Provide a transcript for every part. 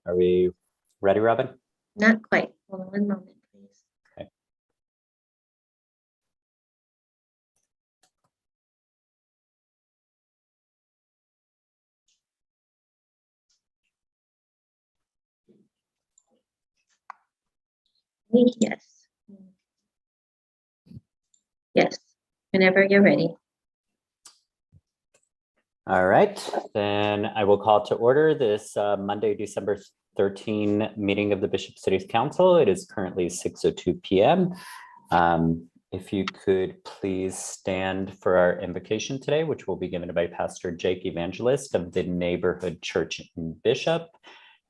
Are we ready, Robin? Not quite. Hold on one moment, please. Okay. Yes. Yes, whenever you're ready. All right, then I will call to order this Monday, December 13 meeting of the Bishop City Council. It is currently 6:02 p.m. If you could please stand for our invocation today, which will be given by Pastor Jake Evangelist of the Neighborhood Church in Bishop.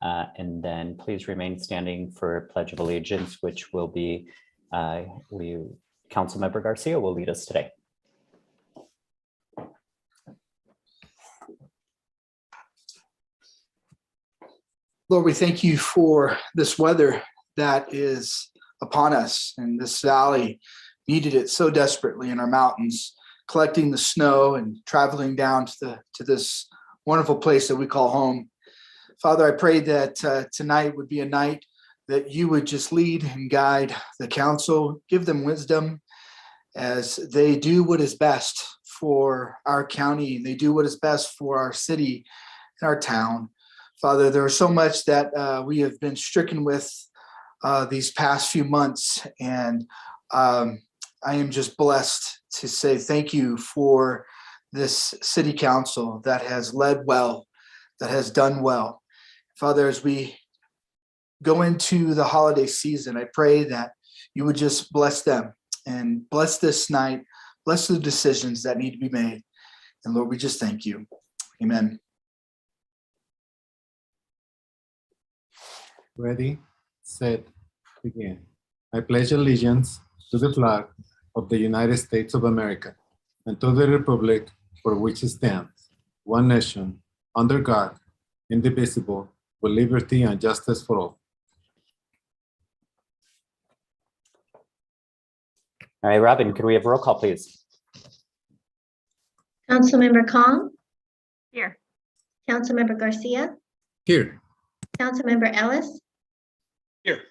And then please remain standing for Pledge of Allegiance, which will be Councilmember Garcia will lead us today. Lord, we thank you for this weather that is upon us, and this valley needed it so desperately in our mountains, collecting the snow and traveling down to this wonderful place that we call home. Father, I pray that tonight would be a night that you would just lead and guide the council, give them wisdom as they do what is best for our county. They do what is best for our city and our town. Father, there is so much that we have been stricken with these past few months, and I am just blessed to say thank you for this city council that has led well, that has done well. Father, as we go into the holiday season, I pray that you would just bless them and bless this night, bless the decisions that need to be made. And Lord, we just thank you. Amen. Ready, set, begin. I pledge allegiance to the flag of the United States of America and to the republic for which it stands, one nation, under God, indivisible, with liberty and justice for all. All right, Robin, can we have a roll call, please? Councilmember Kong, Here. Councilmember Garcia, Here. Councilmember Ellis, Here.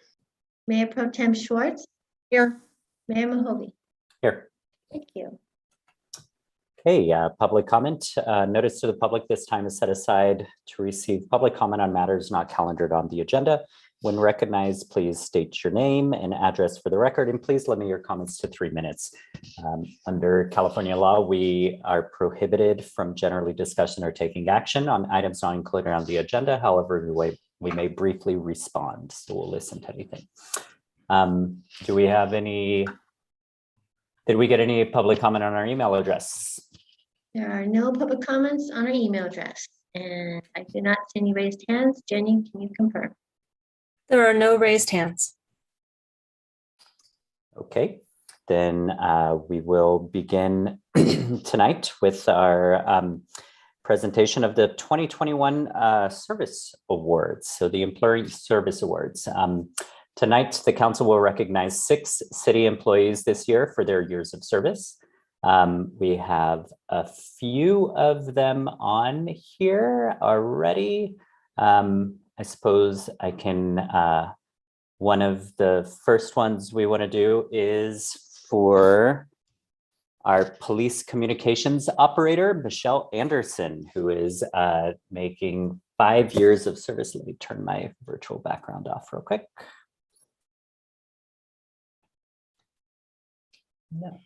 Mayor Pro Tem Schwartz, Here. Mayor Mahovey. Here. Thank you. Hey, public comment. Notice to the public this time is set aside to receive public comment on matters not calendared on the agenda. When recognized, please state your name and address for the record, and please limit your comments to 3 minutes. Under California law, we are prohibited from generally discussing or taking action on items not included on the agenda. However, we may briefly respond, so we'll listen to anything. Do we have any, did we get any public comment on our email address? There are no public comments on our email address, and I do not see any raised hands. Jenny, can you confirm? There are no raised hands. Okay, then we will begin tonight with our presentation of the 2021 Service Awards. So the Employee Service Awards. Tonight, the council will recognize 6 city employees this year for their years of service. We have a few of them on here already. I suppose I can, one of the first ones we want to do is for our police communications operator, Michelle Anderson, who is making 5 years of service. Let me turn my virtual background off real quick. No.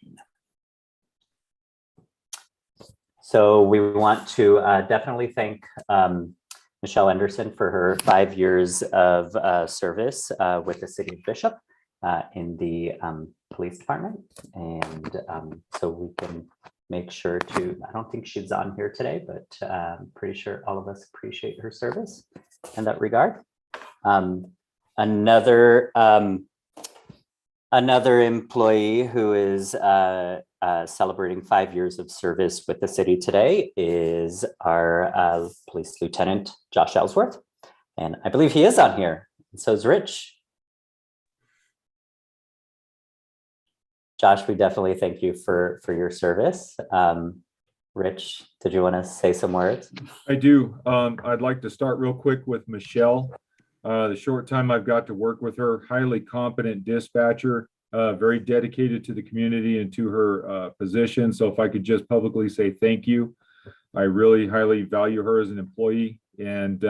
So we want to definitely thank Michelle Anderson for her 5 years of service with the City of Bishop in the police department. And so we can make sure to, I don't think she's on here today, but I'm pretty sure all of us appreciate her service in that regard. Another employee who is celebrating 5 years of service with the city today is our Police Lieutenant Josh Ellsworth. And I believe he is on here. And so is Rich. Josh, we definitely thank you for your service. Rich, did you want to say some words? I do. I'd like to start real quick with Michelle. The short time I've got to work with her, highly competent dispatcher, very dedicated to the community and to her position. So if I could just publicly say thank you. I really highly value her as an employee, and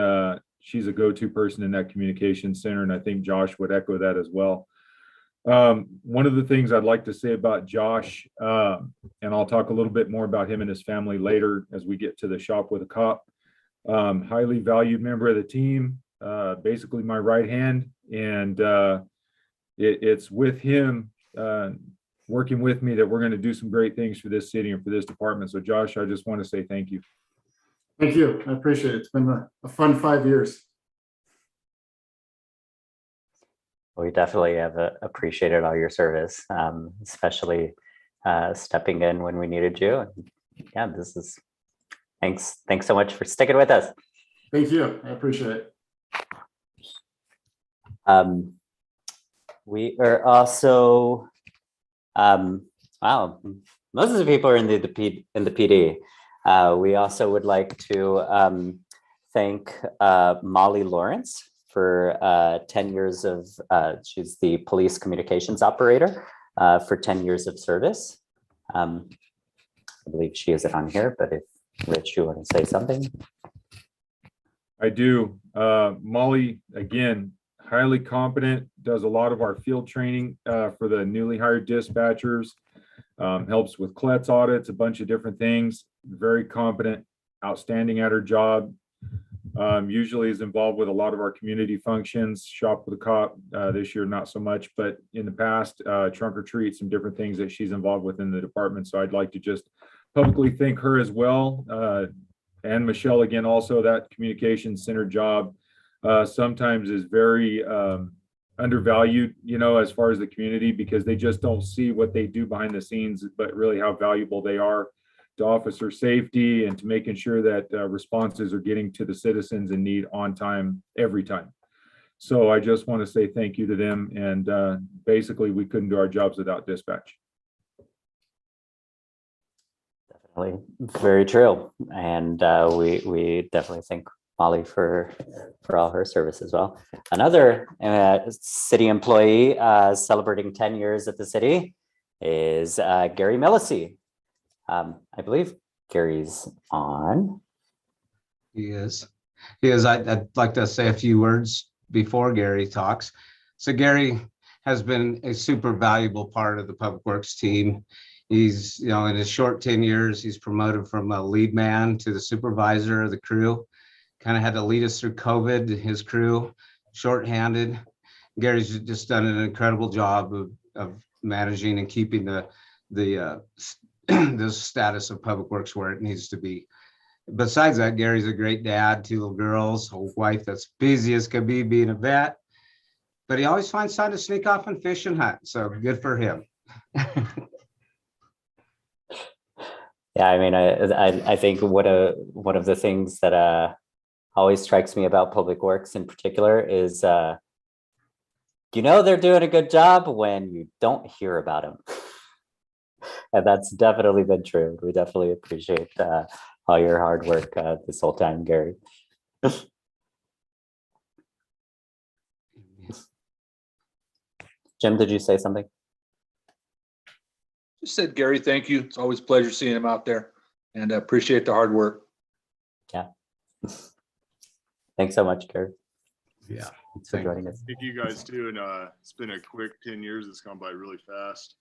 she's a go-to person in that communication center. And I think Josh would echo that as well. One of the things I'd like to say about Josh, and I'll talk a little bit more about him and his family later as we get to the shop with a cop. Highly valued member of the team, basically my right hand, and it's with him working with me that we're going to do some great things for this city and for this department. So Josh, I just want to say thank you. Thank you. I appreciate it. It's been a fun 5 years. We definitely have appreciated all your service, especially stepping in when we needed you. And yeah, thanks so much for sticking with us. Thank you. I appreciate it. We are also, wow, most of the people are in the PD. We also would like to thank Molly Lawrence for 10 years of, she's the police communications operator for 10 years of service. I believe she isn't on here, but if Rich, you want to say something? I do. Molly, again, highly competent, does a lot of our field training for the newly hired dispatchers, helps with CLETS audits, a bunch of different things. Very competent, outstanding at her job. Usually is involved with a lot of our community functions, shop with a cop, this year not so much, but in the past, trunk or treat, some different things that she's involved with in the department. So I'd like to just publicly thank her as well. And Michelle, again, also that communication center job sometimes is very undervalued, as far as the community, because they just don't see what they do behind the scenes, but really how valuable they are to officer safety and to making sure that responses are getting to the citizens in need on time, every time. So I just want to say thank you to them. And basically, we couldn't do our jobs without dispatch. Definitely, very true. And we definitely thank Molly for all her service as well. Another city employee celebrating 10 years at the city is Gary Millisey. I believe Gary's on. He is. I'd like to say a few words before Gary talks. So Gary has been a super valuable part of the Public Works team. He's, in his short 10 years, he's promoted from a lead man to the supervisor of the crew. Kind of had to lead us through COVID, his crew, shorthanded. Gary's just done an incredible job of managing and keeping the status of Public Works where it needs to be. Besides that, Gary's a great dad, 2 little girls, a wife that's busy as can be being a vet, but he always finds time to sneak off and fish and hunt. So good for him. Yeah, I mean, I think one of the things that always strikes me about Public Works in particular is, they're doing a good job when you don't hear about them. And that's definitely been true. We definitely appreciate all your hard work this whole time, Gary. Jim, did you say something? Just said, Gary, thank you. It's always a pleasure seeing him out there, and I appreciate the hard work. Yeah. Thanks so much, Gary. Yeah. Thanks for joining us. Thank you guys too. And it's been a quick 10 years. It's gone by really fast.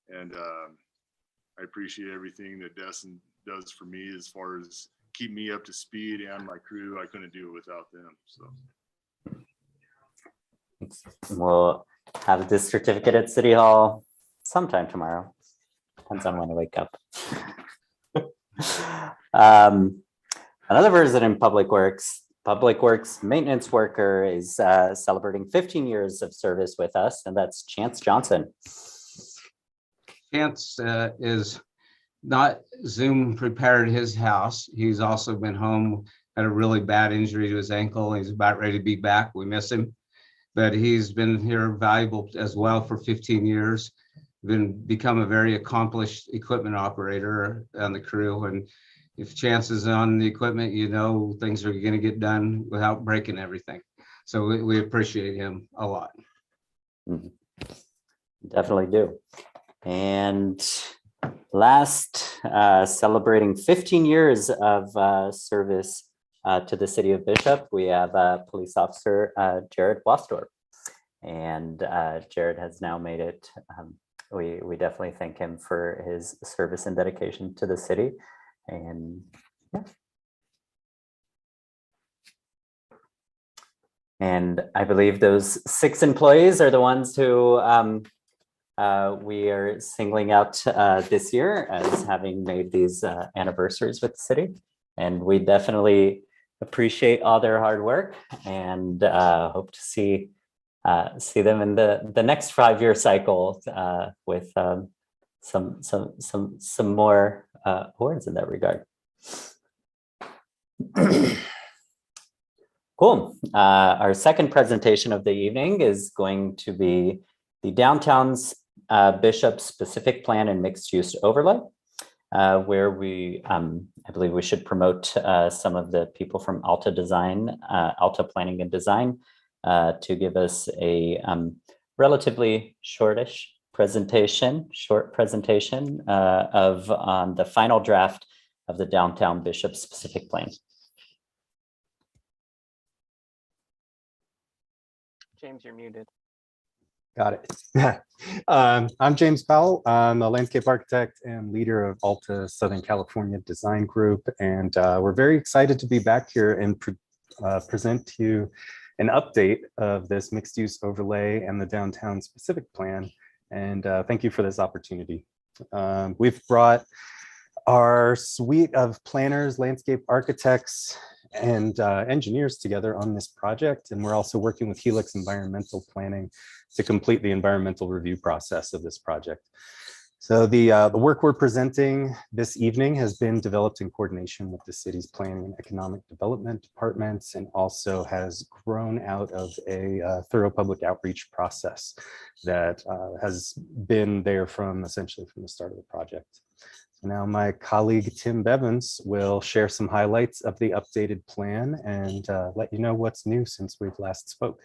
And I appreciate everything that Destin does for me as far as keep me up to speed and my crew. I couldn't do it without them. So We'll have this certificate at City Hall sometime tomorrow. Depends on when I wake up. Another person in Public Works maintenance worker is celebrating 15 years of service with us, and that's Chance Johnson. Chance is not Zoom prepared his house. He's also been home, had a really bad injury to his ankle. He's about ready to be back. We miss him, but he's been here valuable as well for 15 years. Become a very accomplished equipment operator on the crew. And if Chance is on the equipment, things are going to get done without breaking everything. So we appreciate him a lot. Definitely do. And last, celebrating 15 years of service to the city of Bishop, we have Police Officer Jared Wasdorp. And Jared has now made it. We definitely thank him for his service and dedication to the city. And yeah. And I believe those 6 employees are the ones who we are singling out this year as having made these anniversaries with the city. And we definitely appreciate all their hard work and hope to see them in the next 5-year cycle with some more awards in that regard. Cool. Our second presentation of the evening is going to be the Downtown's Bishop Specific Plan and Mixed Use Overlay, where I believe we should promote some of the people from Alta Planning and Design to give us a relatively short presentation of the final draft of the Downtown Bishop Specific Plan. James, you're muted. Got it. I'm James Powell. I'm a landscape architect and leader of Alta Southern California Design Group. And we're very excited to be back here and present to you an update of this mixed use overlay and the downtown specific plan. And thank you for this opportunity. We've brought our suite of planners, landscape architects, and engineers together on this project. And we're also working with Helix Environmental Planning to complete the environmental review process of this project. So the work we're presenting this evening has been developed in coordination with the city's planning and economic development departments, and also has grown out of a thorough public outreach process that has been there essentially from the start of the project. Now my colleague Tim Bevins will share some highlights of the updated plan and let you know what's new since we've last spoke.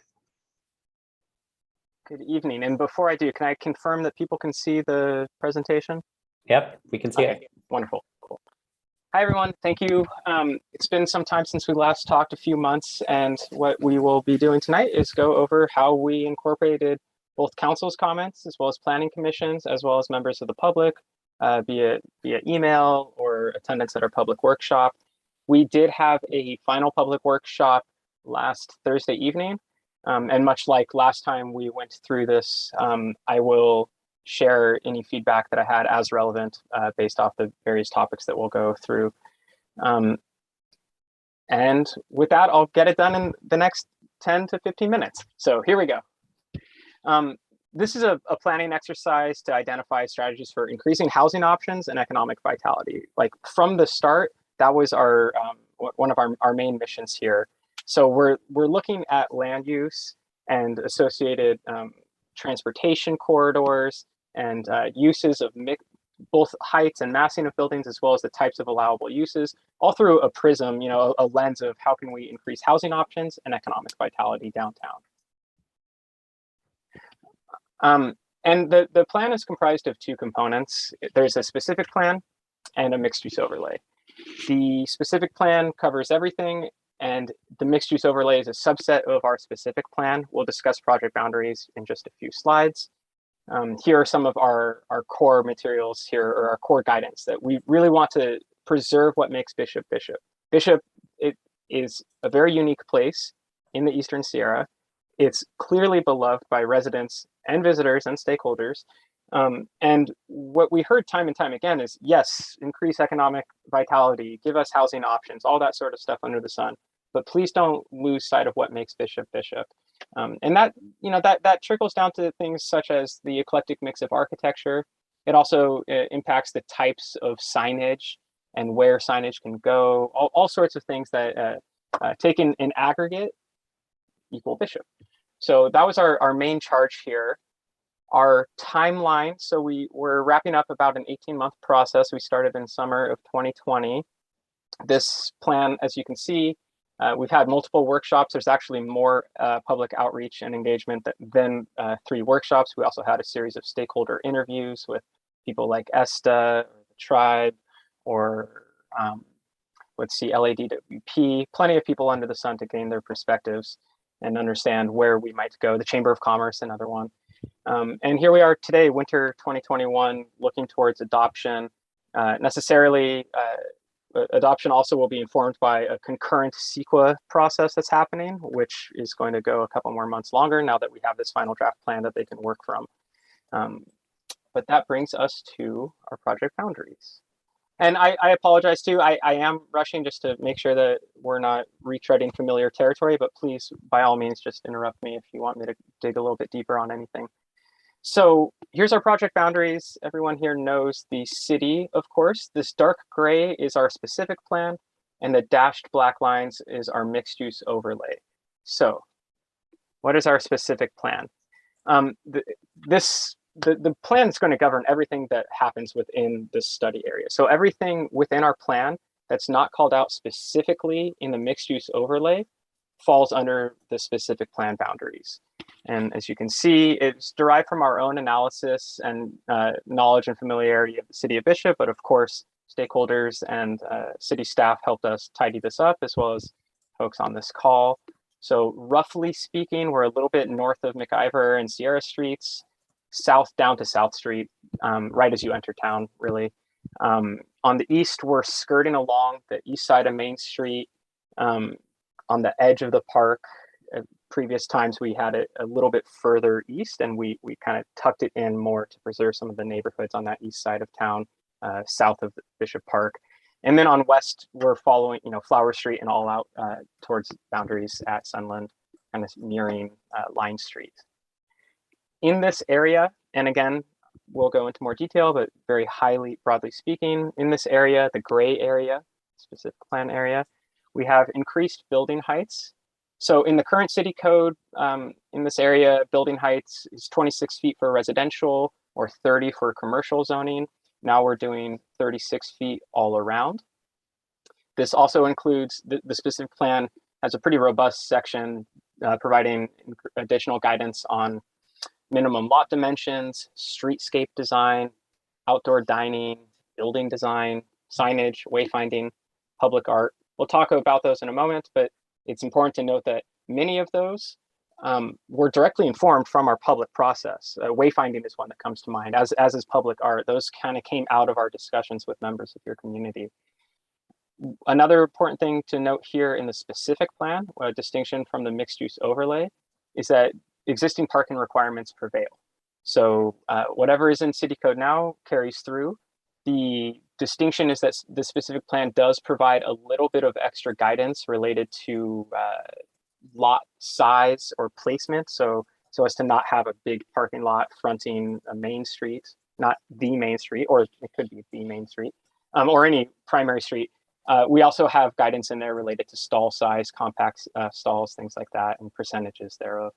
Good evening. And before I do, can I confirm that people can see the presentation? Yep, we can see it. Wonderful. Cool. Hi, everyone. Thank you. It's been some time since we last talked, a few months, and what we will be doing tonight is go over how we incorporated both council's comments as well as planning commissions, as well as members of the public, via email or attendance at our public workshop. We did have a final public workshop last Thursday evening. And much like last time we went through this, I will share any feedback that I had as relevant based off the various topics that we'll go through. And with that, I'll get it done in the next 10 to 15 minutes. So here we go. This is a planning exercise to identify strategies for increasing housing options and economic vitality. Like from the start, that was our one of our main missions here. So we're looking at land use and associated transportation corridors and uses of both heights and massing of buildings, as well as the types of allowable uses, all through a prism, a lens of how can we increase housing options and economic vitality downtown. And the plan is comprised of 2 components. There's a specific plan and a mixed use overlay. The specific plan covers everything, and the mixed use overlay is a subset of our specific plan. We'll discuss project boundaries in just a few slides. Here are some of our core materials here, or our core guidance, that we really want to preserve what makes Bishop Bishop. Bishop, it is a very unique place in the Eastern Sierra. It's clearly beloved by residents and visitors and stakeholders. And what we heard time and time again is, yes, increase economic vitality, give us housing options, all that sort of stuff under the sun. But please don't lose sight of what makes Bishop Bishop. And that trickles down to things such as the eclectic mix of architecture. It also impacts the types of signage and where signage can go, all sorts of things that taken in aggregate equal Bishop. So that was our main charge here. Our timeline, so we're wrapping up about an 18-month process. We started in summer of 2020. This plan, as you can see, We've had multiple workshops. There's actually more public outreach and engagement than 3 workshops. We also had a series of stakeholder interviews with people like ESTA, or the Tribe, or let's see, LADWP, plenty of people under the sun to gain their perspectives and understand where we might go. The Chamber of Commerce, another one. And here we are today, winter 2021, looking towards adoption. Necessarily, adoption also will be informed by a concurrent CEQA process that's happening, which is going to go a couple more months longer now that we have this final draft plan that they can work from. But that brings us to our project boundaries. And I apologize too, I am rushing just to make sure that we're not retreading familiar territory, but please, by all means, just interrupt me if you want me to dig a little bit deeper on anything. So here's our project boundaries. Everyone here knows the city, of course. This dark gray is our specific plan, and the dashed black lines is our mixed use overlay. So what is our specific plan? The plan is going to govern everything that happens within the study area. So everything within our plan that's not called out specifically in the mixed use overlay falls under the specific plan boundaries. And as you can see, it's derived from our own analysis and knowledge and familiarity of the city of Bishop, but of course, stakeholders and city staff helped us tidy this up, as well as folks on this call. So roughly speaking, we're a little bit north of McIver and Sierra Streets, south down to South Street, right as you enter town, really. On the east, we're skirting along the east side of Main Street, on the edge of the park. Previous times we had it a little bit further east, and we kind of tucked it in more to preserve some of the neighborhoods on that east side of town, south of Bishop Park. And then on west, we're following, Flower Street and all out towards boundaries at Sunland, kind of nearing Line Street. In this area, and again, we'll go into more detail, but very highly broadly speaking, in this area, the gray area, specific plan area, we have increased building heights. So in the current city code, in this area, building heights is 26 feet for residential or 30 for commercial zoning. Now we're doing 36 feet all around. This also includes, the specific plan has a pretty robust section providing additional guidance on minimum lot dimensions, streetscape design, outdoor dining, building design, signage, wayfinding, public art. We'll talk about those in a moment, but it's important to note that many of those were directly informed from our public process. Wayfinding is one that comes to mind, as is public art. Those kind of came out of our discussions with members of your community. Another important thing to note here in the specific plan, a distinction from the mixed use overlay, is that existing parking requirements prevail. So whatever is in city code now carries through. The distinction is that the specific plan does provide a little bit of extra guidance related to lot size or placement. So as to not have a big parking lot fronting a main street, not the main street, or it could be the main street, or any primary street. We also have guidance in there related to stall size, compact stalls, things like that, and percentages thereof.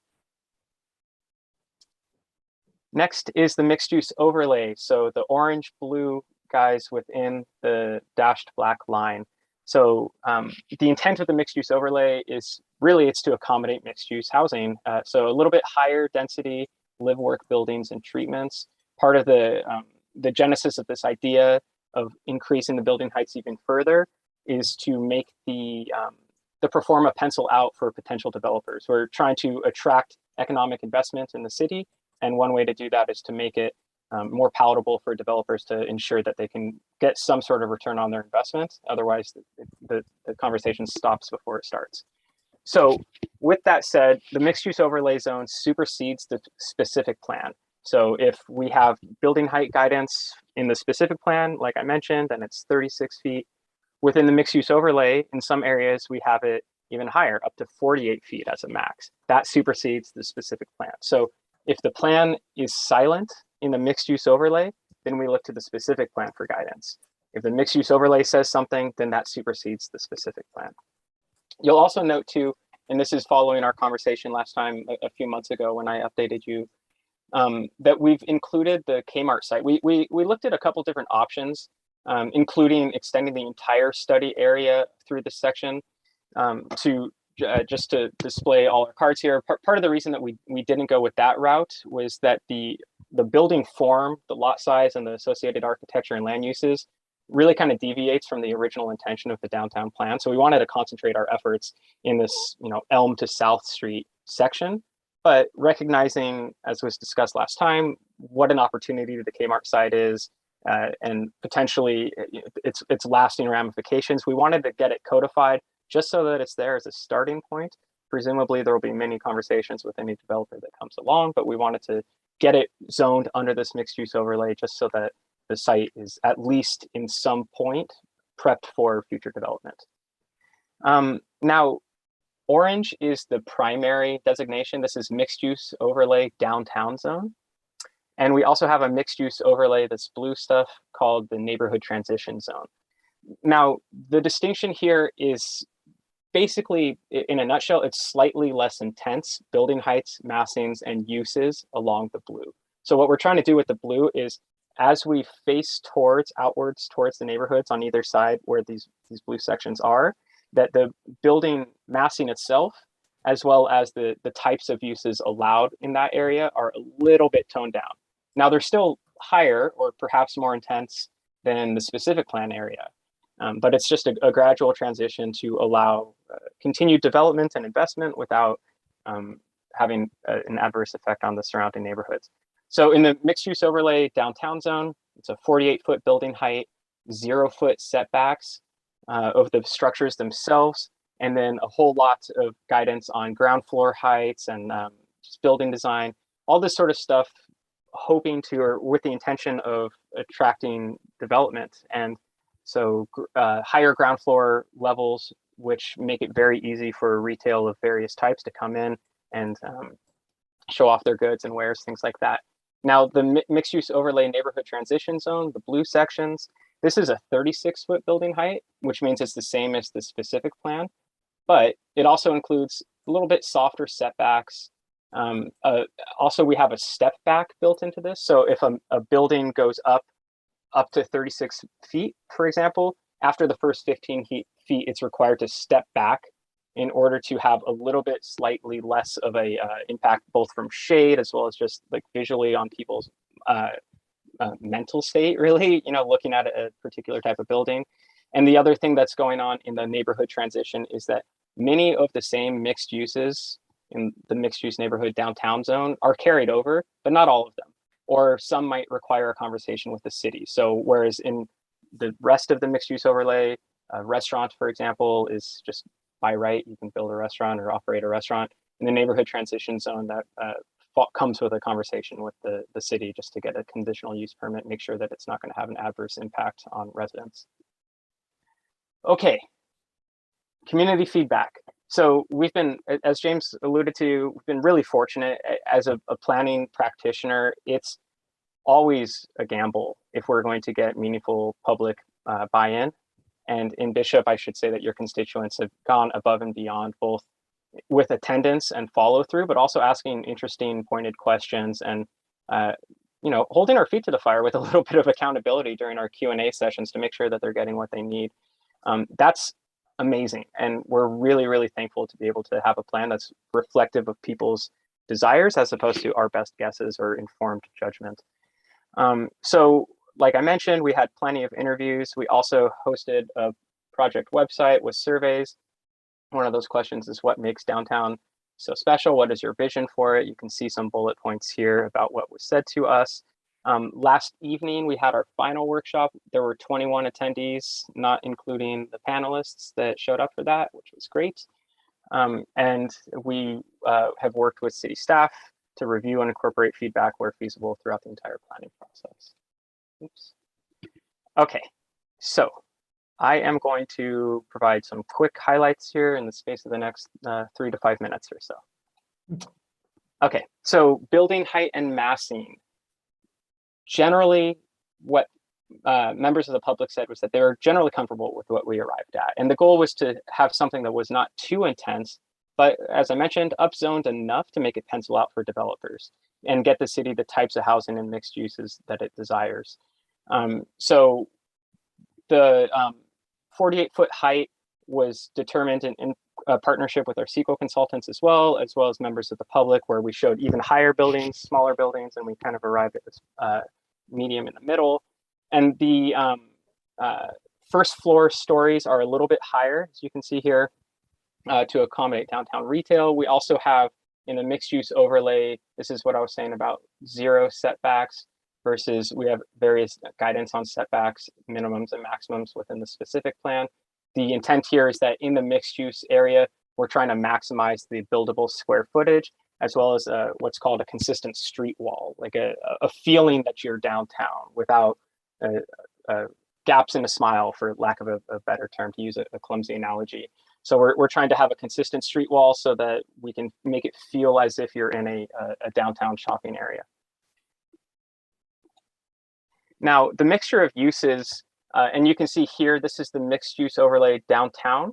Next is the mixed use overlay. So the orange blue guys within the dashed black line. So the intent of the mixed use overlay is really it's to accommodate mixed use housing. So a little bit higher density live work buildings and treatments. Part of the genesis of this idea of increasing the building heights even further is to make the pro forma pencil out for potential developers. We're trying to attract economic investment in the city. And one way to do that is to make it more palatable for developers to ensure that they can get some sort of return on their investment. Otherwise, the conversation stops before it starts. So with that said, the mixed use overlay zone supersedes the specific plan. So if we have building height guidance in the specific plan, like I mentioned, and it's 36 feet, within the mixed use overlay, in some areas, we have it even higher, up to 48 feet as a max. That supersedes the specific plan. So if the plan is silent in the mixed use overlay, then we look to the specific plan for guidance. If the mixed use overlay says something, then that supersedes the specific plan. You'll also note too, and this is following our conversation last time a few months ago when I updated you, that we've included the Kmart site. We looked at a couple different options, including extending the entire study area through this section. just to display all our cards here. Part of the reason that we didn't go with that route was that the building form, the lot size, and the associated architecture and land uses really kind of deviates from the original intention of the downtown plan. So we wanted to concentrate our efforts in this, Elm to South Street section, but recognizing, as was discussed last time, what an opportunity the Kmart site is, and potentially its lasting ramifications. We wanted to get it codified just so that it's there as a starting point. Presumably there will be many conversations with any developer that comes along, but we wanted to get it zoned under this mixed use overlay just so that the site is at least in some point prepped for future development. Now, orange is the primary designation. This is mixed use overlay downtown zone. And we also have a mixed use overlay, this blue stuff, called the neighborhood transition zone. Now, the distinction here is basically, in a nutshell, it's slightly less intense building heights, massings, and uses along the blue. So what we're trying to do with the blue is, as we face outwards towards the neighborhoods on either side where these blue sections are, that the building massing itself, as well as the types of uses allowed in that area, are a little bit toned down. Now they're still higher or perhaps more intense than the specific plan area, but it's just a gradual transition to allow continued development and investment without having an adverse effect on the surrounding neighborhoods. So in the mixed use overlay downtown zone, it's a 48-foot building height, 0-foot setbacks of the structures themselves, and then a whole lot of guidance on ground floor heights and just building design, all this sort of stuff, hoping to, or with the intention of attracting development. And so higher ground floor levels, which make it very easy for retail of various types to come in and show off their goods and wares, things like that. Now, the mixed use overlay neighborhood transition zone, the blue sections, this is a 36-foot building height, which means it's the same as the specific plan, but it also includes a little bit softer setbacks. Also, we have a step back built into this. So if a building goes up to 36 feet, for example, after the first 15 feet, it's required to step back in order to have a little bit slightly less of a impact, both from shade as well as just like visually on people's mental state, really, looking at a particular type of building. And the other thing that's going on in the neighborhood transition is that many of the same mixed uses in the mixed use neighborhood downtown zone are carried over, but not all of them, or some might require a conversation with the city. So whereas in the rest of the mixed use overlay, a restaurant, for example, is just by right, you can build a restaurant or operate a restaurant. In the neighborhood transition zone, that comes with a conversation with the city just to get a conditional use permit, make sure that it's not going to have an adverse impact on residents. Okay, community feedback. So we've been, as James alluded to, we've been really fortunate as a planning practitioner. It's always a gamble if we're going to get meaningful public buy-in. And in Bishop, I should say that your constituents have gone above and beyond, both with attendance and follow through, but also asking interesting, pointed questions and holding our feet to the fire with a little bit of accountability during our Q&A sessions to make sure that they're getting what they need. That's amazing, and we're really, really thankful to be able to have a plan that's reflective of people's desires as opposed to our best guesses or informed judgment. So, like I mentioned, we had plenty of interviews. We also hosted a project website with surveys. One of those questions is, what makes downtown so special? What is your vision for it? You can see some bullet points here about what was said to us. Last evening, we had our final workshop. There were 21 attendees, not including the panelists that showed up for that, which was great. And we have worked with city staff to review and incorporate feedback where feasible throughout the entire planning process. Oops. Okay, so I am going to provide some quick highlights here in the space of the next 3 to 5 minutes or so. Okay, so building height and massing. Generally, what members of the public said was that they were generally comfortable with what we arrived at. And the goal was to have something that was not too intense, but as I mentioned, upzoned enough to make it pencil out for developers and get the city the types of housing and mixed uses that it desires. So the 48-foot height was determined in partnership with our CEQA consultants as well as members of the public, where we showed even higher buildings, smaller buildings, and we kind of arrived at this medium in the middle. And the first floor stories are a little bit higher, as you can see here, to accommodate downtown retail. We also have in the mixed use overlay, this is what I was saying about 0 setbacks versus we have various guidance on setbacks, minimums and maximums within the specific plan. The intent here is that in the mixed use area, we're trying to maximize the buildable square footage, as well as what's called a consistent street wall, like a feeling that you're downtown without gaps in a smile, for lack of a better term, to use a clumsy analogy. So we're trying to have a consistent street wall so that we can make it feel as if you're in a downtown shopping area. Now, the mixture of uses, and you can see here, this is the mixed use overlay downtown,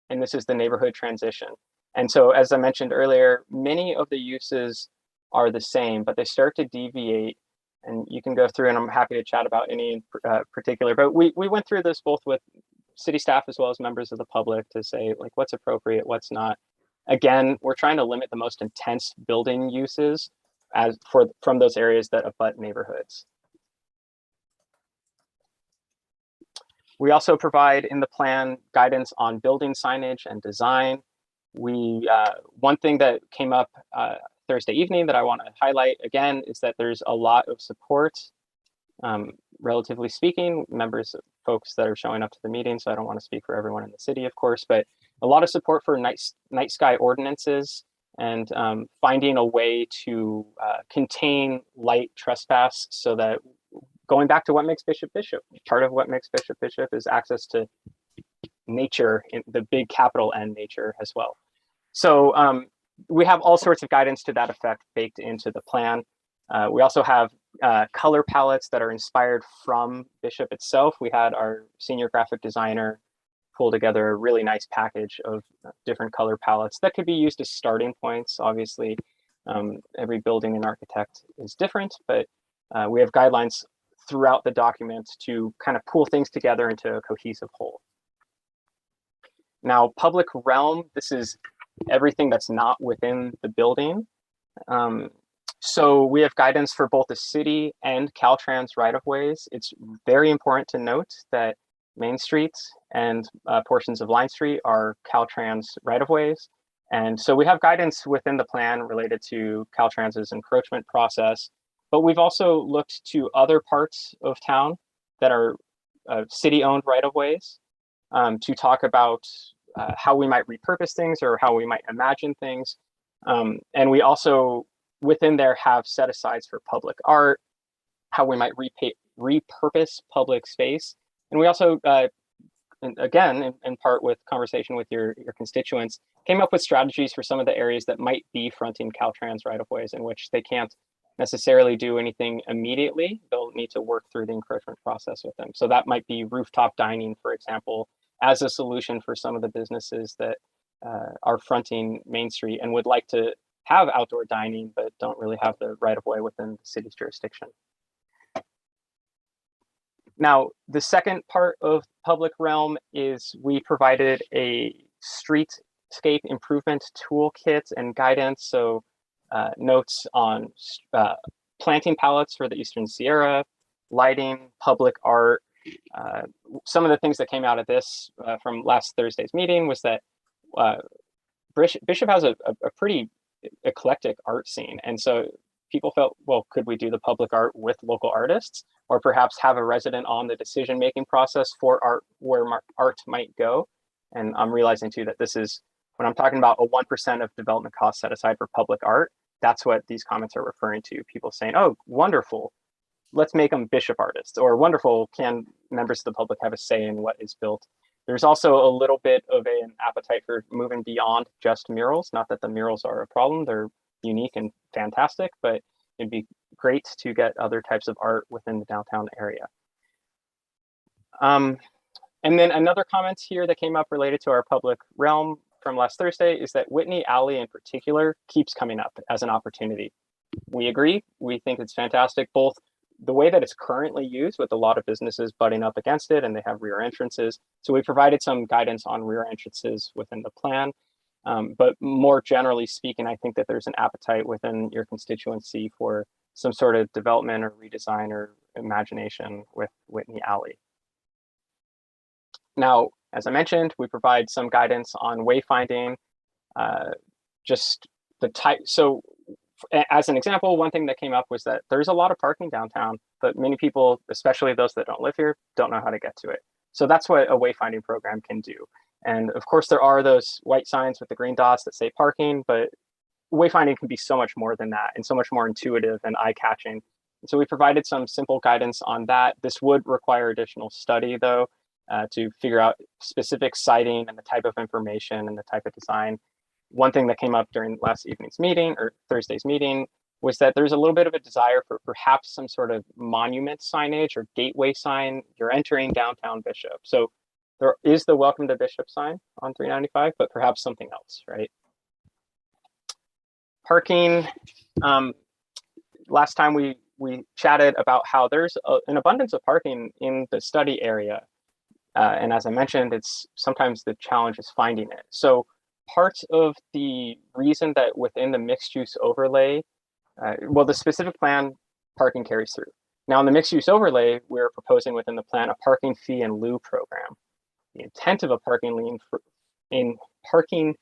and this is the neighborhood transition. And so, as I mentioned earlier, many of the uses are the same, but they start to deviate. And you can go through, and I'm happy to chat about any in particular, but we went through this both with city staff as well as members of the public to say, like, what's appropriate, what's not. Again, we're trying to limit the most intense building uses from those areas that abut neighborhoods. We also provide in the plan guidance on building signage and design. One thing that came up Thursday evening that I want to highlight again is that there's a lot of support, relatively speaking, folks that are showing up to the meeting. So I don't want to speak for everyone in the city, of course, but a lot of support for night sky ordinances and finding a way to contain light trespass, so that going back to what makes Bishop Bishop, part of what makes Bishop Bishop is access to nature, in the big capital N nature as well. So we have all sorts of guidance to that effect baked into the plan. We also have color palettes that are inspired from Bishop itself. We had our senior graphic designer pull together a really nice package of different color palettes that could be used as starting points. Obviously, every building and architect is different, but we have guidelines throughout the document to kind of pull things together into a cohesive whole. Now, public realm, this is everything that's not within the building. So we have guidance for both the city and Caltrans right-of-ways. It's very important to note that Main Street and portions of Line Street are Caltrans right-of-ways. And so we have guidance within the plan related to Caltrans's encroachment process, but we've also looked to other parts of town that are city-owned right-of-ways to talk about how we might repurpose things or how we might imagine things. And we also, within there, have set-asides for public art, how we might repurpose public space. And we also, again, in part with conversation with your constituents, came up with strategies for some of the areas that might be fronting Caltrans right-of-ways, in which they can't necessarily do anything immediately. They'll need to work through the encroachment process with them. So that might be rooftop dining, for example, as a solution for some of the businesses that are fronting Main Street and would like to have outdoor dining, but don't really have the right-of-way within the city's jurisdiction. Now, the second part of public realm is we provided a streetscape improvement toolkit and guidance. So notes on planting palettes for the Eastern Sierra, lighting, public art. Some of the things that came out of this from last Thursday's meeting was that Bishop has a pretty eclectic art scene. And so people felt, well, could we do the public art with local artists, or perhaps have a resident on the decision-making process for art, where art might go? And I'm realizing too that this is, when I'm talking about a 1% of development costs set aside for public art, that's what these comments are referring to. People saying, oh, wonderful, let's make them Bishop artists, or wonderful, can members of the public have a say in what is built? There's also a little bit of an appetite for moving beyond just murals. Not that the murals are a problem, they're unique and fantastic, but it'd be great to get other types of art within the downtown area. And then another comment here that came up related to our public realm from last Thursday is that Whitney Alley in particular keeps coming up as an opportunity. We agree, we think it's fantastic, both the way that it's currently used, with a lot of businesses butting up against it and they have rear entrances. So we provided some guidance on rear entrances within the plan. But more generally speaking, I think that there's an appetite within your constituency for some sort of development or redesign or imagination with Whitney Alley. Now, as I mentioned, we provide some guidance on wayfinding, just the type. So as an example, one thing that came up was that there's a lot of parking downtown, but many people, especially those that don't live here, don't know how to get to it. So that's what a wayfinding program can do. And of course, there are those white signs with the green dots that say parking, but wayfinding can be so much more than that and so much more intuitive and eye-catching. So we provided some simple guidance on that. This would require additional study, though, to figure out specific siting and the type of information and the type of design. One thing that came up during last evening's meeting or Thursday's meeting was that there's a little bit of a desire for perhaps some sort of monument signage or gateway sign. You're entering downtown Bishop. So there is the Welcome to Bishop sign on 395, but perhaps something else, right? Parking. Last time we chatted about how there's an abundance of parking in the study area. And as I mentioned, it's sometimes the challenge is finding it. So part of the reason that within the mixed use overlay, well, the specific plan parking carries through. Now in the mixed use overlay, we're proposing within the plan a parking fee in lieu program. The intent of a parking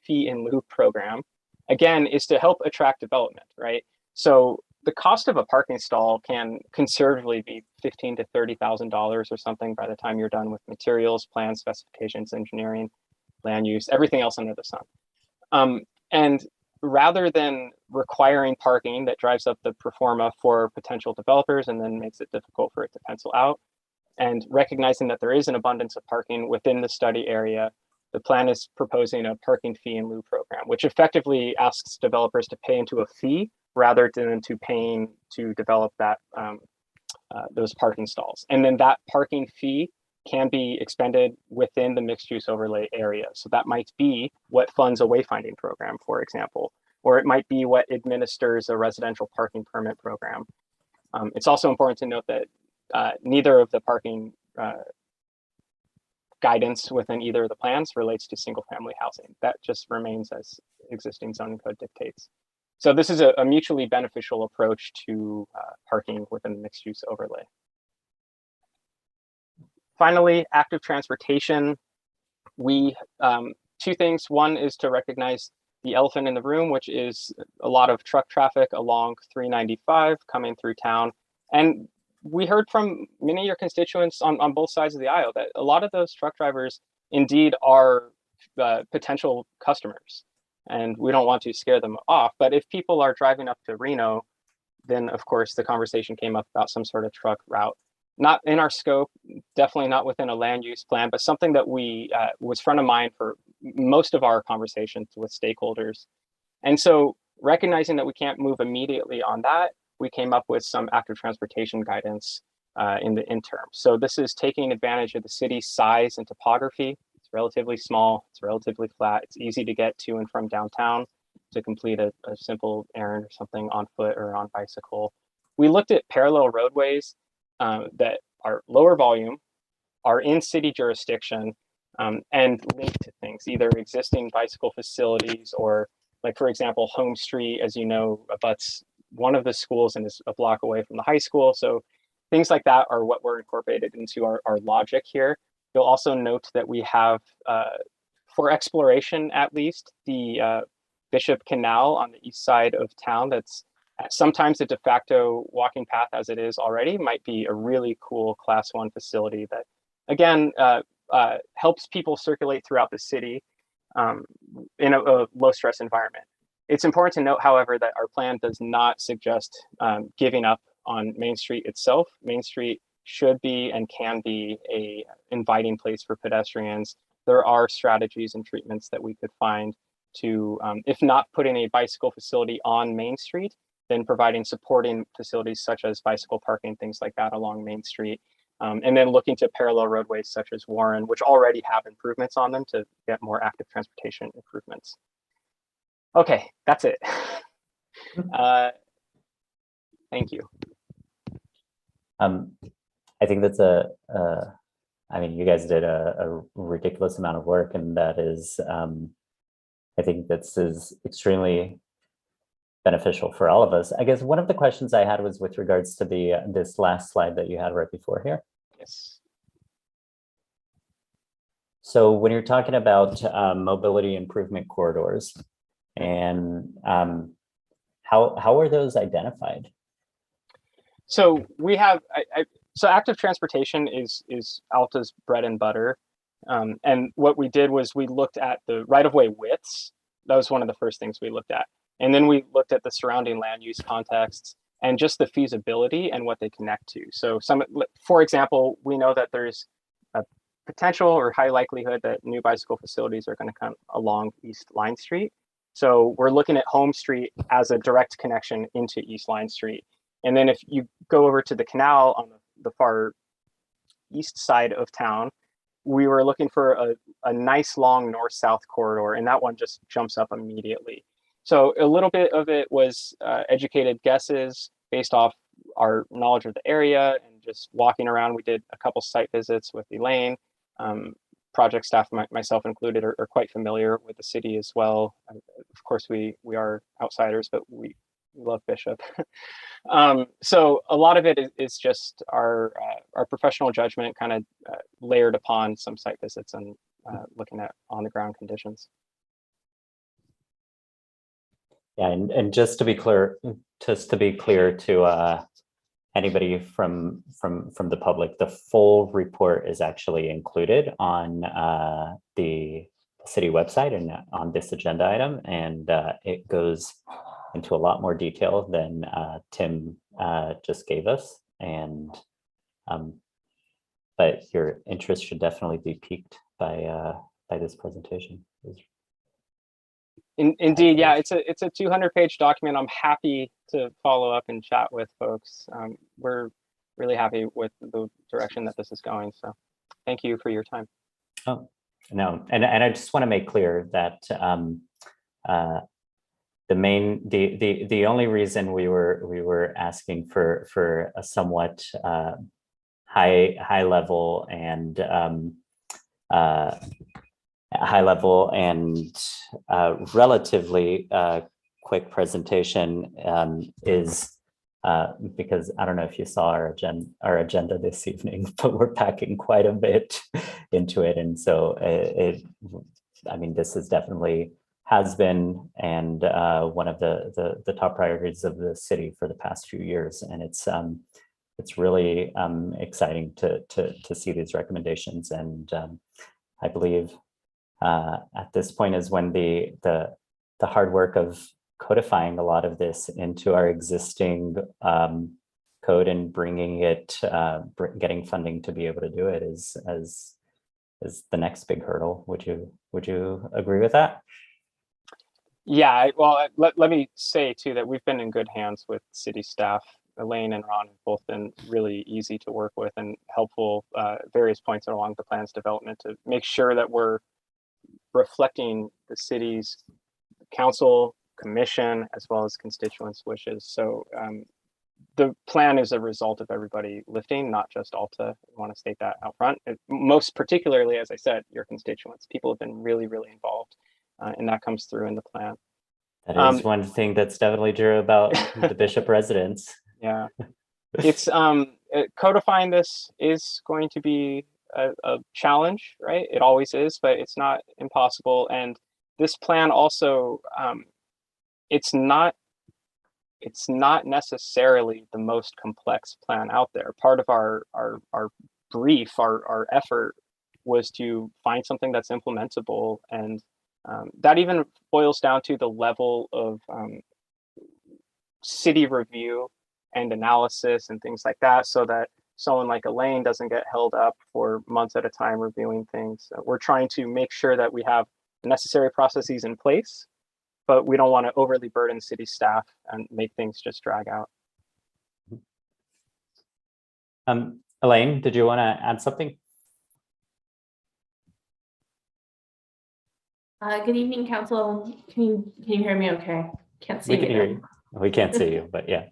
fee in lieu program, again, is to help attract development, right? So the cost of a parking stall can conservatively be $15,000 to $30,000 or something by the time you're done with materials, plans, specifications, engineering, land use, everything else under the sun. And rather than requiring parking that drives up the pro forma for potential developers and then makes it difficult for it to pencil out, and recognizing that there is an abundance of parking within the study area, the plan is proposing a parking fee in lieu program, which effectively asks developers to pay into a fee rather than to paying to develop that those parking stalls. And then that parking fee can be expended within the mixed use overlay area. So that might be what funds a wayfinding program, for example, or it might be what administers a residential parking permit program. It's also important to note that neither of the parking guidance within either of the plans relates to single family housing. That just remains as existing zoning code dictates. So this is a mutually beneficial approach to parking within the mixed use overlay. Finally, active transportation. We, two things. One is to recognize the elephant in the room, which is a lot of truck traffic along 395 coming through town. And we heard from many of your constituents on both sides of the aisle that a lot of those truck drivers indeed are potential customers. And we don't want to scare them off. But if people are driving up to Reno, then of course the conversation came up about some sort of truck route. Not in our scope, definitely not within a land use plan, but something that we was front of mind for most of our conversations with stakeholders. And so recognizing that we can't move immediately on that, we came up with some active transportation guidance in the interim. So this is taking advantage of the city's size and topography. It's relatively small, it's relatively flat, it's easy to get to and from downtown to complete a simple errand or something on foot or on bicycle. We looked at parallel roadways that are lower volume, are in city jurisdiction, and linked to things, either existing bicycle facilities or, like, for example, Home Street, as you know, abuts one of the schools and is a block away from the high school. So things like that are what we're incorporated into our logic here. You'll also note that we have, for exploration at least, the Bishop Canal on the east side of town that's sometimes a de facto walking path as it is already, might be a really cool Class 1 facility that, again, helps people circulate throughout the city in a low stress environment. It's important to note, however, that our plan does not suggest giving up on Main Street itself. Main Street should be and can be a inviting place for pedestrians. There are strategies and treatments that we could find to, if not putting a bicycle facility on Main Street, then providing supporting facilities such as bicycle parking, things like that along Main Street. And then looking to parallel roadways such as Warren, which already have improvements on them to get more active transportation improvements. Okay, that's it. Thank you. I think that's I mean, you guys did a ridiculous amount of work, and that is, I think this is extremely beneficial for all of us. I guess one of the questions I had was with regards to the this last slide that you had right before here. Yes. So when you're talking about mobility improvement corridors, and how are those identified? So we have, so active transportation is Alta's bread and butter. And what we did was we looked at the right-of-way widths. That was one of the first things we looked at. And then we looked at the surrounding land use contexts and just the feasibility and what they connect to. So for example, we know that there's a potential or high likelihood that new bicycle facilities are going to come along East Line Street. So we're looking at Home Street as a direct connection into East Line Street. And then if you go over to the canal on the far east side of town, we were looking for a nice long north-south corridor, and that one just jumps up immediately. So a little bit of it was educated guesses based off our knowledge of the area and just walking around. We did a couple site visits with Elaine. Project staff, myself included, are quite familiar with the city as well. Of course, we are outsiders, but we love Bishop. So a lot of it is just our professional judgment kind of layered upon some site visits and looking at on the ground conditions. Yeah, and just to be clear to anybody from the public, the full report is actually included on the city website and on this agenda item, and it goes into a lot more detail than Tim just gave us. And but your interest should definitely be piqued by this presentation. Indeed, yeah, it's a 200-page document. I'm happy to follow up and chat with folks. We're really happy with the direction that this is going. So thank you for your time. Oh, no, and I just want to make clear that the only reason we were asking for a somewhat high level and relatively quick presentation is because I don't know if you saw our agenda this evening, but we're packing quite a bit into it, and so I mean, this is definitely has been and one of the top priorities of the city for the past few years, and it's really exciting to see these recommendations, and I believe at this point is when the hard work of codifying a lot of this into our existing code and bringing it, getting funding to be able to do it is the next big hurdle. Would you agree with that? Yeah, well, let me say too that we've been in good hands with city staff. Elaine and Ron have both been really easy to work with and helpful various points along the plan's development to make sure that we're reflecting the city's council, commission, as well as constituents' wishes. So the plan is a result of everybody lifting, not just Alta. I want to state that out front. Most particularly, as I said, your constituents. People have been really, really involved, and that comes through in the plan. That is one thing that's definitely true about the Bishop residents. Yeah, it's codifying this is going to be a challenge, right? It always is, but it's not impossible. And this plan also, it's not necessarily the most complex plan out there. Part of our brief, our effort was to find something that's implementable, and that even boils down to the level of city review and analysis and things like that, so that someone like Elaine doesn't get held up for months at a time reviewing things. We're trying to make sure that we have the necessary processes in place, but we don't want to overly burden city staff and make things just drag out. Elaine, did you want to add something? Good evening, Council. Can you hear me okay? Can't see We can hear you. We can't see you, but yeah.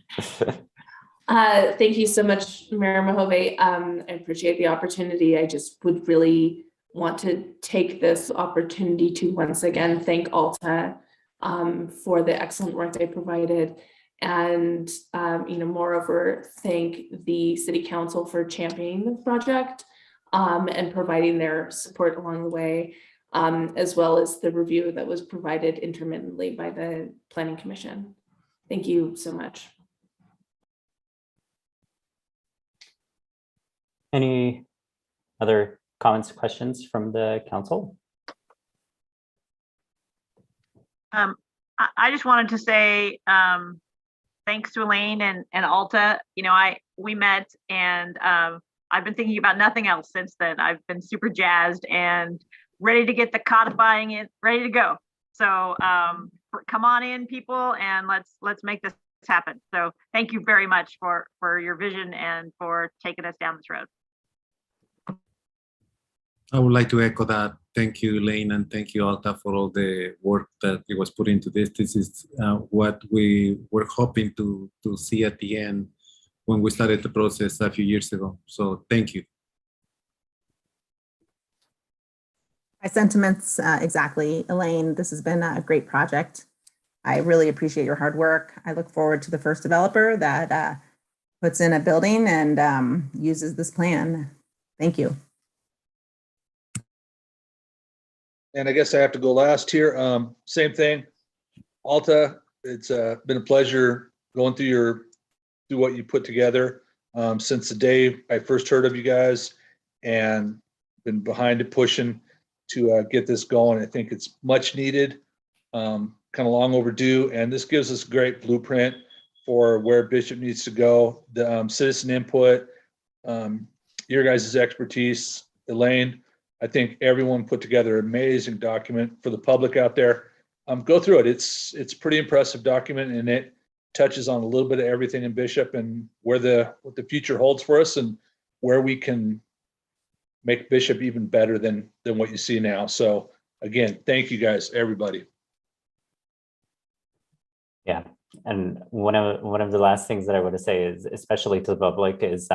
Thank you so much, Mayor Mahove. I appreciate the opportunity. I just would really want to take this opportunity to once again thank Alta for the excellent work they provided, and moreover, thank the City Council for championing the project and providing their support along the way, as well as the review that was provided intermittently by the Planning Commission. Thank you so much. Any other comments, questions from the council? I just wanted to say thanks to Elaine and Alta. We met, and I've been thinking about nothing else since then. I've been super jazzed and ready to get the codifying it ready to go. So come on in, people, and let's make this happen. So thank you very much for your vision and for taking us down this road. I would like to echo that. Thank you, Elaine, and thank you, Alta, for all the work that it was put into this. This is what we were hoping to see at the end when we started the process a few years ago. So thank you. My sentiments, exactly, Elaine. This has been a great project. I really appreciate your hard work. I look forward to the first developer that puts in a building and uses this plan. Thank you. And I guess I have to go last here. Same thing. Alta, it's been a pleasure going through what you put together since the day I first heard of you guys, and been behind it, pushing to get this going. I think it's much needed, kind of long overdue, and this gives us a great blueprint for where Bishop needs to go. The citizen input, your guys' expertise, Elaine. I think everyone put together an amazing document for the public out there. Go through it. It's a pretty impressive document, and it touches on a little bit of everything in Bishop and what the future holds for us and where we can make Bishop even better than what you see now. So again, thank you guys, everybody. Yeah, and one of the last things that I want to say is, especially to the public, is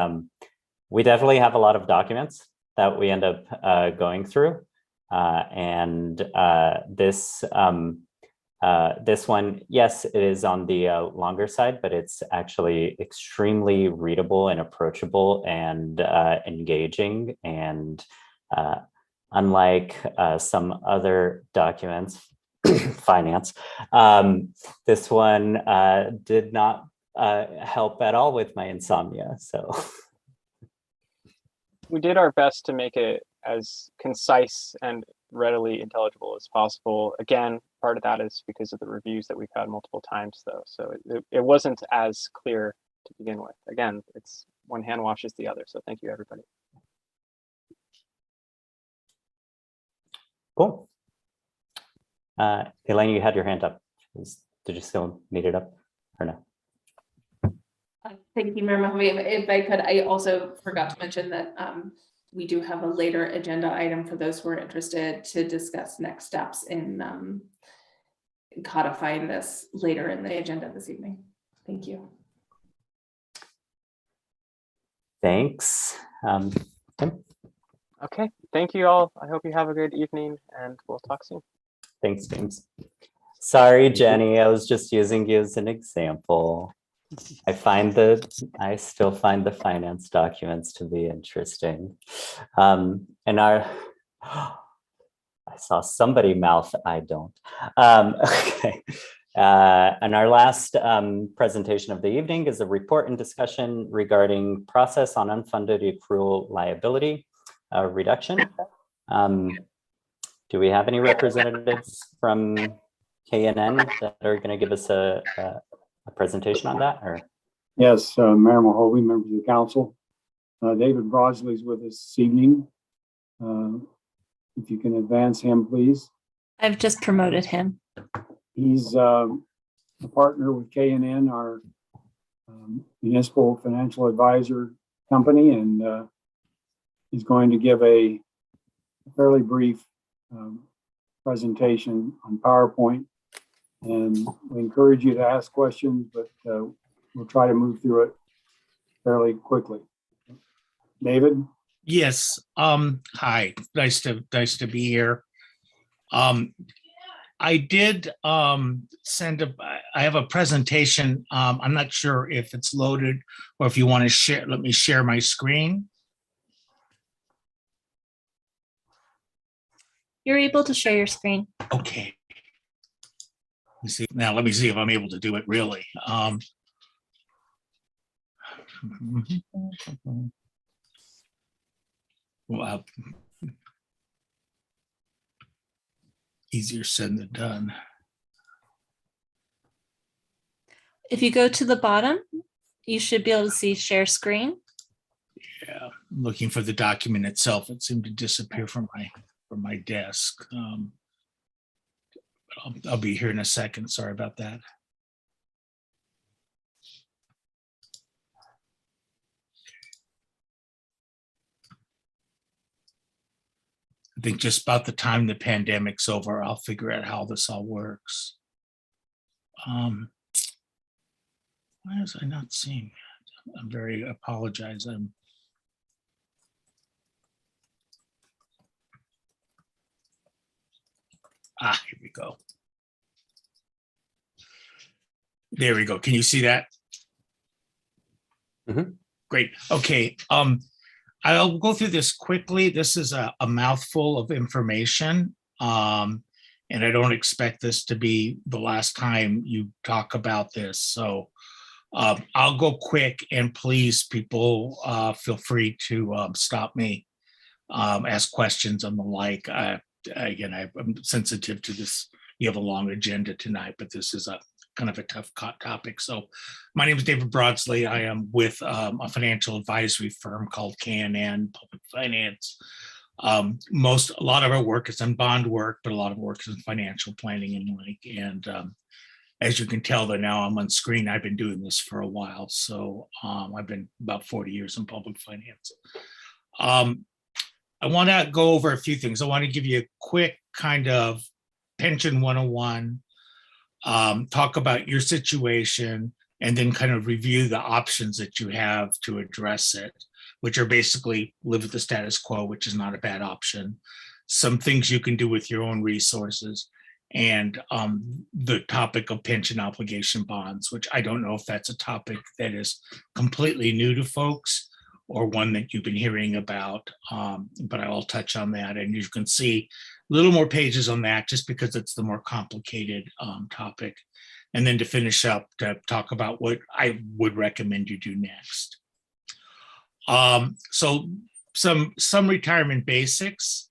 we definitely have a lot of documents that we end up going through, and this one, yes, it is on the longer side, but it's actually extremely readable and approachable and engaging. And unlike some other documents, finance, this one did not help at all with my insomnia. So We did our best to make it as concise and readily intelligible as possible. Again, part of that is because of the reviews that we've had multiple times, though. So it wasn't as clear to begin with. Again, it's one hand washes the other. So thank you, everybody. cool. Elaine, you had your hand up. Did you still need it up or no? Thank you, Mayor Mahmoud. If I could, I also forgot to mention that we do have a later agenda item for those who are interested to discuss next steps in codifying this later in the agenda this evening. Thank you. Thanks. Tim? Okay, thank you all. I hope you have a good evening, and we'll talk soon. Thanks, James. Sorry, Jenny, I was just using you as an example. I still find the finance documents to be interesting. And I saw somebody mouth, I don't. Okay. And our last presentation of the evening is a report and discussion regarding process on unfunded accrual liability reduction. Do we have any representatives from KNN that are going to give us a presentation on that? Or yes, Mayor Mahoney, members of the council. David Broadsley is with us this evening. If you can advance him, please. I've just promoted him. He's a partner with KNN, our municipal financial advisor company, and he's going to give a fairly brief presentation on PowerPoint. And we encourage you to ask questions, but we'll try to move through it fairly quickly. David? Yes, hi, nice to be here. I did I have a presentation. I'm not sure if it's loaded or if you want to share, let me share my screen. You're able to share your screen. Okay. Let me see if I'm able to do it really. Well, easier said than done. If you go to the bottom, you should be able to see share screen. Yeah, I'm looking for the document itself. It seemed to disappear from my desk. I'll be here in a second. Sorry about that. I think just about the time the pandemic's over, I'll figure out how this all works. Why is I not seeing it? I'm very apologize. Here we go. There we go. Can you see that? Mm-hmm. Great. Okay. I'll go through this quickly. This is a mouthful of information. And I don't expect this to be the last time you talk about this. So I'll go quick, and please, people, feel free to stop me, ask questions and the like. Again, I'm sensitive to this. You have a long agenda tonight, but this is a kind of a tough topic. So my name is David Broadsley. I am with a financial advisory firm called K&N Public Finance. A lot of our work is in bond work, but a lot of work is in financial planning and like. And as you can tell, that now I'm on screen. I've been doing this for a while. So I've been about 40 years in public finance. I want to go over a few things. I want to give you a quick kind of pension 101, talk about your situation, and then kind of review the options that you have to address it, which are basically live with the status quo, which is not a bad option. Some things you can do with your own resources, and the topic of pension obligation bonds, which I don't know if that's a topic that is completely new to folks or one that you've been hearing about, but I will touch on that. And you can see a little more pages on that just because it's the more complicated topic. And then to finish up, to talk about what I would recommend you do next. So some retirement basics.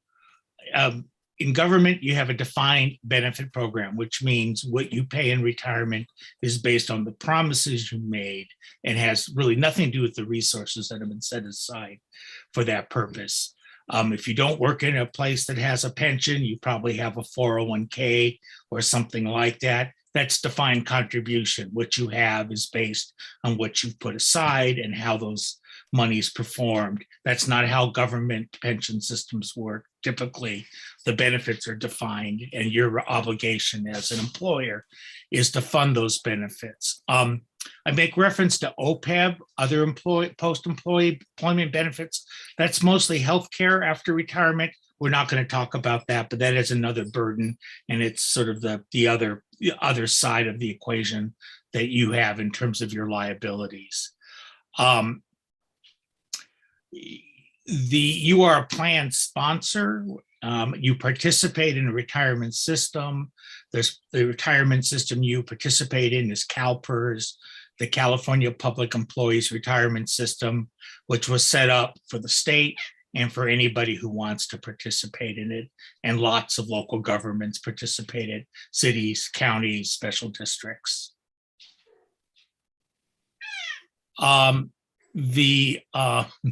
In government, you have a defined benefit program, which means what you pay in retirement is based on the promises you made and has really nothing to do with the resources that have been set aside for that purpose. If you don't work in a place that has a pension, you probably have a 401k or something like that. That's defined contribution. What you have is based on what you've put aside and how those monies performed. That's not how government pension systems work. Typically, the benefits are defined and your obligation as an employer is to fund those benefits. I make reference to OPEB, other post-employment benefits. That's mostly healthcare after retirement. We're not going to talk about that, but that is another burden, and it's sort of the other side of the equation that you have in terms of your liabilities. You are a plan sponsor. You participate in a retirement system. There's the retirement system you participate in is CalPERS, the California Public Employees Retirement System, which was set up for the state and for anybody who wants to participate in it. And lots of local governments participated, cities, counties, special districts. I'm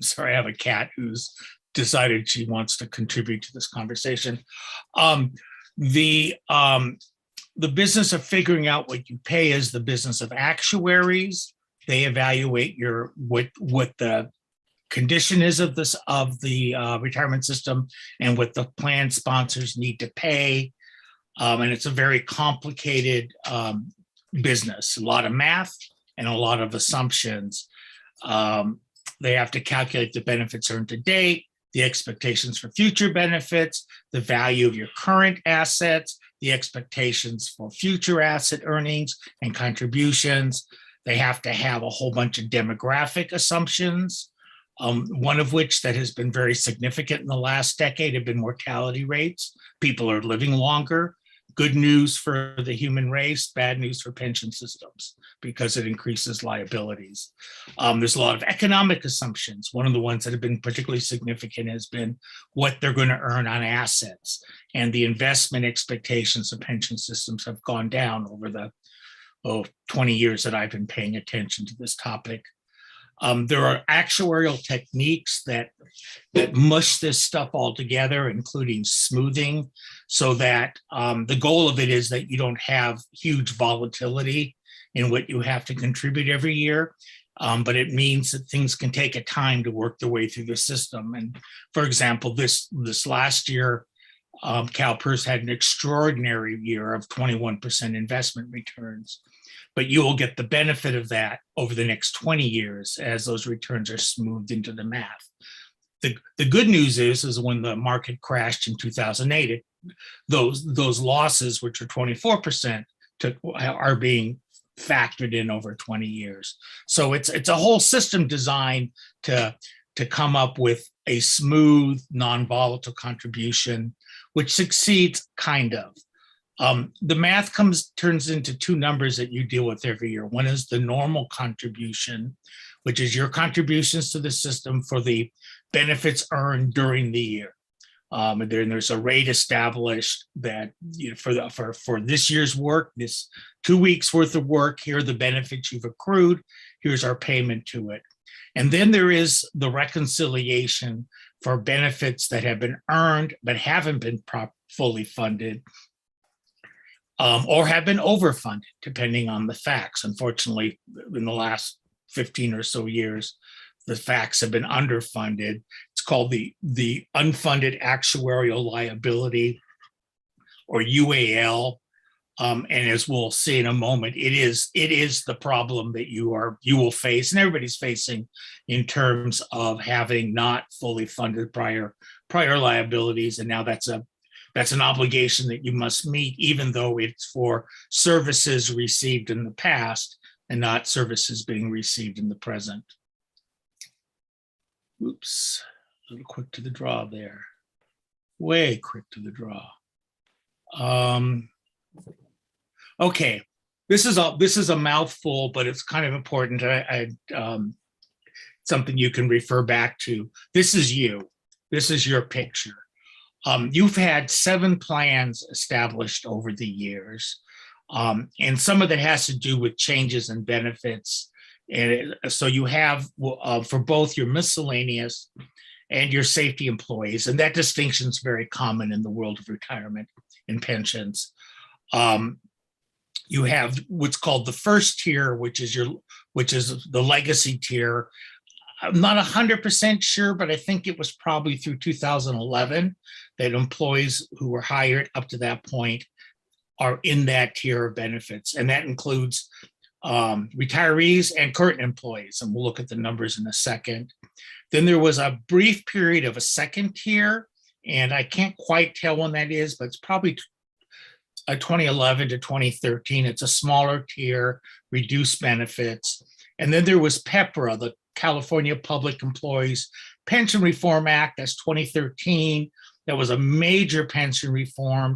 sorry, I have a cat who's decided she wants to contribute to this conversation. The business of figuring out what you pay is the business of actuaries. They evaluate what the condition is of the retirement system and what the plan sponsors need to pay. And it's a very complicated business, a lot of math and a lot of assumptions. They have to calculate the benefits earned to date, the expectations for future benefits, the value of your current assets, the expectations for future asset earnings and contributions. They have to have a whole bunch of demographic assumptions, one of which that has been very significant in the last decade have been mortality rates. People are living longer. Good news for the human race, bad news for pension systems because it increases liabilities. There's a lot of economic assumptions. One of the ones that have been particularly significant has been what they're going to earn on assets. And the investment expectations of pension systems have gone down over the 20 years that I've been paying attention to this topic. There are actuarial techniques that mush this stuff all together, including smoothing, so that the goal of it is that you don't have huge volatility in what you have to contribute every year. But it means that things can take a time to work their way through the system. And for example, this last year, CalPERS had an extraordinary year of 21% investment returns. But you will get the benefit of that over the next 20 years as those returns are smoothed into the math. The good news is when the market crashed in 2008, those losses, which are 24%, are being factored in over 20 years. So it's a whole system designed to come up with a smooth, non-volatile contribution, which succeeds kind of. The math turns into two numbers that you deal with every year. One is the normal contribution, which is your contributions to the system for the benefits earned during the year. And then there's a rate established that for this year's work, this 2 weeks worth of work, here are the benefits you've accrued, here's our payment to it. And then there is the reconciliation for benefits that have been earned but haven't been fully funded, or have been overfunded, depending on the facts. Unfortunately, in the last 15 or so years, the facts have been underfunded. It's called the unfunded actuarial liability, or UAL. And as we'll see in a moment, it is the problem that you will face, and everybody's facing, in terms of having not fully funded prior liabilities, and now that's an obligation that you must meet, even though it's for services received in the past and not services being received in the present. Oops, a little quick to the draw there. Way quick to the draw. Okay, this is a mouthful, but it's kind of important. Something you can refer back to. This is you. This is your picture. You've had 7 plans established over the years, and some of that has to do with changes in benefits. And so you have for both your miscellaneous and your safety employees, and that distinction is very common in the world of retirement and pensions. You have what's called the first tier, which is the legacy tier. I'm not 100% sure, but I think it was probably through 2011 that employees who were hired up to that point are in that tier of benefits. And that includes retirees and current employees. And we'll look at the numbers in a second. Then there was a brief period of a second tier, and I can't quite tell when that is, but it's probably 2011 to 2013. It's a smaller tier, reduced benefits. And then there was PEPRA, the California Public Employees Pension Reform Act. That's 2013. That was a major pension reform,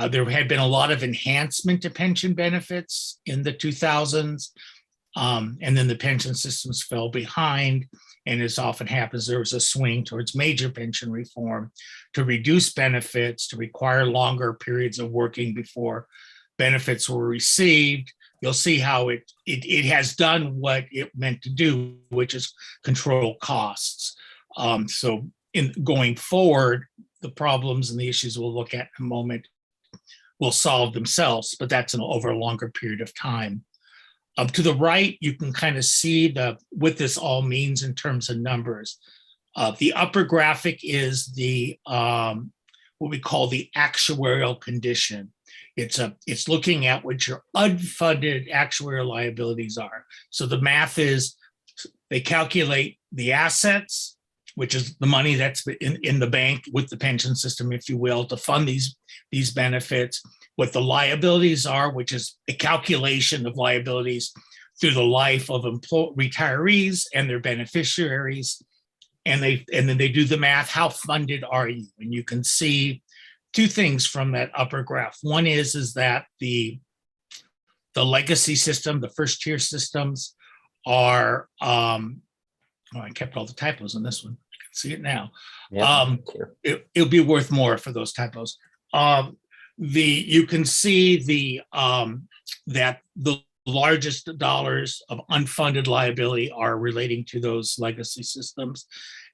there had been a lot of enhancement to pension benefits in the 2000s. And then the pension systems fell behind. And as often happens, there was a swing towards major pension reform to reduce benefits, to require longer periods of working before benefits were received. You'll see how it has done what it meant to do, which is control costs. So in going forward, the problems and the issues we'll look at in a moment will solve themselves, but that's over a longer period of time. To the right, you can kind of see what this all means in terms of numbers. The upper graphic is what we call the actuarial condition. It's looking at what your unfunded actuarial liabilities are. So the math is They calculate the assets, which is the money that's in the bank with the pension system, if you will, to fund these benefits. What the liabilities are, which is a calculation of liabilities through the life of retirees and their beneficiaries. And then they do the math. How funded are you? And you can see two things from that upper graph. One is that the legacy system, the first tier systems are, I kept all the typos on this one. I can see it now. Yeah, It'll be worth more for those typos. You can see that the largest dollars of unfunded liability are relating to those legacy systems.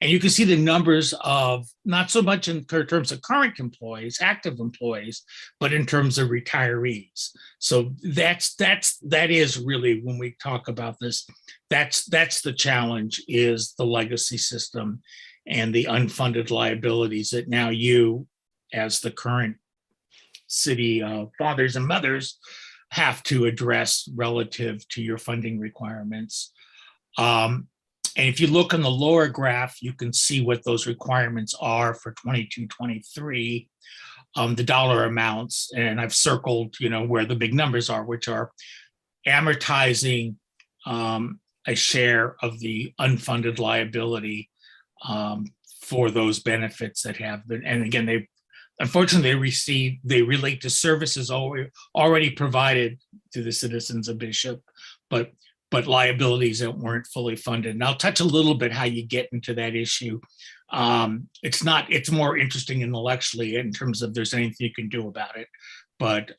And you can see the numbers of, not so much in terms of current employees, active employees, but in terms of retirees. So that is really, when we talk about this, that's the challenge, is the legacy system and the unfunded liabilities that now you, as the current city fathers and mothers, have to address relative to your funding requirements. And if you look on the lower graph, you can see what those requirements are for 22-23, the dollar amounts. And I've circled, where the big numbers are, which are amortizing a share of the unfunded liability for those benefits that have been. And again, unfortunately, they relate to services already provided to the citizens of Bishop, but liabilities that weren't fully funded. And I'll touch a little bit how you get into that issue. It's more interesting intellectually in terms of there's anything you can do about it. But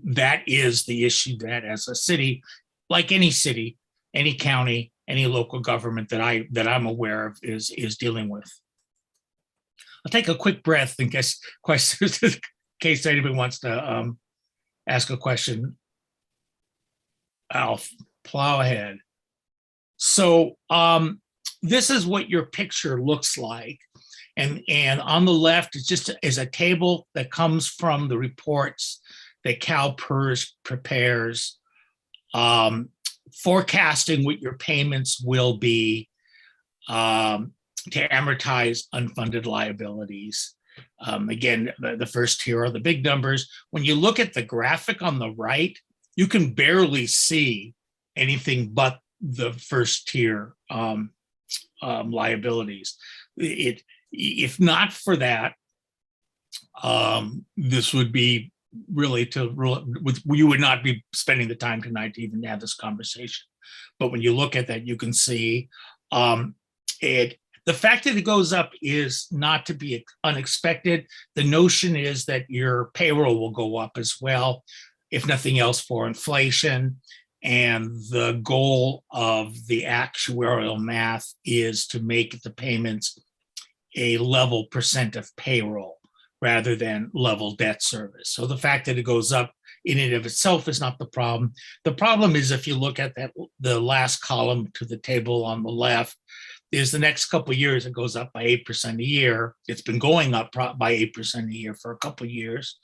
that is the issue that, as a city, like any city, any county, any local government that I'm aware of is dealing with. I'll take a quick breath in case anybody wants to ask a question. I'll plow ahead. So this is what your picture looks like. And on the left, it's just is a table that comes from the reports that CalPERS prepares, forecasting what your payments will be to amortize unfunded liabilities. Again, the first tier are the big numbers. When you look at the graphic on the right, you can barely see anything but the first tier liabilities. If not for that, this would be really you would not be spending the time tonight to even have this conversation. But when you look at that, you can see the fact that it goes up is not to be unexpected. The notion is that your payroll will go up as well, if nothing else, for inflation. And the goal of the actuarial math is to make the payments a level percent of payroll rather than level debt service. So the fact that it goes up in and of itself is not the problem. The problem is, if you look at the last column to the table on the left, is the next couple of years, it goes up by 8% a year. It's been going up by 8% a year for a couple of years.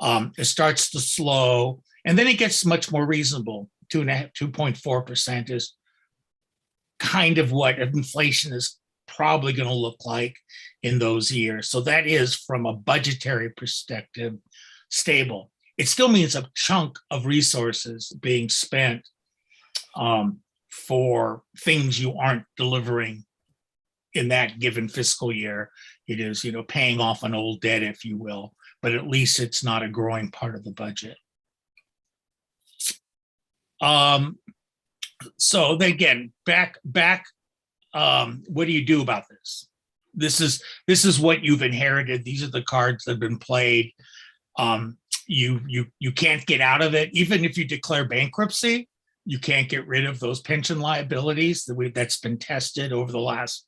It starts to slow, and then it gets much more reasonable. 2.4% is kind of what inflation is probably going to look like in those years. So that is, from a budgetary perspective, stable. It still means a chunk of resources being spent for things you aren't delivering in that given fiscal year. It is, paying off an old debt, if you will, but at least it's not a growing part of the budget. So again, back. What do you do about this? This is what you've inherited. These are the cards that have been played. You can't get out of it. Even if you declare bankruptcy, you can't get rid of those pension liabilities. That's been tested over the last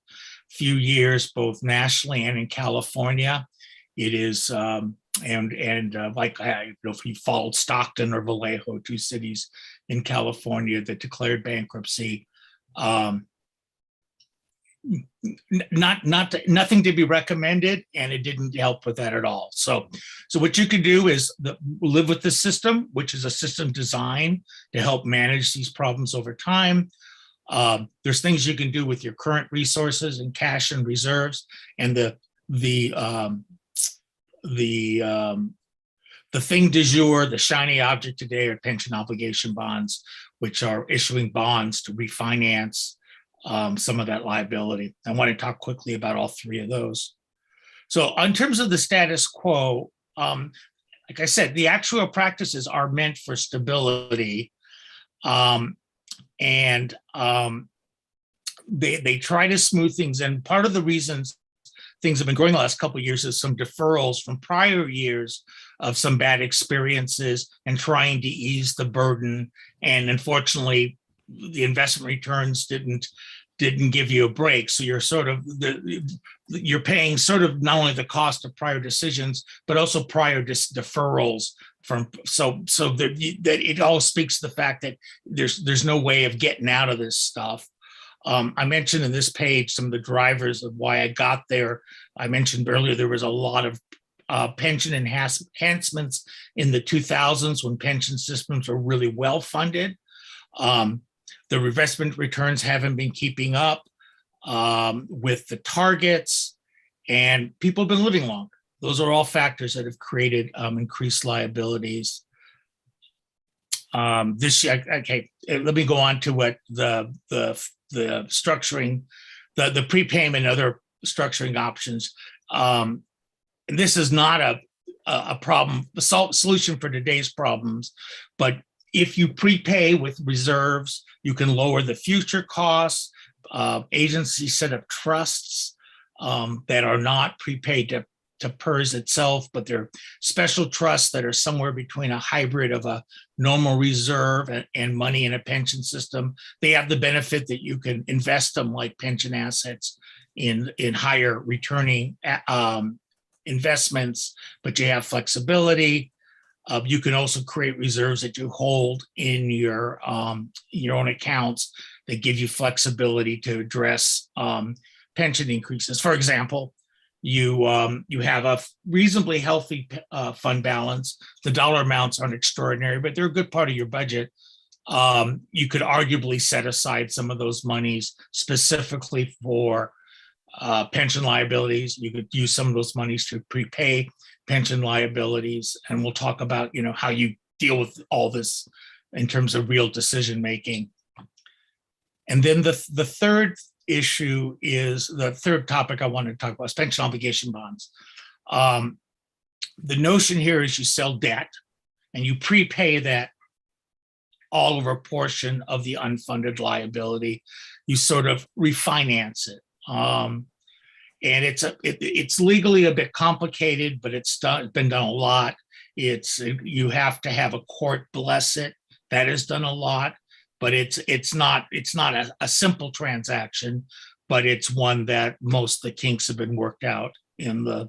few years, both nationally and in California. It is, like, I don't know if you followed Stockton or Vallejo, two cities in California that declared bankruptcy. Nothing to be recommended, and it didn't help with that at all. So what you can do is live with the system, which is a system designed to help manage these problems over time. There's things you can do with your current resources and cash and reserves, and the thing du jour, the shiny object today are pension obligation bonds, which are issuing bonds to refinance some of that liability. I want to talk quickly about all three of those. So in terms of the status quo, like I said, the actual practices are meant for stability. They try to smooth things. And part of the reasons things have been growing the last couple of years is some deferrals from prior years of some bad experiences and trying to ease the burden. And unfortunately, the investment returns didn't give you a break. So you're sort of you're paying sort of not only the cost of prior decisions, but also prior deferrals from so that it all speaks to the fact that there's no way of getting out of this stuff. I mentioned in this page some of the drivers of why I got there. I mentioned earlier there was a lot of pension enhancements in the 2000s when pension systems were really well funded. The investment returns haven't been keeping up with the targets, and people have been living longer. Those are all factors that have created increased liabilities. This year, okay, let me go on to what the structuring, the prepayment, other structuring options. And this is not a problem, a solution for today's problems, but if you prepay with reserves, you can lower the future costs. Agencies set up trusts that are not prepaid to PERS itself, but they're special trusts that are somewhere between a hybrid of a normal reserve and money in a pension system. They have the benefit that you can invest them like pension assets in higher returning investments, but you have flexibility. You can also create reserves that you hold in your own accounts that give you flexibility to address pension increases. For example, you have a reasonably healthy fund balance. The dollar amounts aren't extraordinary, but they're a good part of your budget. You could arguably set aside some of those monies specifically for pension liabilities. You could use some of those monies to prepay pension liabilities, and we'll talk about how you deal with all this in terms of real decision making. And then the third issue is the third topic I wanted to talk about is pension obligation bonds. The notion here is you sell debt and you prepay that all over a portion of the unfunded liability. You sort of refinance it. And it's legally a bit complicated, but it's been done a lot. You have to have a court bless it. That is done a lot, but it's not a simple transaction, but it's one that most of the kinks have been worked out in the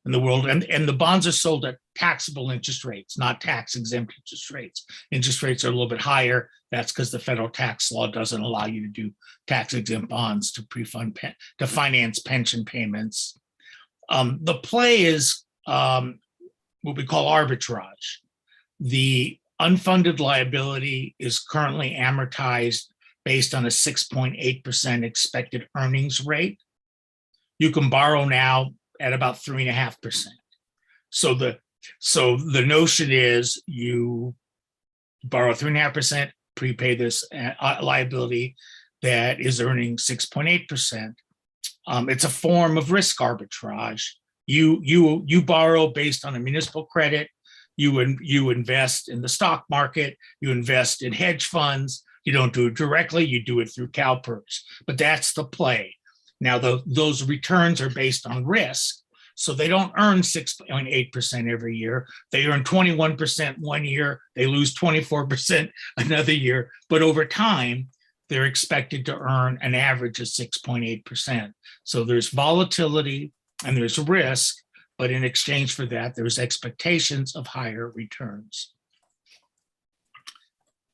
world. And the bonds are sold at taxable interest rates, not tax exempt interest rates. Interest rates are a little bit higher. That's because the federal tax law doesn't allow you to do tax exempt bonds to finance pension payments. The play is what we call arbitrage. The unfunded liability is currently amortized based on a 6.8% expected earnings rate. You can borrow now at about 3.5%. So the notion is you borrow 3.5%, prepay this liability that is earning 6.8%. It's a form of risk arbitrage. You borrow based on a municipal credit. You invest in the stock market. You invest in hedge funds. You don't do it directly. You do it through CalPERS. But that's the play. Now, those returns are based on risk. So they don't earn 6.8% every year. They earn 21% one year. They lose 24% another year. But over time, they're expected to earn an average of 6.8%. So there's volatility and there's risk, but in exchange for that, there's expectations of higher returns.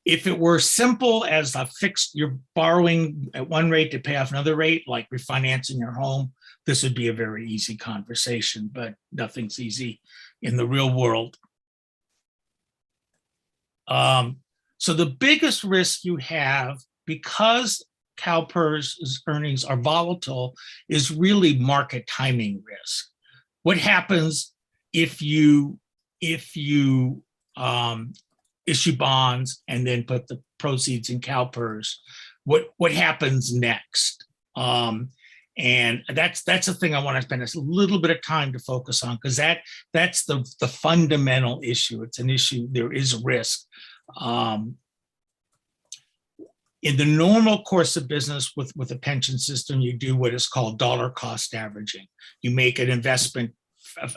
If it were simple as a fixed, you're borrowing at one rate to pay off another rate, like refinancing your home, this would be a very easy conversation, but nothing's easy in the real world. So the biggest risk you have, because CalPERS earnings are volatile is really market timing risk. What happens if you issue bonds and then put the proceeds in CalPERS? What happens next? And that's the thing I want to spend a little bit of time to focus on, because that's the fundamental issue. It's an issue. There is risk. In the normal course of business with a pension system, you do what is called dollar cost averaging. You make an investment,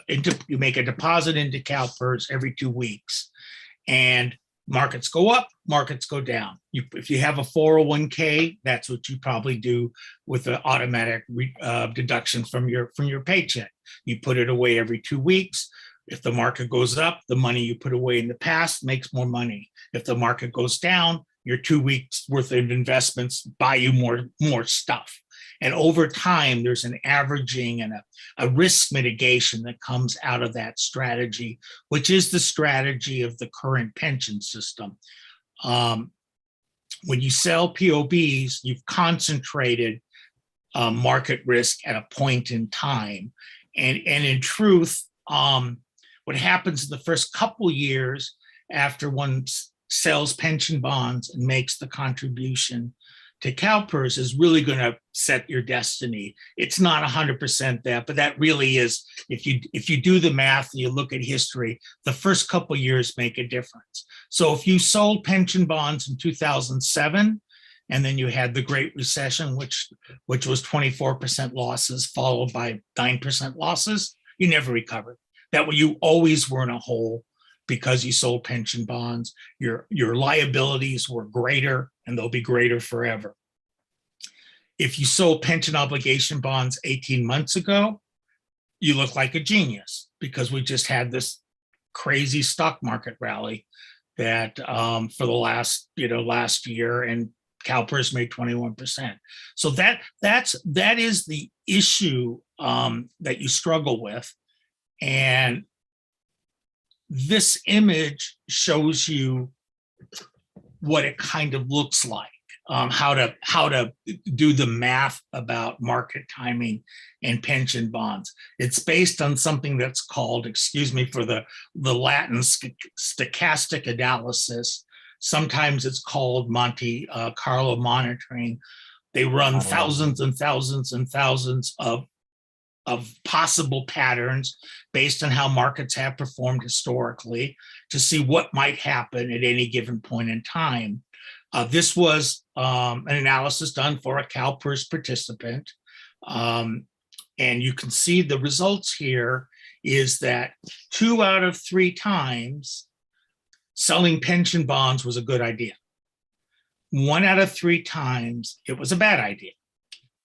you make a deposit into CalPERS every 2 weeks, and markets go up, markets go down. If you have a 401k, that's what you probably do with the automatic deduction from your paycheck. You put it away every 2 weeks. If the market goes up, the money you put away in the past makes more money. If the market goes down, your 2 weeks worth of investments buy you more stuff. And over time, there's an averaging and a risk mitigation that comes out of that strategy, which is the strategy of the current pension system. When you sell POBs, you've concentrated market risk at a point in time. And in truth, what happens in the first couple years after one sells pension bonds and makes the contribution to CalPERS is really going to set your destiny. It's not 100% that, but that really is, if you do the math and you look at history, the first couple years make a difference. So if you sold pension bonds in 2007, and then you had the Great Recession, which was 24% losses followed by 9% losses, you never recovered. That way you always were in a hole because you sold pension bonds. Your liabilities were greater, and they'll be greater forever. If you sold pension obligation bonds 18 months ago, you look like a genius, because we just had this crazy stock market rally that for the last year, and CalPERS made 21%. So that is the issue that you struggle with. And this image shows you what it kind of looks like, how to do the math about market timing and pension bonds. It's based on something that's called, excuse me for the Latin, stochastic analysis. Sometimes it's called Monte Carlo monitoring. They run thousands and thousands and thousands of possible patterns based on how markets have performed historically to see what might happen at any given point in time. This was an analysis done for a CalPERS participant. And you can see the results here is that 2 out of 3 times selling pension bonds was a good idea. 1 out of 3 times it was a bad idea.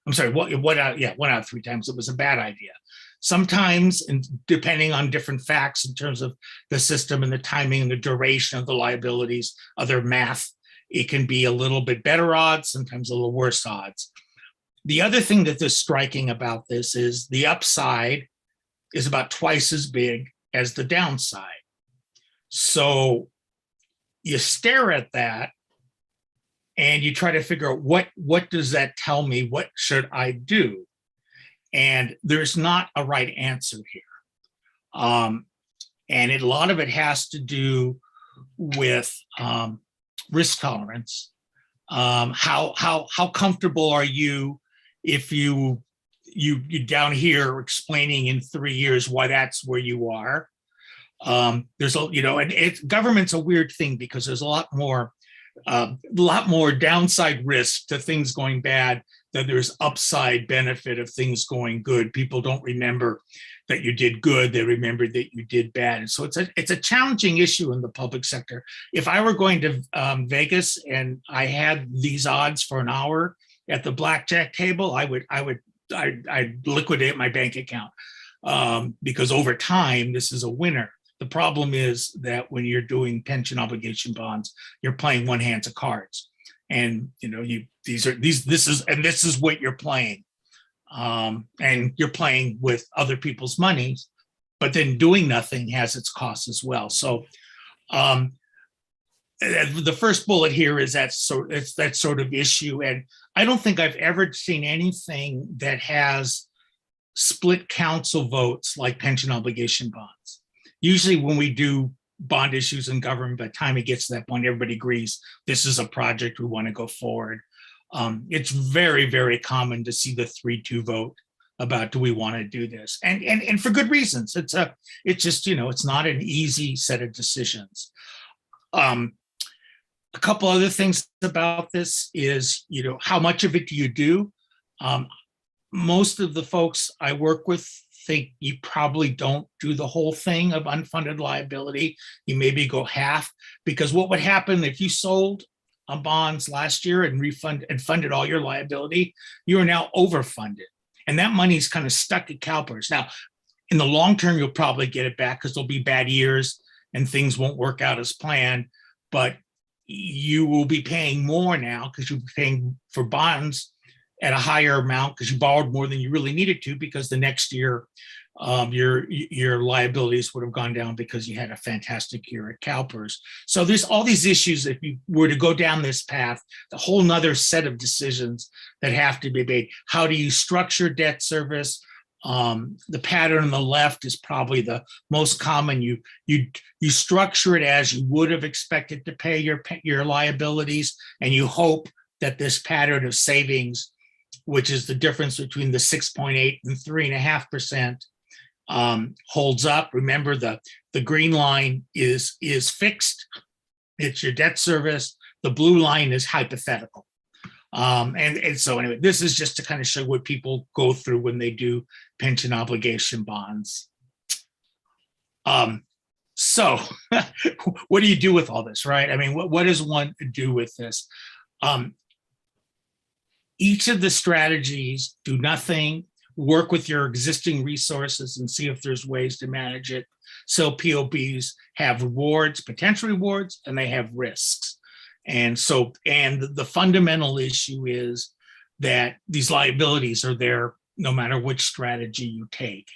I'm sorry, 1 out of 3 times it was a bad idea. Sometimes, and depending on different facts in terms of the system and the timing and the duration of the liabilities, other math, it can be a little bit better odds, sometimes a little worse odds. The other thing that is striking about this is the upside is about twice as big as the downside. So you stare at that and you try to figure out what does that tell me? What should I do? And there's not a right answer here. And a lot of it has to do with risk tolerance. How comfortable are you if you down here explaining in 3 years why that's where you are? There's and government's a weird thing because there's a lot more downside risk to things going bad than there's upside benefit of things going good. People don't remember that you did good; they remember that you did bad. And so it's a challenging issue in the public sector. If I were going to Vegas and I had these odds for an hour at the blackjack table, I'd liquidate my bank account because over time this is a winner. The problem is that when you're doing pension obligation bonds, you're playing one hand of cards, and this is what you're playing, and you're playing with other people's money, but then doing nothing has its costs as well. So the first bullet here is it's that sort of issue. And I don't think I've ever seen anything that has split council votes like pension obligation bonds. Usually when we do bond issues in government, by the time it gets to that point, everybody agrees this is a project we want to go forward. It's very, very common to see the 3-2 vote about do we want to do this, and for good reasons. It's just, it's not an easy set of decisions. A couple other things about this is, how much of it do you do? Most of the folks I work with think you probably don't do the whole thing of unfunded liability. You maybe go half, because what would happen if you sold bonds last year and funded all your liability, you are now overfunded. And that money's kind of stuck at CalPERS. Now, in the long term, you'll probably get it back because there'll be bad years and things won't work out as planned, but you will be paying more now because you'll be paying for bonds at a higher amount because you borrowed more than you really needed to, because the next year your liabilities would have gone down because you had a fantastic year at CalPERS. So there's all these issues. If you were to go down this path, a whole nother set of decisions that have to be made. How do you structure debt service? The pattern on the left is probably the most common. You structure it as you would have expected to pay your liabilities, and you hope that this pattern of savings, which is the difference between the 6.8 and 3.5%, holds up. Remember, the green line is fixed. It's your debt service. The blue line is hypothetical. And so anyway, this is just to kind of show what people go through when they do pension obligation bonds. So what do you do with all this, right? I mean, what does one do with this? Each of the strategies do nothing, work with your existing resources and see if there's ways to manage it. So POBs have rewards, potential rewards, and they have risks. And the fundamental issue is that these liabilities are there no matter which strategy you take.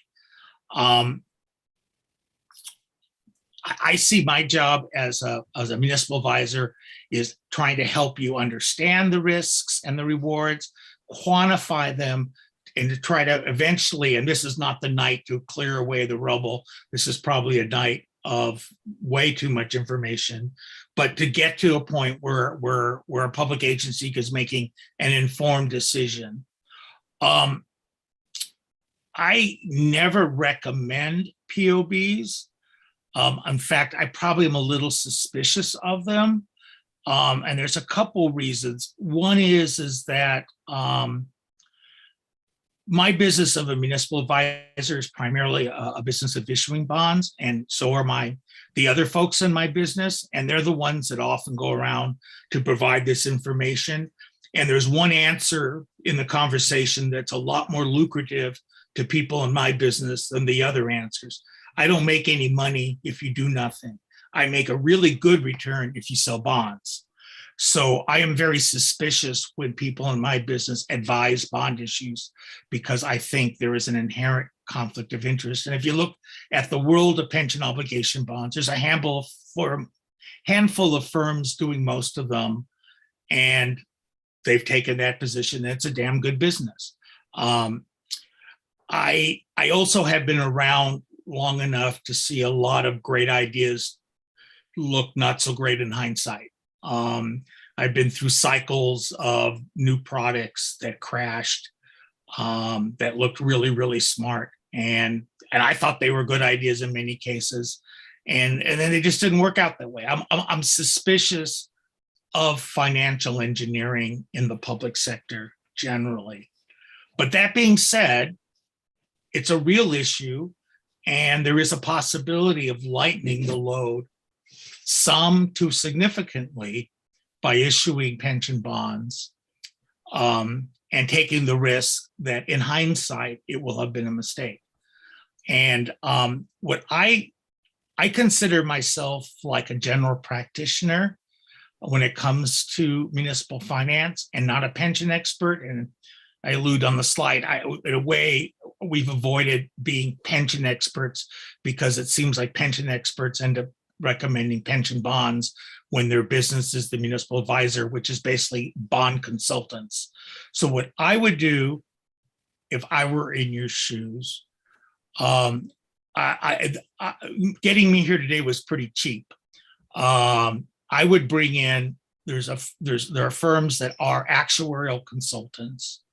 I see my job as a municipal advisor is trying to help you understand the risks and the rewards, quantify them, and to try to eventually, and this is not the night to clear away the rubble, this is probably a night of way too much information, but to get to a point where a public agency is making an informed decision. I never recommend POBs. In fact, I probably am a little suspicious of them. And there's a couple reasons. One is that my business of a municipal advisor is primarily a business of issuing bonds, and so are the other folks in my business, and they're the ones that often go around to provide this information. And there's one answer in the conversation that's a lot more lucrative to people in my business than the other answers. I don't make any money if you do nothing. I make a really good return if you sell bonds. So I am very suspicious when people in my business advise bond issues, because I think there is an inherent conflict of interest. And if you look at the world of pension obligation bonds, there's a handful of firms doing most of them, and they've taken that position. It's a damn good business. I also have been around long enough to see a lot of great ideas look not so great in hindsight. I've been through cycles of new products that crashed, that looked really, really smart. And I thought they were good ideas in many cases. And then they just didn't work out that way. I'm suspicious of financial engineering in the public sector generally. But that being said, it's a real issue, and there is a possibility of lightening the load, some too significantly, by issuing pension bonds and taking the risk that in hindsight, it will have been a mistake. And what I consider myself like a general practitioner when it comes to municipal finance and not a pension expert. And I allude on the slide, in a way, we've avoided being pension experts because it seems like pension experts end up recommending pension bonds when their business is the municipal advisor, which is basically bond consultants. So what I would do if I were in your shoes, getting me here today was pretty cheap. I would bring in, there are firms that are actuarial consultants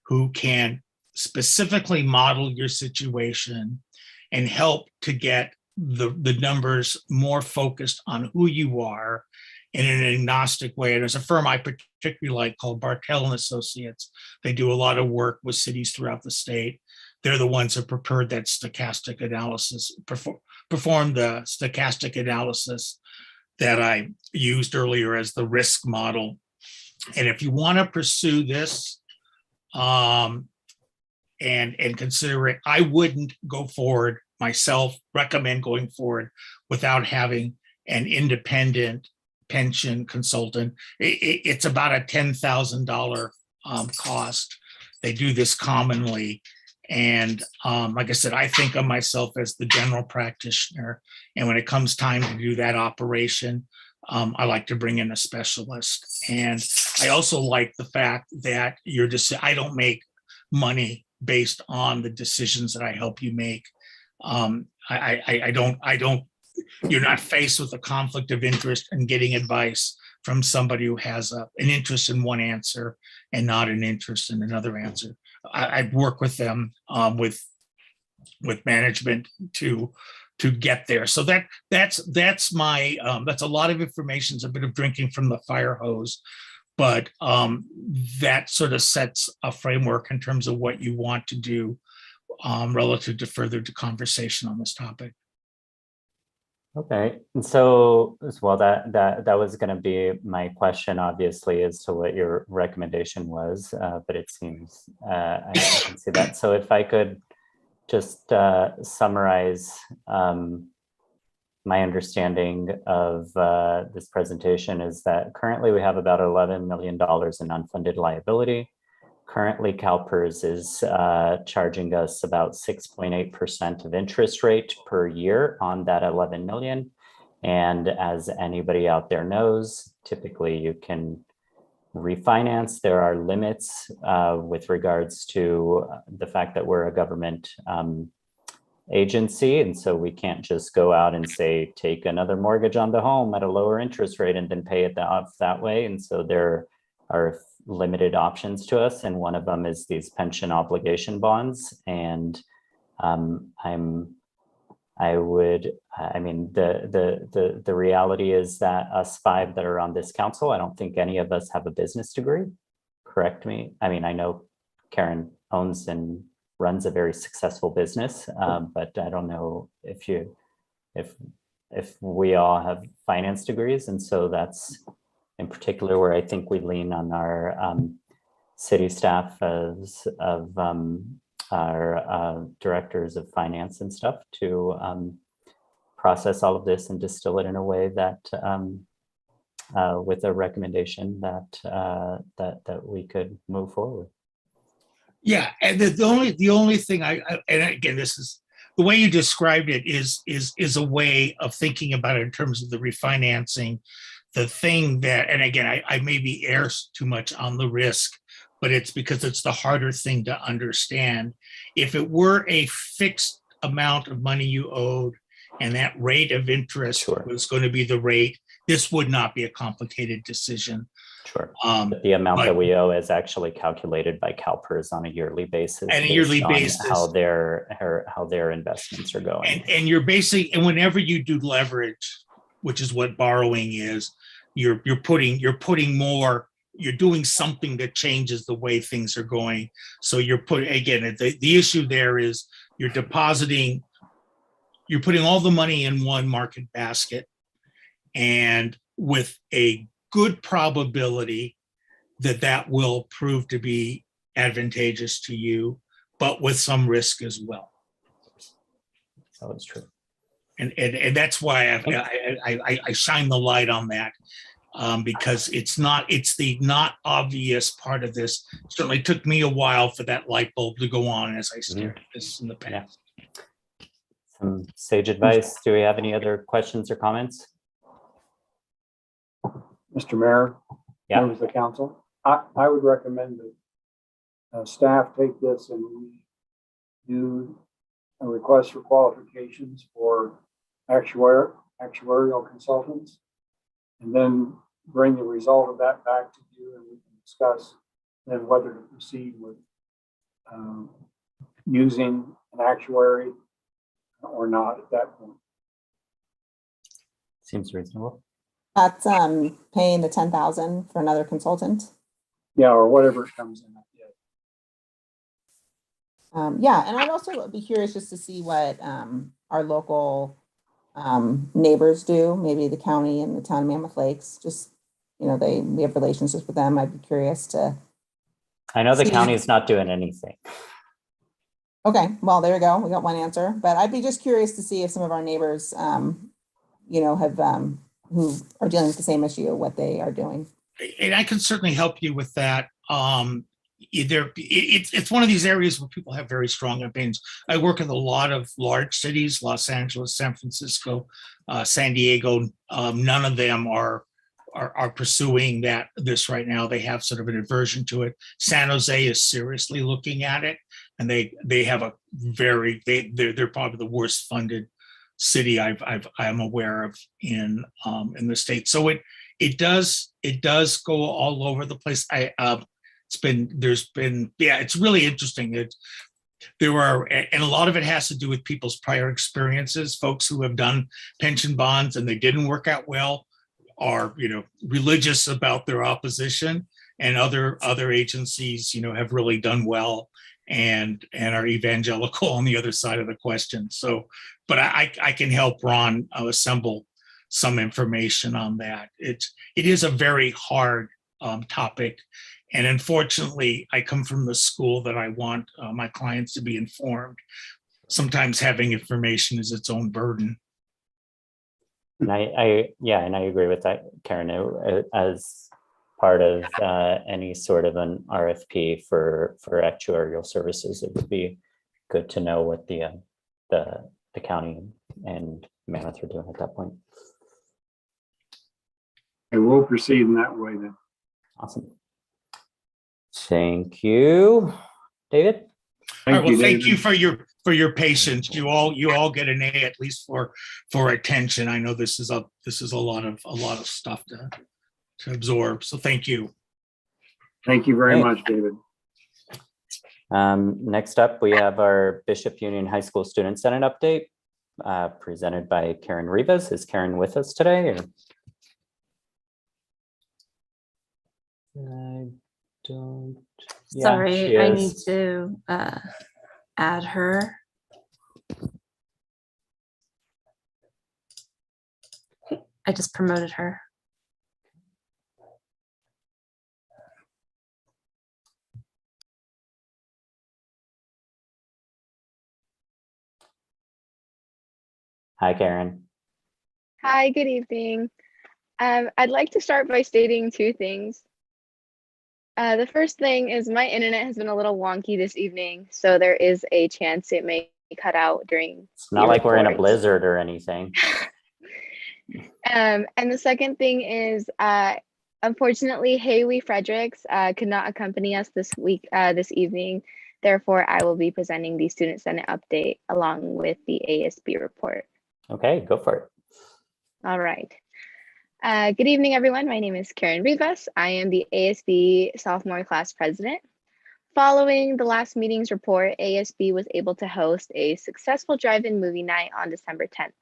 who can specifically model your situation and help to get the numbers more focused on who you are in an agnostic way. And there's a firm I particularly like called Bartel and Associates. They do a lot of work with cities throughout the state. They're the ones that prepared that stochastic analysis, performed the stochastic analysis that I used earlier as the risk model. And if you want to pursue this and consider it, I wouldn't go forward myself, recommend going forward without having an independent pension consultant. It's about a $10,000 cost. They do this commonly. And like I said, I think of myself as the general practitioner. And when it comes time to do that operation, I like to bring in a specialist. And I also like the fact that I don't make money based on the decisions that I help you make. You're not faced with a conflict of interest and getting advice from somebody who has an interest in one answer and not an interest in another answer. I work with them with management to get there. So that's my that's a lot of information. It's a bit of drinking from the fire hose, but that sort of sets a framework in terms of what you want to do relative to further conversation on this topic. Okay, and so as well, that was going to be my question, obviously, as to what your recommendation was, but it seems I can see that. So if I could just summarize my understanding of this presentation is that currently we have about $11 million in unfunded liability. Currently, CalPERS is charging us about 6.8% of interest rate per year on that 11 million. And as anybody out there knows, typically you can refinance. There are limits with regards to the fact that we're a government agency. And so we can't just go out and say, take another mortgage on the home at a lower interest rate and then pay it off that way. And so there are limited options to us, and one of them is these pension obligation bonds. And I mean, the reality is that us five that are on this council, I don't think any of us have a business degree. Correct me. I mean, I know Karen owns and runs a very successful business, but I don't know if we all have finance degrees, and so that's in particular where I think we lean on our city staff of our directors of finance and stuff to process all of this and distill it in a way that with a recommendation that we could move forward. Yeah, and the only thing and again, this is the way you described it is a way of thinking about it in terms of the refinancing. The thing that, and again, I maybe err too much on the risk, but it's because it's the harder thing to understand. If it were a fixed amount of money you owed and that rate of interest was going to be the rate, this would not be a complicated decision. Sure. But the amount that we owe is actually calculated by CalPERS on a yearly basis. And a yearly basis. How their investments are going. And you're basically, and whenever you do leverage, which is what borrowing is, you're doing something that changes the way things are going. So you're the issue there is you're putting all the money in one market basket, and with a good probability that will prove to be advantageous to you, but with some risk as well. So it's true. And that's why I shine the light on that, because it's the not obvious part of this. It certainly took me a while for that light bulb to go on as I stared at this in the past. Some sage advice. Do we have any other questions or comments? Mr. Mayor, Yeah. members of the council, I would recommend that staff take this and we do a request for qualifications for actuarial consultants, and then bring the result of that back to you, and we can discuss then whether to proceed with using an actuary or not at that point. Seems reasonable. That's paying the 10,000 for another consultant. Yeah, or whatever it comes in. Yeah, and I'd also be curious just to see what our local neighbors do, maybe the county and the town of Mammoth Lakes. Just, you know, we have relationships with them. I'd be curious to. I know the See. county is not doing anything. Okay, well, there we go. We got one answer, but I'd be just curious to see if some of our neighbors, you know, have who are dealing with the same issue, what they are doing. And I can certainly help you with that. It's one of these areas where people have very strong opinions. I work in a lot of large cities, Los Angeles, San Francisco, San Diego. None of them are pursuing this right now. They have sort of an aversion to it. San Jose is seriously looking at it, and they have a they're probably the worst funded city I'm aware of in the state. So it does go all over the place. It's really interesting. There are, and a lot of it has to do with people's prior experiences. Folks who have done pension bonds and they didn't work out well are, you know, religious about their opposition, and other agencies, you know, have really done well and are evangelical on the other side of the question. So, but I can help Ron assemble some information on that. It is a very hard topic. And unfortunately, I come from the school that I want my clients to be informed. Sometimes having information is its own burden. And I agree with that, Karen. As part of any sort of an RFP for actuarial services, it would be good to know what the county and Mammoth are doing at that point. And we'll proceed in that way then. Awesome. Thank you, David. Thank you for your patience. You all get an A, at least for attention. I know this is a lot of stuff to absorb. So thank you. Thank you very much, David. Next up, we have our Bishop Union High School Student Senate update presented by Karen Rivas. Is Karen with us today? I don't. Sorry, I need to add her. I just promoted her. Hi, Karen. Hi, good evening. I'd like to start by stating two things. The first thing is my internet has been a little wonky this evening, so there is a chance it may cut out during. It's not like we're in a blizzard or anything. And the second thing is, unfortunately, Haley Fredericks could not accompany us this evening. Therefore, I will be presenting the Student Senate update along with the ASB report. Okay, go for it. All right. Good evening, everyone. My name is Karen Rivas. I am the ASB sophomore class president. Following the last meeting's report, ASB was able to host a successful drive-in movie night on December 10th.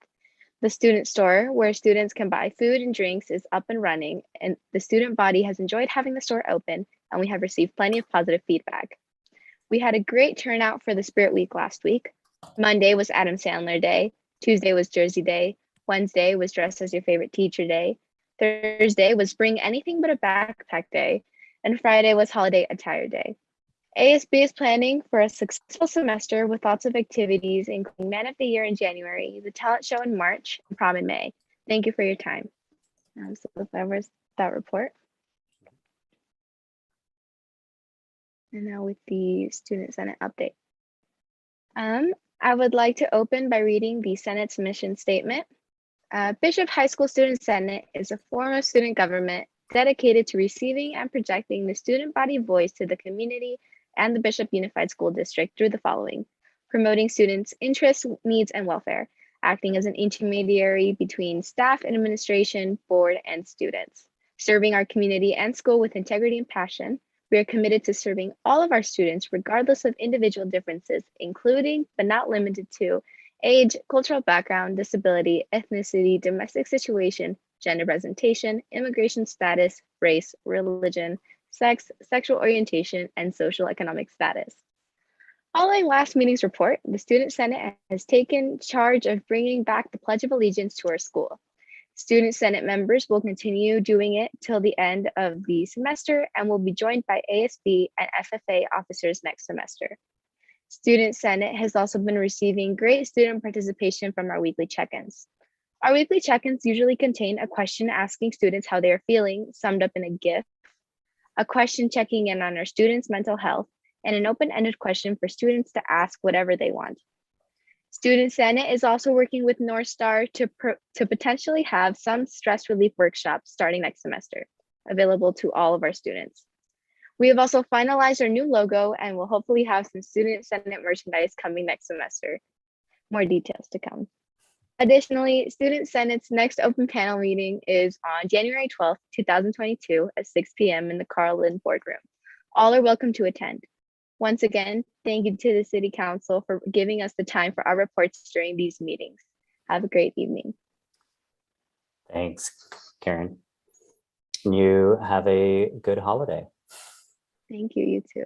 The student store, where students can buy food and drinks, is up and running, and the student body has enjoyed having the store open, and we have received plenty of positive feedback. We had a great turnout for the Spirit Week last week. Monday was Adam Sandler Day. Tuesday was Jersey Day. Wednesday was Dress as Your Favorite Teacher Day. Thursday was Bring Anything But a Backpack Day. And Friday was Holiday Attire Day. ASB is planning for a successful semester with lots of activities, including Man of the Year in January, the talent show in March, and prom in May. Thank you for your time. So that was that report. And now with the Student Senate update. I would like to open by reading the Senate's mission statement. Bishop High School Student Senate is a form of student government dedicated to receiving and projecting the student body voice to the community and the Bishop Unified School District through the following: promoting students' interests, needs, and welfare, acting as an intermediary between staff and administration, board, and students, serving our community and school with integrity and passion. We are committed to serving all of our students, regardless of individual differences, including but not limited to age, cultural background, disability, ethnicity, domestic situation, gender presentation, immigration status, race, religion, sex, sexual orientation, and social economic status. Following last meeting's report, the Student Senate has taken charge of bringing back the Pledge of Allegiance to our school. Student Senate members will continue doing it till the end of the semester and will be joined by ASB and FFA officers next semester. Student Senate has also been receiving great student participation from our weekly check-ins. Our weekly check-ins usually contain a question asking students how they are feeling, summed up in a GIF, a question checking in on our students' mental health, and an open-ended question for students to ask whatever they want. Student Senate is also working with North Star to potentially have some stress relief workshops starting next semester, available to all of our students. We have also finalized our new logo and will hopefully have some Student Senate merchandise coming next semester. More details to come. Additionally, Student Senate's next open panel meeting is on January 12th, 2022 at 6 p.m. in the Carl Lynn Boardroom. All are welcome to attend. Once again, thank you to the City Council for giving us the time for our reports during these meetings. Have a great evening. Thanks, Karen. You have a good holiday. Thank you, you too.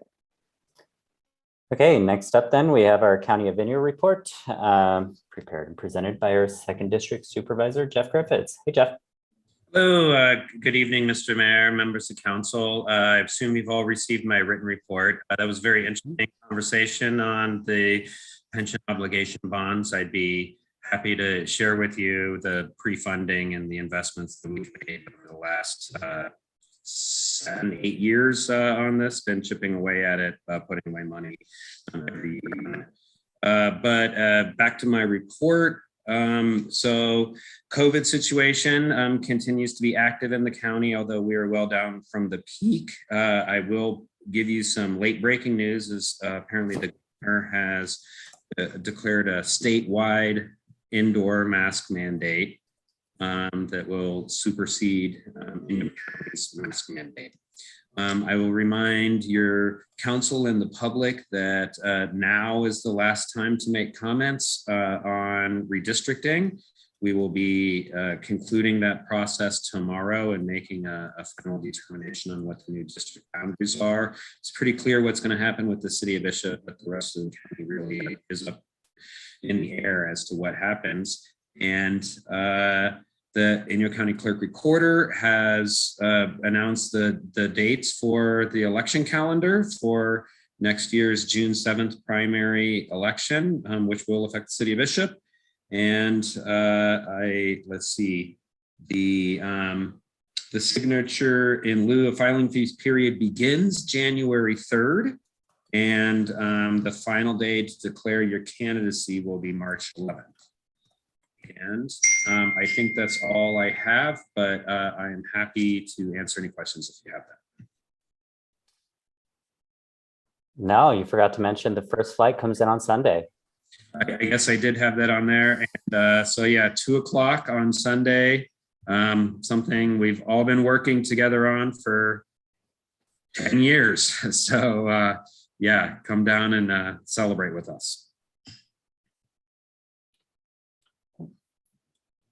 Okay, next up then, we have our County of Vineyard report, prepared and presented by our 2nd District Supervisor, Jeff Griffiths. Hey, Jeff. Hello, good evening, Mr. Mayor, members of council. I assume you've all received my written report. That was a very interesting conversation on the pension obligation bonds. I'd be happy to share with you the pre-funding and the investments that we've made over the last 7-8 years on this. Been chipping away at it, putting my money every year. But back to my report. So COVID situation continues to be active in the county, although we are well down from the peak. I will give you some late breaking news as apparently the governor has declared a statewide indoor mask mandate that will supersede Indian County's mask mandate. I will remind your council and the public that now is the last time to make comments on redistricting. We will be concluding that process tomorrow and making a final determination on what the new district boundaries are. It's pretty clear what's going to happen with the city of Bishop, but the rest of the county really is up in the air as to what happens. And the Inyo County Clerk Recorder has announced the dates for the election calendar for next year's June 7th primary election, which will affect the city of Bishop. And let's see, the signature in lieu of filing fees period begins January 3rd. And the final day to declare your candidacy will be March 11th. And I think that's all I have, but I am happy to answer any questions if you have them. No, you forgot to mention the first flight comes in on Sunday. I guess I did have that on there. And so yeah, 2 o'clock on Sunday, something we've all been working together on for 10 years. So yeah, come down and celebrate with us.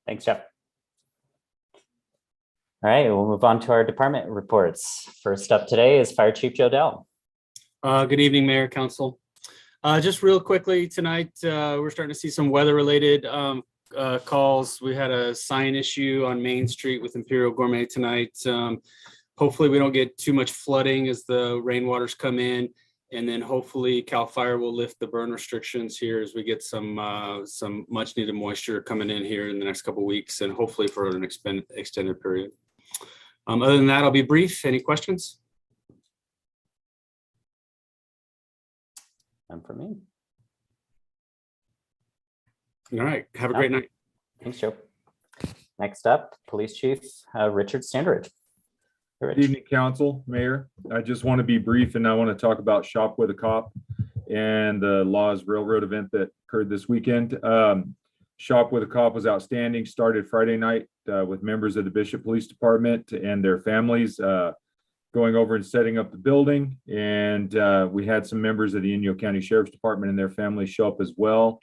Thanks, Jeff. All right, we'll move on to our department reports. First up today is Fire Chief Joe Dell. Good evening, Mayor, Council. Just real quickly tonight, we're starting to see some weather-related calls. We had a sign issue on Main Street with Imperial Gourmet tonight. Hopefully we don't get too much flooding as the rainwaters come in. And then hopefully CAL FIRE will lift the burn restrictions here as we get some much needed moisture coming in here in the next couple of weeks and hopefully for an extended period. Other than that, I'll be brief. Any questions? None for me. All right. Have a great night. Thanks, Joe. Next up, Police Chief Richard Standridge. Good evening, council, mayor. I just want to be brief and I want to talk about Shop with a Cop and the Laws Railroad event that occurred this weekend. Shop with a Cop was outstanding. Started Friday night with members of the Bishop Police Department and their families going over and setting up the building. And we had some members of the Inyo County Sheriff's Department and their families show up as well.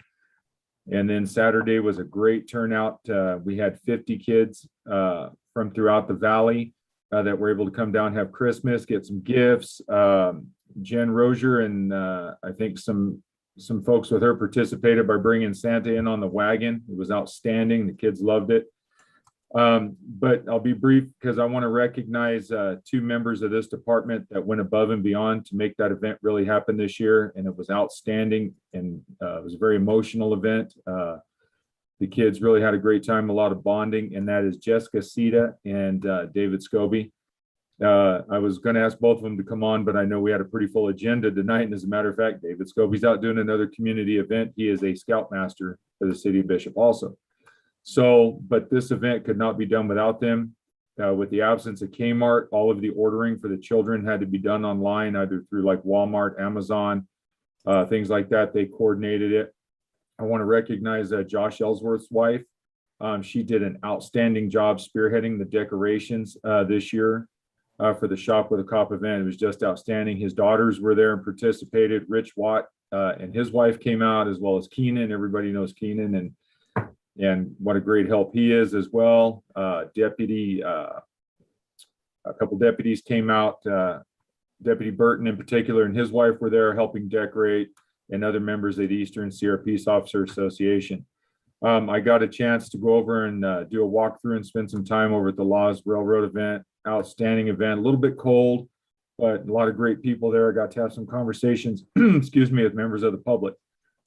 And then Saturday was a great turnout. We had 50 kids from throughout the valley that were able to come down, have Christmas, get some gifts. Jen Rozier and I think some folks with her participated by bringing Santa in on the wagon. It was outstanding. The kids loved it. But I'll be brief because I want to recognize 2 members of this department that went above and beyond to make that event really happen this year. And it was outstanding and it was a very emotional event. The kids really had a great time, a lot of bonding, and that is Jessica Sita and David Scobie. I was going to ask both of them to come on, but I know we had a pretty full agenda tonight. And as a matter of fact, David Scobie's out doing another community event. He is a scoutmaster for the city of Bishop also. So, but this event could not be done without them. With the absence of Kmart, all of the ordering for the children had to be done online, either through like Walmart, Amazon, things like that. They coordinated it. I want to recognize Josh Ellsworth's wife. She did an outstanding job spearheading the decorations this year for the Shop with a Cop event. It was just outstanding. His daughters were there and participated. Rich Watt and his wife came out, as well as Keenan. Everybody knows Keenan and what a great help he is as well. A couple deputies came out. Deputy Burton in particular and his wife were there helping decorate, and other members of the Eastern Sierra Peace Officer Association. I got a chance to go over and do a walkthrough and spend some time over at the Laws Railroad event. Outstanding event, a little bit cold, but a lot of great people there. I got to have some conversations, excuse me, with members of the public.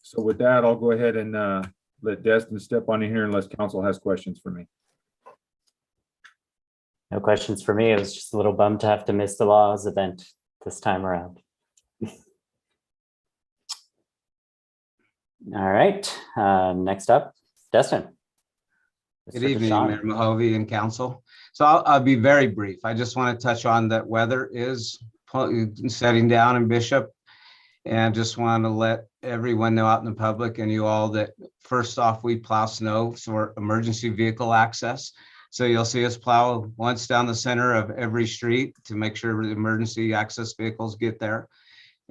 So with that, I'll go ahead and let Destin step on in here unless council has questions for me. No questions for me. It was just a little bummed to have to miss the Laws event this time around. All right, next up, Destin. Good evening, Mayor Mahovey and council. So I'll be very brief. I just want to touch on that weather is setting down in Bishop. And just want to let everyone know out in the public and you all that first off, we plow snow for emergency vehicle access. So you'll see us plow once down the center of every street to make sure the emergency access vehicles get there.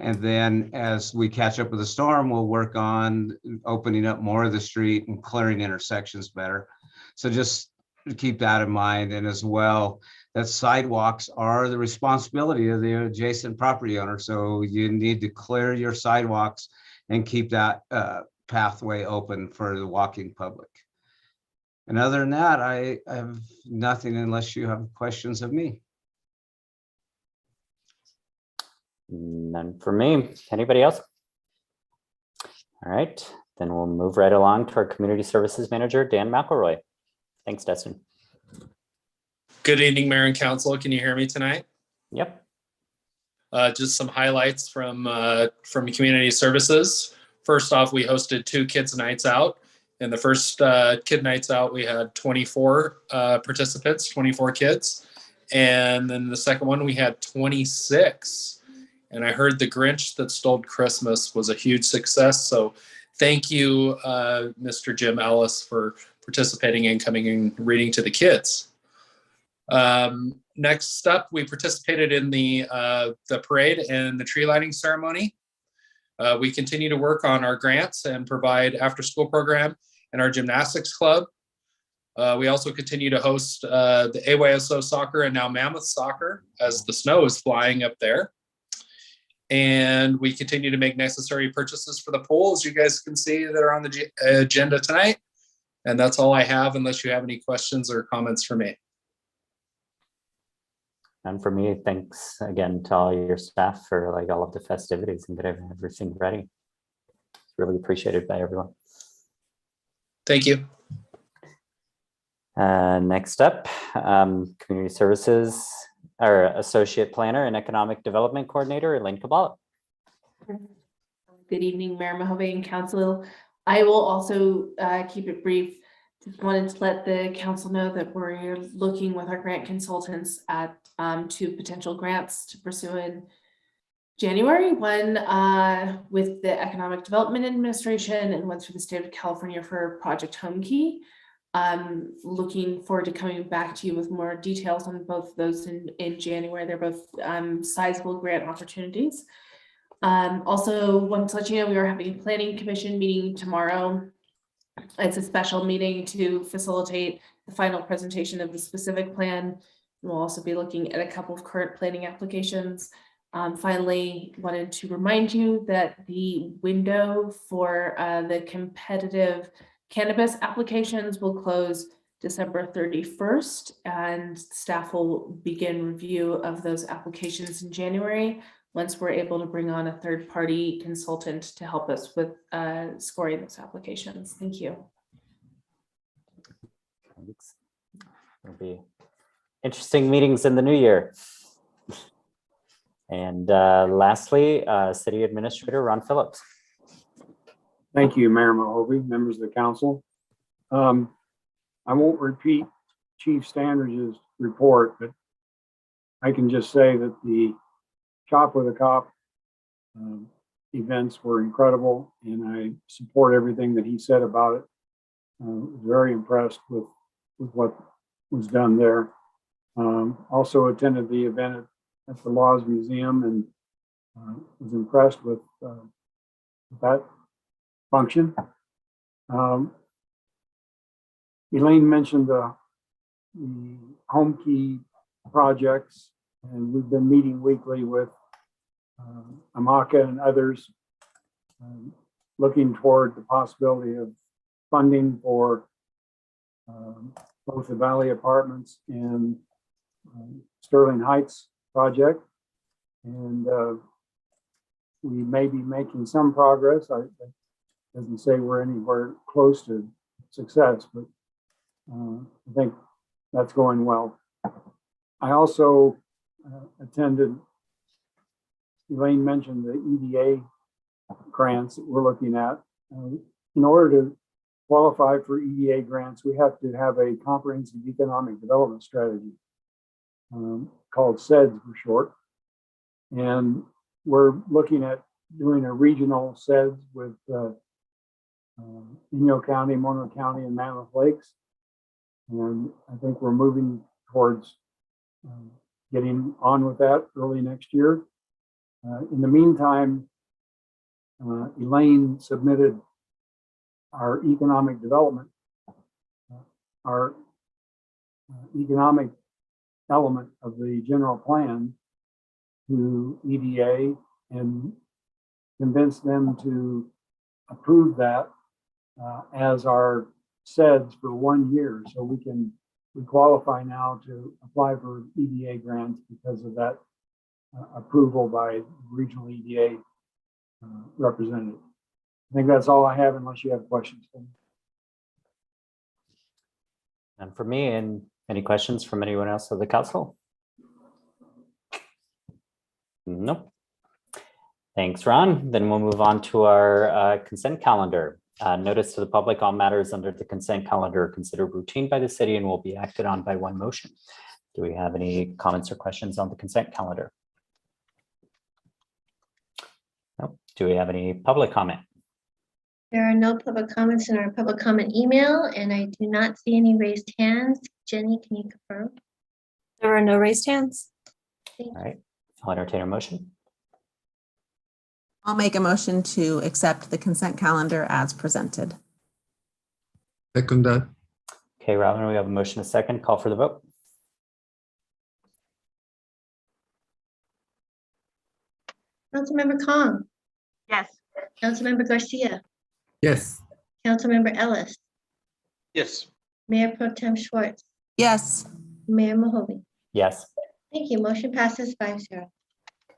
And then as we catch up with the storm, we'll work on opening up more of the street and clearing intersections better. So just keep that in mind. And as well, that sidewalks are the responsibility of the adjacent property owner. So you need to clear your sidewalks and keep that pathway open for the walking public. And other than that, I have nothing unless you have questions of me. None for me. Anybody else? All right, then we'll move right along to our Community Services Manager, Dan McElroy. Thanks, Destin. Good evening, Mayor and Council. Can you hear me tonight? Yep. Just some highlights from Community Services. First off, we hosted 2 kids' nights out. In the first kid nights out, we had 24 participants, 24 kids. And then the second one, we had 26. And I heard The Grinch That Stole Christmas was a huge success. So thank you, Mr. Jim Ellis, for participating and coming and reading to the kids. Next up, we participated in the parade and the tree lighting ceremony. We continue to work on our grants and provide after-school program in our gymnastics club. We also continue to host the AYSO soccer and now Mammoth soccer as the snow is flying up there. And we continue to make necessary purchases for the pool, as you guys can see that are on the agenda tonight. And that's all I have, unless you have any questions or comments for me. And for me, thanks again to all your staff for like all of the festivities and getting everything ready. It's really appreciated by everyone. Thank you. Next up, Community Services, our Associate Planner and Economic Development Coordinator, Elaine Kabbalah. Good evening, Mayor Mahovey and Council. I will also keep it brief. Just wanted to let the council know that we're looking with our grant consultants at 2 potential grants to pursue in January, one with the Economic Development Administration and one through the state of California for Project Home Key. Looking forward to coming back to you with more details on both of those in January. They're both sizable grant opportunities. Also wanted to let you know we are having a planning commission meeting tomorrow. It's a special meeting to facilitate the final presentation of the specific plan. We'll also be looking at a couple of current planning applications. Finally, wanted to remind you that the window for the competitive cannabis applications will close December 31st, and staff will begin review of those applications in January once we're able to bring on a third-party consultant to help us with scoring those applications. Thank you. Thanks. There'll be interesting meetings in the new year. And lastly, City Administrator Ron Phillips. Thank you, Mayor Mohobie, members of the council. I won't repeat Chief Standridge's report, but I can just say that the Shop with a Cop events were incredible, and I support everything that he said about it. Very impressed with what was done there. Also attended the event at the Laws Museum and was impressed with that function. Elaine mentioned the Home Key projects, and we've been meeting weekly with Amaka and others, looking toward the possibility of funding for both the Valley Apartments and Sterling Heights project. And we may be making some progress. That doesn't say we're anywhere close to success, but I think that's going well. I also attended, Elaine mentioned the EDA grants that we're looking at. In order to qualify for EDA grants, we have to have a comprehensive economic development strategy called CEDS for short. And we're looking at doing a regional CEDS with Inyo County, Mono County, and Mammoth Lakes. And I think we're moving towards getting on with that early next year. In the meantime, Elaine submitted our economic development, our economic element of the general plan to EDA and convinced them to approve that as our CEDS for 1 year. So we qualify now to apply for EDA grants because of that approval by regional EDA representative. I think that's all I have unless you have questions for me. And for me, and any questions from anyone else of the council? Nope. Thanks, Ron. Then we'll move on to our consent calendar. Notice to the public, all matters under the consent calendar are considered routine by the city and will be acted on by one motion. Do we have any comments or questions on the consent calendar? Nope. Do we have any public comment? There are no public comments in our public comment email, and I do not see any raised hands. Jenny, can you confirm? There are no raised hands. All right, I'll entertain a motion. I'll make a motion to accept the consent calendar as presented. Second that. Okay, Robin, we have a motion, a second. Call for the vote. Councilmember Kong, Yes. Councilmember Garcia, Yes. Councilmember Ellis, Yes. Mayor Pro Tem Schwartz, Yes. Mayor Mohobie. Yes. Thank you. Motion passes 5-0.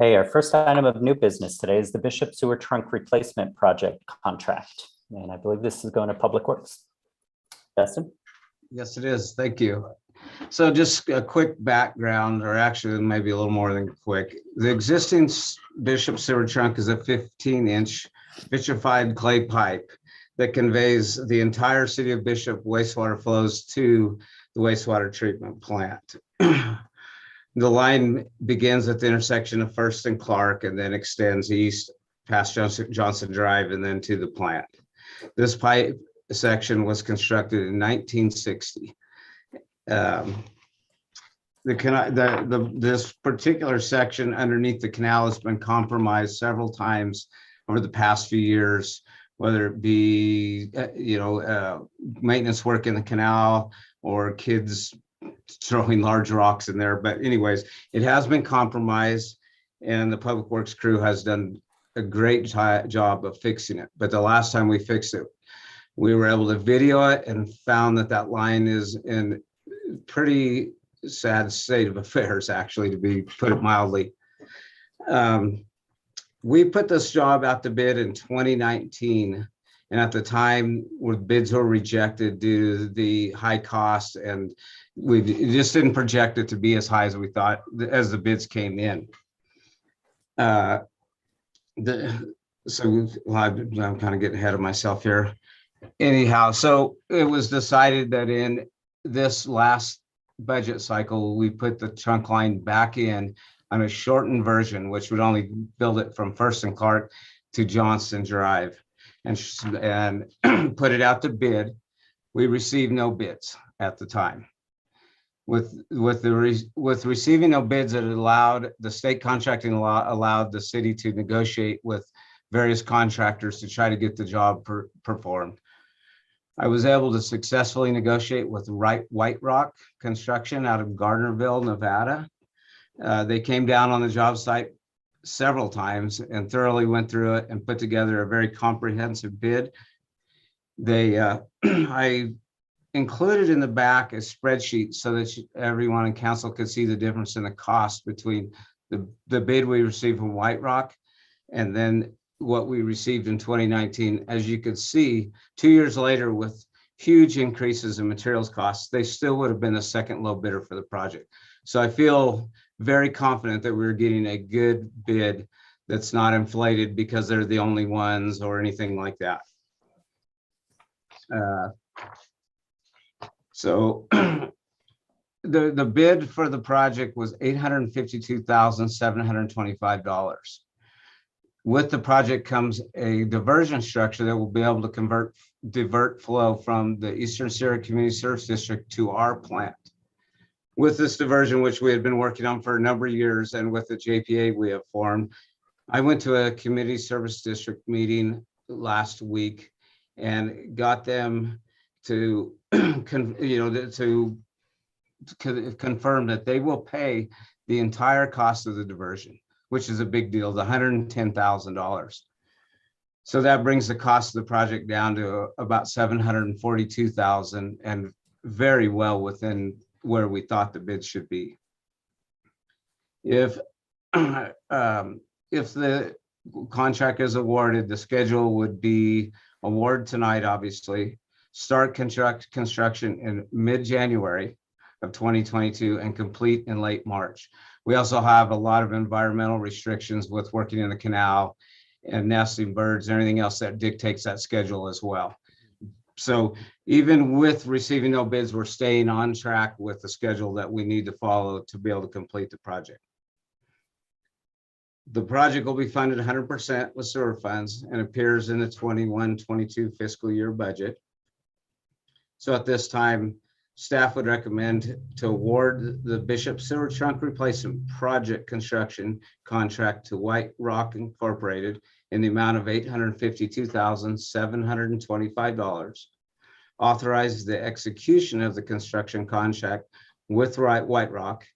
Okay, our first item of new business today is the Bishop Sewer Trunk Replacement Project contract. And I believe this is going to Public Works. Dustin? Yes, it is. Thank you. So just a quick background, or actually maybe a little more than quick. The existing Bishop Sewer Trunk is a 15-inch vitrified clay pipe that conveys the entire city of Bishop wastewater flows to the wastewater treatment plant. The line begins at the intersection of First and Clark and then extends east past Johnson Drive and then to the plant. This pipe section was constructed in 1960. This particular section underneath the canal has been compromised several times over the past few years, whether it be maintenance work in the canal or kids throwing large rocks in there. But anyways, it has been compromised, and the Public Works crew has done a great job of fixing it. But the last time we fixed it, we were able to video it and found that line is in pretty sad state of affairs, actually, to put it mildly. We put this job out to bid in 2019, and at the time, bids were rejected due to the high cost, and we just didn't project it to be as high as we thought as the bids came in. I'm kind of getting ahead of myself here. Anyhow, so it was decided that in this last budget cycle, we put the trunk line back in on a shortened version, which would only build it from First and Clark to Johnson Drive, and put it out to bid. We received no bids at the time. With receiving no bids, it allowed the state contracting law allowed the city to negotiate with various contractors to try to get the job performed. I was able to successfully negotiate with White Rock Construction out of Gardnerville, Nevada. They came down on the job site several times and thoroughly went through it and put together a very comprehensive bid. I included in the back a spreadsheet so that everyone in council could see the difference in the cost between the bid we received from White Rock and then what we received in 2019. As you could see, 2 years later, with huge increases in materials costs, they still would have been the second low bidder for the project. So I feel very confident that we're getting a good bid that's not inflated because they're the only ones or anything like that. So the bid for the project was $852,725. With the project comes a diversion structure that will be able to divert flow from the Eastern Sierra Community Service District to our plant. With this diversion, which we had been working on for a number of years, and with the JPA we have formed, I went to a community service district meeting last week and got them to confirm that they will pay the entire cost of the diversion, which is a big deal, the $110,000. So that brings the cost of the project down to about $742,000 and very well within where we thought the bid should be. If the contract is awarded, the schedule would be award tonight, obviously, start construction in mid-January of 2022 and complete in late March. We also have a lot of environmental restrictions with working in the canal and nesting birds and everything else that dictates that schedule as well. So even with receiving no bids, we're staying on track with the schedule that we need to follow to be able to complete the project. The project will be funded 100% with sewer funds and appears in the 21-22 fiscal year budget. So at this time, staff would recommend to award the Bishop Sewer Trunk Replacement Project construction contract to White Rock Incorporated in the amount of $852,725. Authorize the execution of the construction contract with White Rock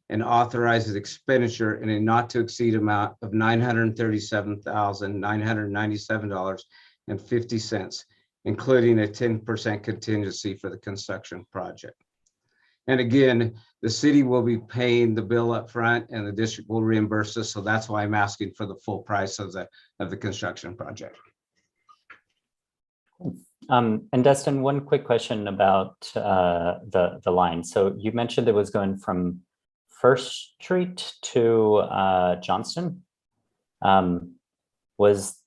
and authorizes expenditure in a not to exceed amount of $937,997.50, including a 10% contingency for the construction project. And again, the city will be paying the bill up front and the district will reimburse us. So that's why I'm asking for the full price of the construction project. And Dustin, one quick question about the line. So you mentioned it was going from First Street to Johnston. Was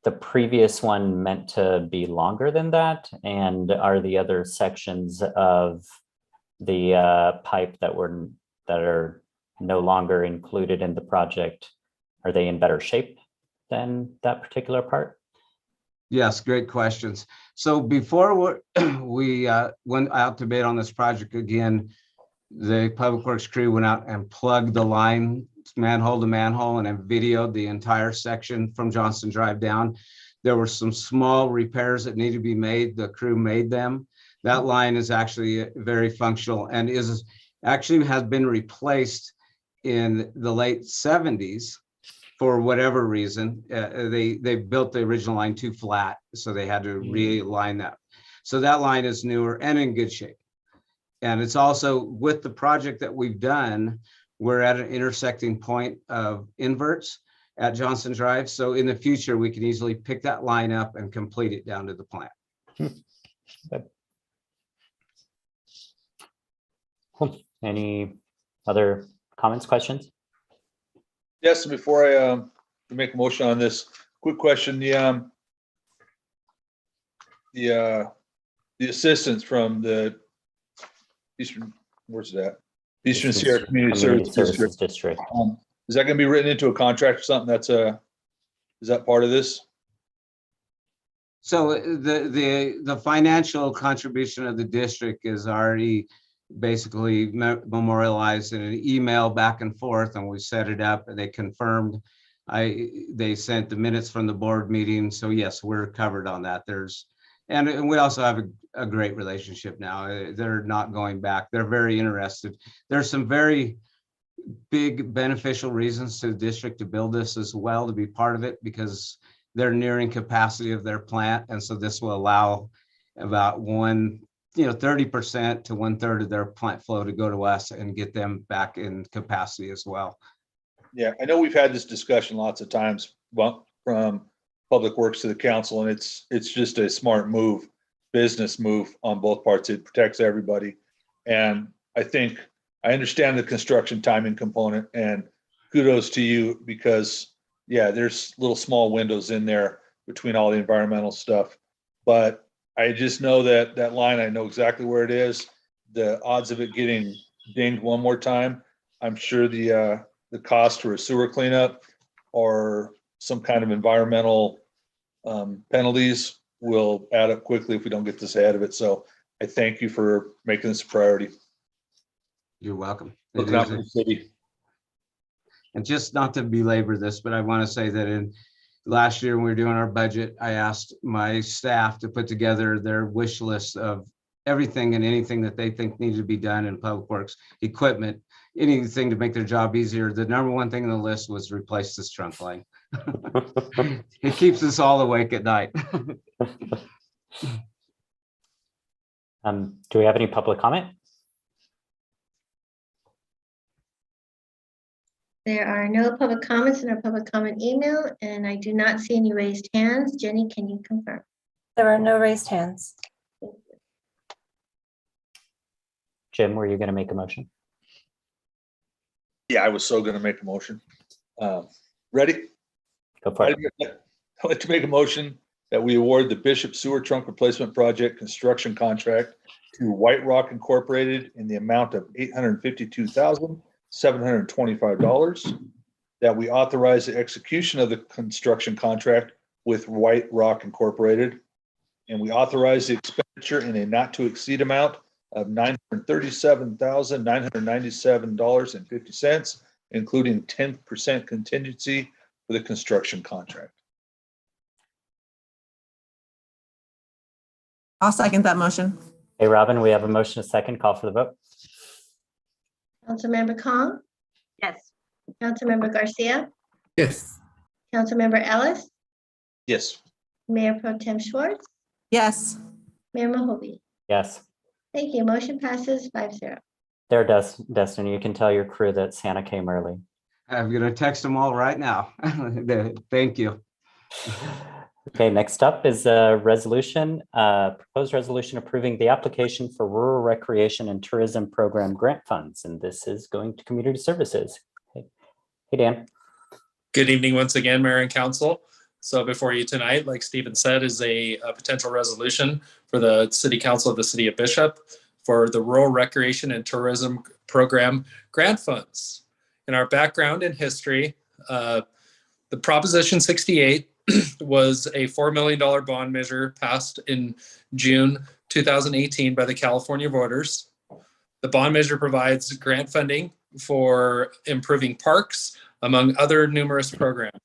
the previous one meant to be longer than that? And are the other sections of the pipe that are no longer included in the project, are they in better shape than that particular part? Yes, great questions. So before we went out to bid on this project again, the Public Works crew went out and plugged the line manhole to manhole and then videoed the entire section from Johnston Drive down. There were some small repairs that needed to be made. The crew made them. That line is actually very functional and has been replaced in the late 70s. For whatever reason, they built the original line too flat, so they had to realign that. So that line is newer and in good shape. And it's also with the project that we've done, we're at an intersecting point of inverts at Johnston Drive. So in the future, we can easily pick that line up and complete it down to the plant. Cool. Any other comments, questions? Yes, before I make a motion on this, quick question, the assistance from the Eastern, where's that? Eastern Sierra Community Services District. Is that going to be written into a contract or something? Is that part of this? So the financial contribution of the district is already basically memorialized in an email back and forth, and we set it up and they confirmed. They sent the minutes from the board meeting. So yes, we're covered on that. And we also have a great relationship now. They're not going back. They're very interested. There's some very big beneficial reasons to the district to build this as well, to be part of it, because they're nearing capacity of their plant. And so this will allow about 30% to 1/3 of their plant flow to go to us and get them back in capacity as well. Yeah, I know we've had this discussion lots of times, from Public Works to the council, and it's just a smart move, business move on both parts. It protects everybody. And I understand the construction timing component, and kudos to you, because yeah, there's little small windows in there between all the environmental stuff. But I just know that line, I know exactly where it is. The odds of it getting dinged one more time, I'm sure the cost for a sewer cleanup or some kind of environmental penalties will add up quickly if we don't get this ahead of it. So I thank you for making this a priority. You're welcome. Looking out for the city. And just not to belabor this, but I want to say that in last year when we were doing our budget, I asked my staff to put together their wish list of everything and anything that they think needed to be done in Public Works, equipment, anything to make their job easier. The number one thing on the list was replace this trunk line. It keeps us all awake at night. Do we have any public comment? There are no public comments in our public comment email, and I do not see any raised hands. Jenny, can you confirm? There are no raised hands. Jim, were you going to make a motion? Yeah, I was so going to make a motion. Ready? Go for it. I'd like to make a motion that we award the Bishop Sewer Trunk Replacement Project construction contract to White Rock Incorporated in the amount of $852,725, that we authorize the execution of the construction contract with White Rock Incorporated, and we authorize the expenditure in a not to exceed amount of $937,997.50, including 10% contingency for the construction contract. I'll second that motion. Hey, Robin, we have a motion, a second. Call for the vote. Councilmember Kong, Yes. Councilmember Garcia, Yes. Councilmember Ellis, Yes. Mayor Pro Tem Schwartz, Yes. Mayor Mahovey. Yes. Thank you. Motion passes 5-0. There, Destiny, you can tell your crew that Santa came early. I'm going to text them all right now. Thank you. Okay, next up is a resolution, proposed resolution approving the application for Rural Recreation and Tourism Program grant funds, and this is going to Community Services. Hey, Dan. Good evening once again, Mayor and Council. So before you tonight, like Stephen said, is a potential resolution for the City Council of the City of Bishop for the Rural Recreation and Tourism Program grant funds. In our background and history, the Proposition 68 was a $4 million bond measure passed in June 2018 by the California voters. The bond measure provides grant funding for improving parks, among other numerous programs.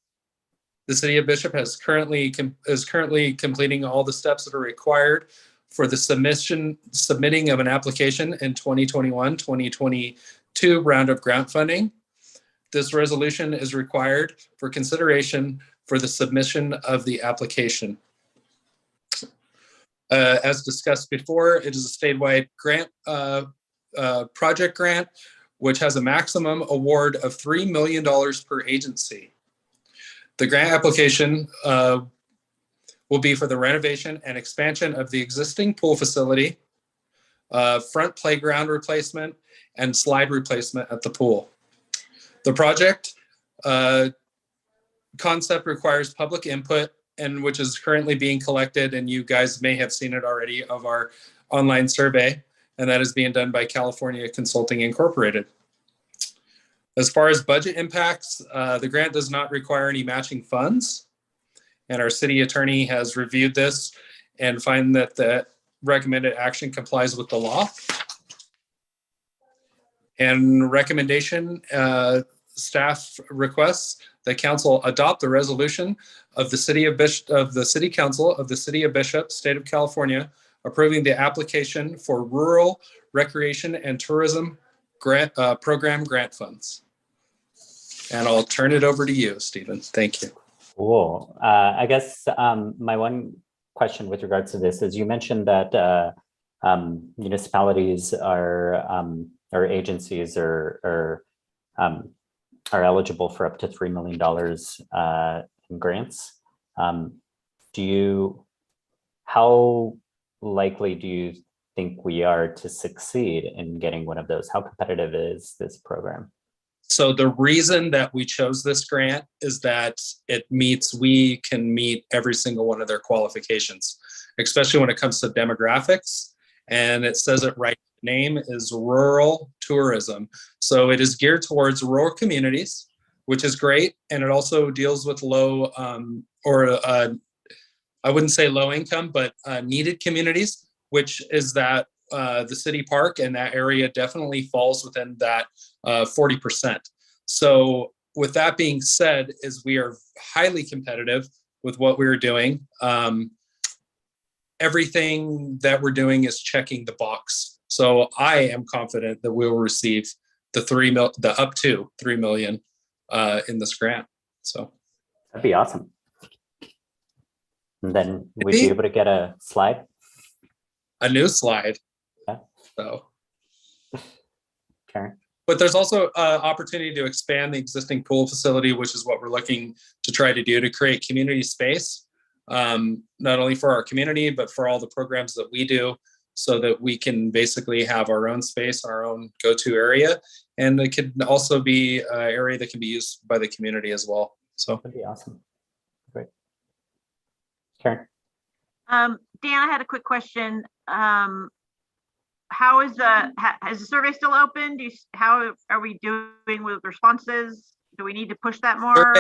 The City of Bishop is currently completing all the steps that are required for the submitting of an application in 2021-2022 round of grant funding. This resolution is required for consideration for the submission of the application. As discussed before, it is a statewide grant, project grant, which has a maximum award of $3 million per agency. The grant application will be for the renovation and expansion of the existing pool facility, front playground replacement, and slide replacement at the pool. The project concept requires public input, and which is currently being collected, and you guys may have seen it already, of our online survey, and that is being done by California Consulting Incorporated. As far as budget impacts, the grant does not require any matching funds, and our city attorney has reviewed this and find that the recommended action complies with the law. And recommendation, staff requests that council adopt the resolution of the City of Bishop, of the City Council of the City of Bishop, State of California, approving the application for Rural Recreation and Tourism Grant Program grant funds. And I'll turn it over to you, Stephen. Thank you. Cool. I guess my one question with regards to this is you mentioned that municipalities or agencies are eligible for up to $3 million in grants. How likely do you think we are to succeed in getting one of those? How competitive is this program? So the reason that we chose this grant is that we can meet every single one of their qualifications, especially when it comes to demographics. And it says it right, the name is rural tourism. So it is geared towards rural communities, which is great. And it also deals with low, I wouldn't say low income, but needed communities, which is that the city park and that area definitely falls within that 40%. So with that being said, is we are highly competitive with what we're doing. Everything that we're doing is checking the box. So I am confident that we will receive the up to $3 million in this grant. So that'd be awesome. And then we'd be able to get a slide. A new slide. Yeah. So. Okay. But there's also opportunity to expand the existing pool facility, which is what we're looking to try to do to create community space, not only for our community, but for all the programs that we do, so that we can basically have our own space, our own go-to area. And it could also be an area that can be used by the community as well. So that'd be awesome. Great. Karen. Dan, I had a quick question. How is the survey still open? How are we doing with responses? Do we need to push that more?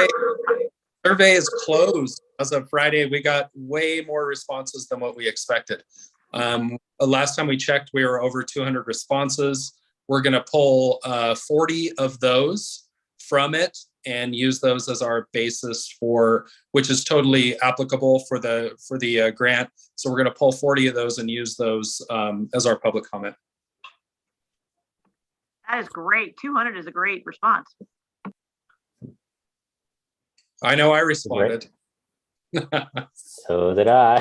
Survey is closed as of Friday. We got way more responses than what we expected. Last time we checked, we were over 200 responses. We're going to pull 40 of those from it and use those as our basis for, which is totally applicable for the grant. So we're going to pull 40 of those and use those as our public comment. That is great. 200 is a great response. I know I responded. So did I.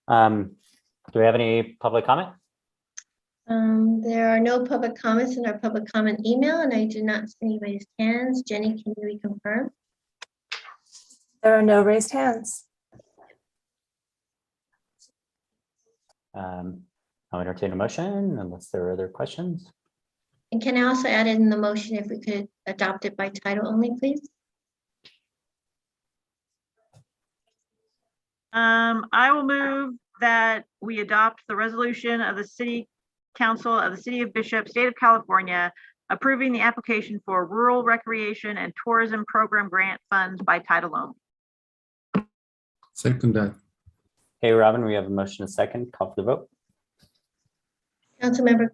Do we have any public comment? There are no public comments in our public comment email, and I do not see any raised hands. Jenny, can you reconfirm? There are no raised hands. I'll entertain a motion unless there are other questions. And can I also add in the motion if we could adopt it by title only, please? I will move that we adopt the resolution of the City Council of the City of Bishop, State of California, approving the application for Rural Recreation and Tourism Program Grant Funds by title only. Second that. Okay, Robin, we have a motion, a second, call for the vote. Councilmember,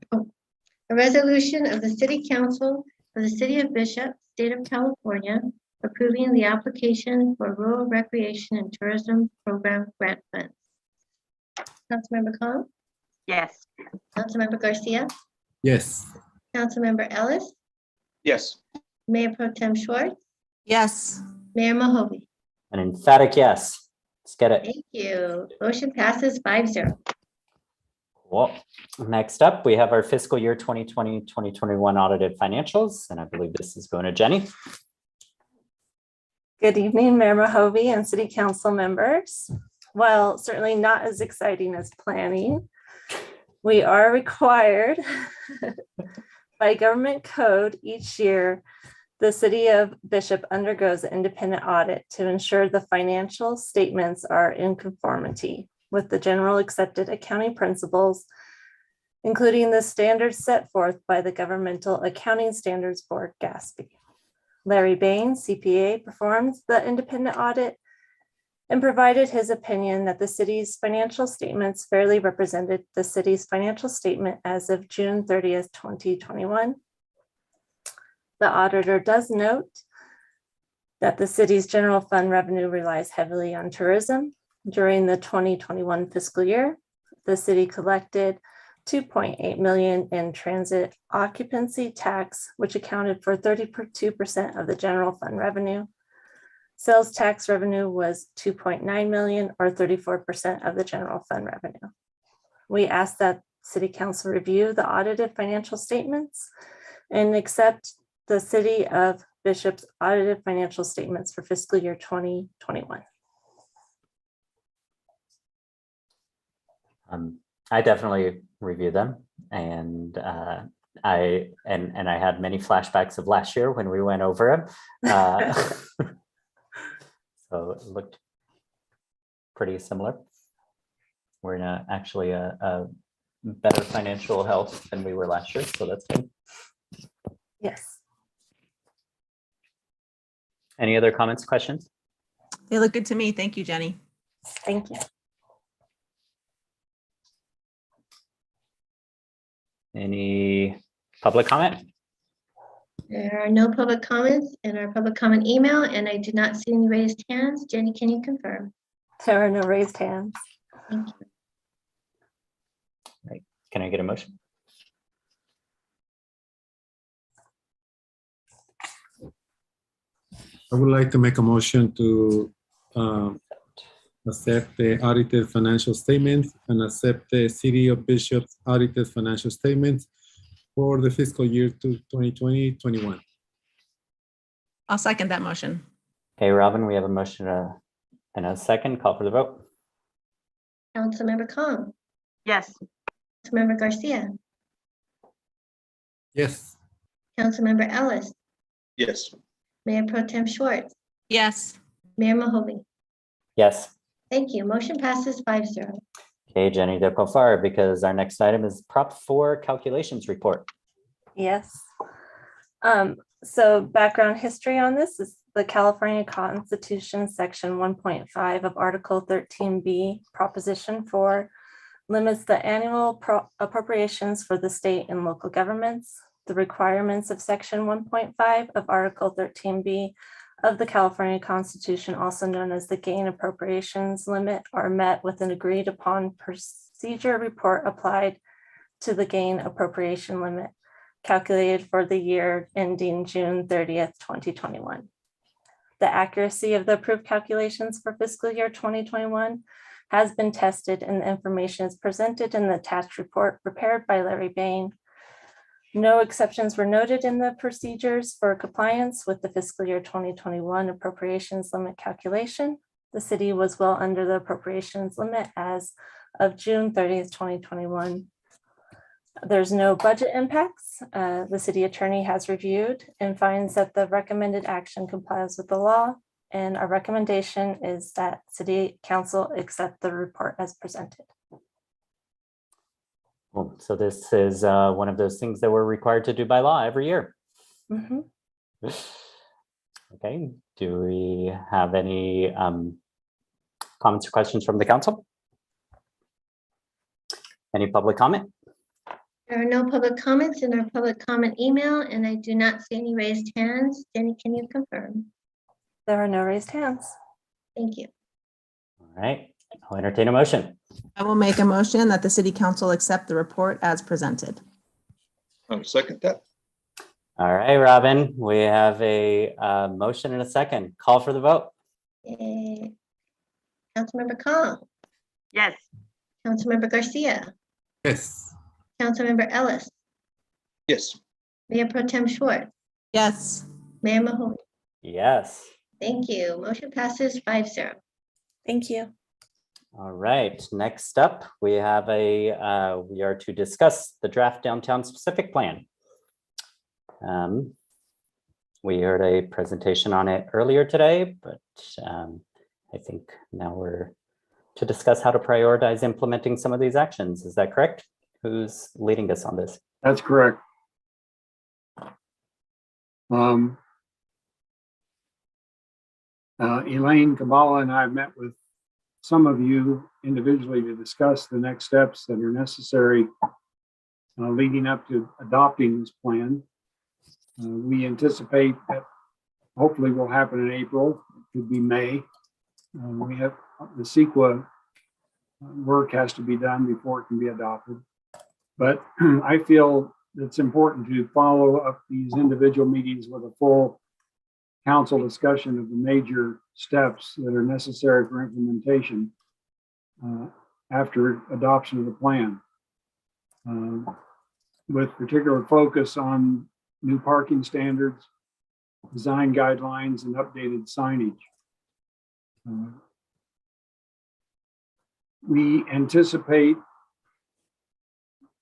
a resolution of the City Council of the City of Bishop, State of California, approving the application for Rural Recreation and Tourism Program Grant Funds. Councilmember Khan, Yes. Councilmember Garcia, Yes. Councilmember Ellis, Yes. Mayor Pro Tem Schwartz, Yes. Mayor Mahovey. An emphatic yes. Let's get it. Thank you. Motion passes 5-0. Well, next up, we have our fiscal year 2020, 2021 audited financials, and I believe this is going to Jenny. Good evening, Mayor Mahovey and City Council members. While certainly not as exciting as planning, we are required by government code each year. The City of Bishop undergoes an independent audit to ensure the financial statements are in conformity with the general accepted accounting principles, including the standards set forth by the Governmental Accounting Standards Board, GASB. Larry Bain, CPA, performed the independent audit and provided his opinion that the city's financial statements fairly represented the city's financial statement as of June 30th, 2021. The auditor does note that the city's general fund revenue relies heavily on tourism. During the 2021 fiscal year, the city collected $2.8 million in transit occupancy tax, which accounted for 32% of the general fund revenue. Sales tax revenue was $2.9 million, or 34% of the general fund revenue. We ask that City Council review the audited financial statements and accept the City of Bishop's audited financial statements for fiscal year 2021. I definitely review them, and I had many flashbacks of last year when we went over them. So it looked pretty similar. We're in actually a better financial health than we were last year, so that's good. Yes. Any other comments, questions? They look good to me. Thank you, Jenny. Thank you. Any public comment? There are no public comments in our public comment email, and I do not see any raised hands. Jenny, can you confirm? There are no raised hands. Thank you. Right. Can I get a motion? I would like to make a motion to accept the audited financial statements and accept the City of Bishop's audited financial statements for the fiscal year to 2020-21. I'll second that motion. Okay, Robin, we have a motion and a second. Call for the vote. Councilmember Khan, Yes. Councilmember Garcia, Yes. Councilmember Ellis, Yes. Mayor Pro Tem Schwartz, Yes. Mayor Mahovey. Yes. Thank you. Motion passes 5-0. Okay, Jenny, don't go far because our next item is Prop 4 calculations report. Yes. So background history on this is the California Constitution, Section 1.5 of Article 13B, Proposition 4, limits the annual appropriations for the state and local governments. The requirements of Section 1.5 of Article 13B of the California Constitution, also known as the gain appropriations limit, are met with an agreed upon procedure report applied to the gain appropriation limit calculated for the year ending June 30th, 2021. The accuracy of the approved calculations for fiscal year 2021 has been tested, and the information is presented in the attached report prepared by Larry Bain. No exceptions were noted in the procedures for compliance with the fiscal year 2021 appropriations limit calculation. The city was well under the appropriations limit as of June 30th, 2021. There's no budget impacts. The city attorney has reviewed and finds that the recommended action complies with the law. And our recommendation is that city council accept the report as presented. Well, so this is one of those things that we're required to do by law every year. Mhm. Okay, do we have any comments or questions from the council? Any public comment? There are no public comments in our public comment email, and I do not see any raised hands. Jenny, can you confirm? There are no raised hands. Thank you. All right, I'll entertain a motion. I will make a motion that the city council accept the report as presented. I'll second that. All right, Robin, we have a motion and a second. Call for the vote. Councilmember Kong, Yes. Councilmember Garcia, Yes. Councilmember Ellis, Yes. Mayor Pro Tem Schwartz, Yes. Mayor Mahoney. Yes. Thank you. Motion passes 5-0. Thank you. All right, next up, we have we are to discuss the draft downtown specific plan. We heard a presentation on it earlier today, but I think now we're to discuss how to prioritize implementing some of these actions. Is that correct? Who's leading us on this? That's correct. Elaine Kabala and I have met with some of you individually to discuss the next steps that are necessary leading up to adopting this plan. We anticipate that hopefully will happen in April. It could be May. We have the CEQA work has to be done before it can be adopted. But I feel it's important to follow up these individual meetings with a full council discussion of the major steps that are necessary for implementation after adoption of the plan, with particular focus on new parking standards, design guidelines, and updated signage. We anticipate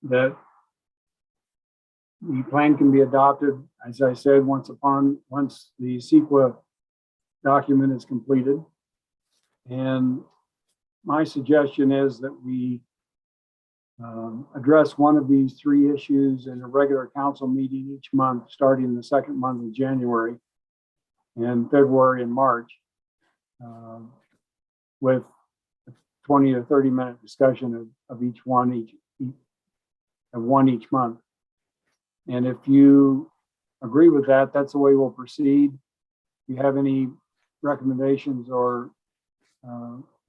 that the plan can be adopted, as I said, once the CEQA document is completed. And my suggestion is that we address one of these three issues in a regular council meeting each month, starting the second month of January and February and March, with 20 to 30 minute discussion of each one each month. And if you agree with that, that's the way we'll proceed. If you have any recommendations or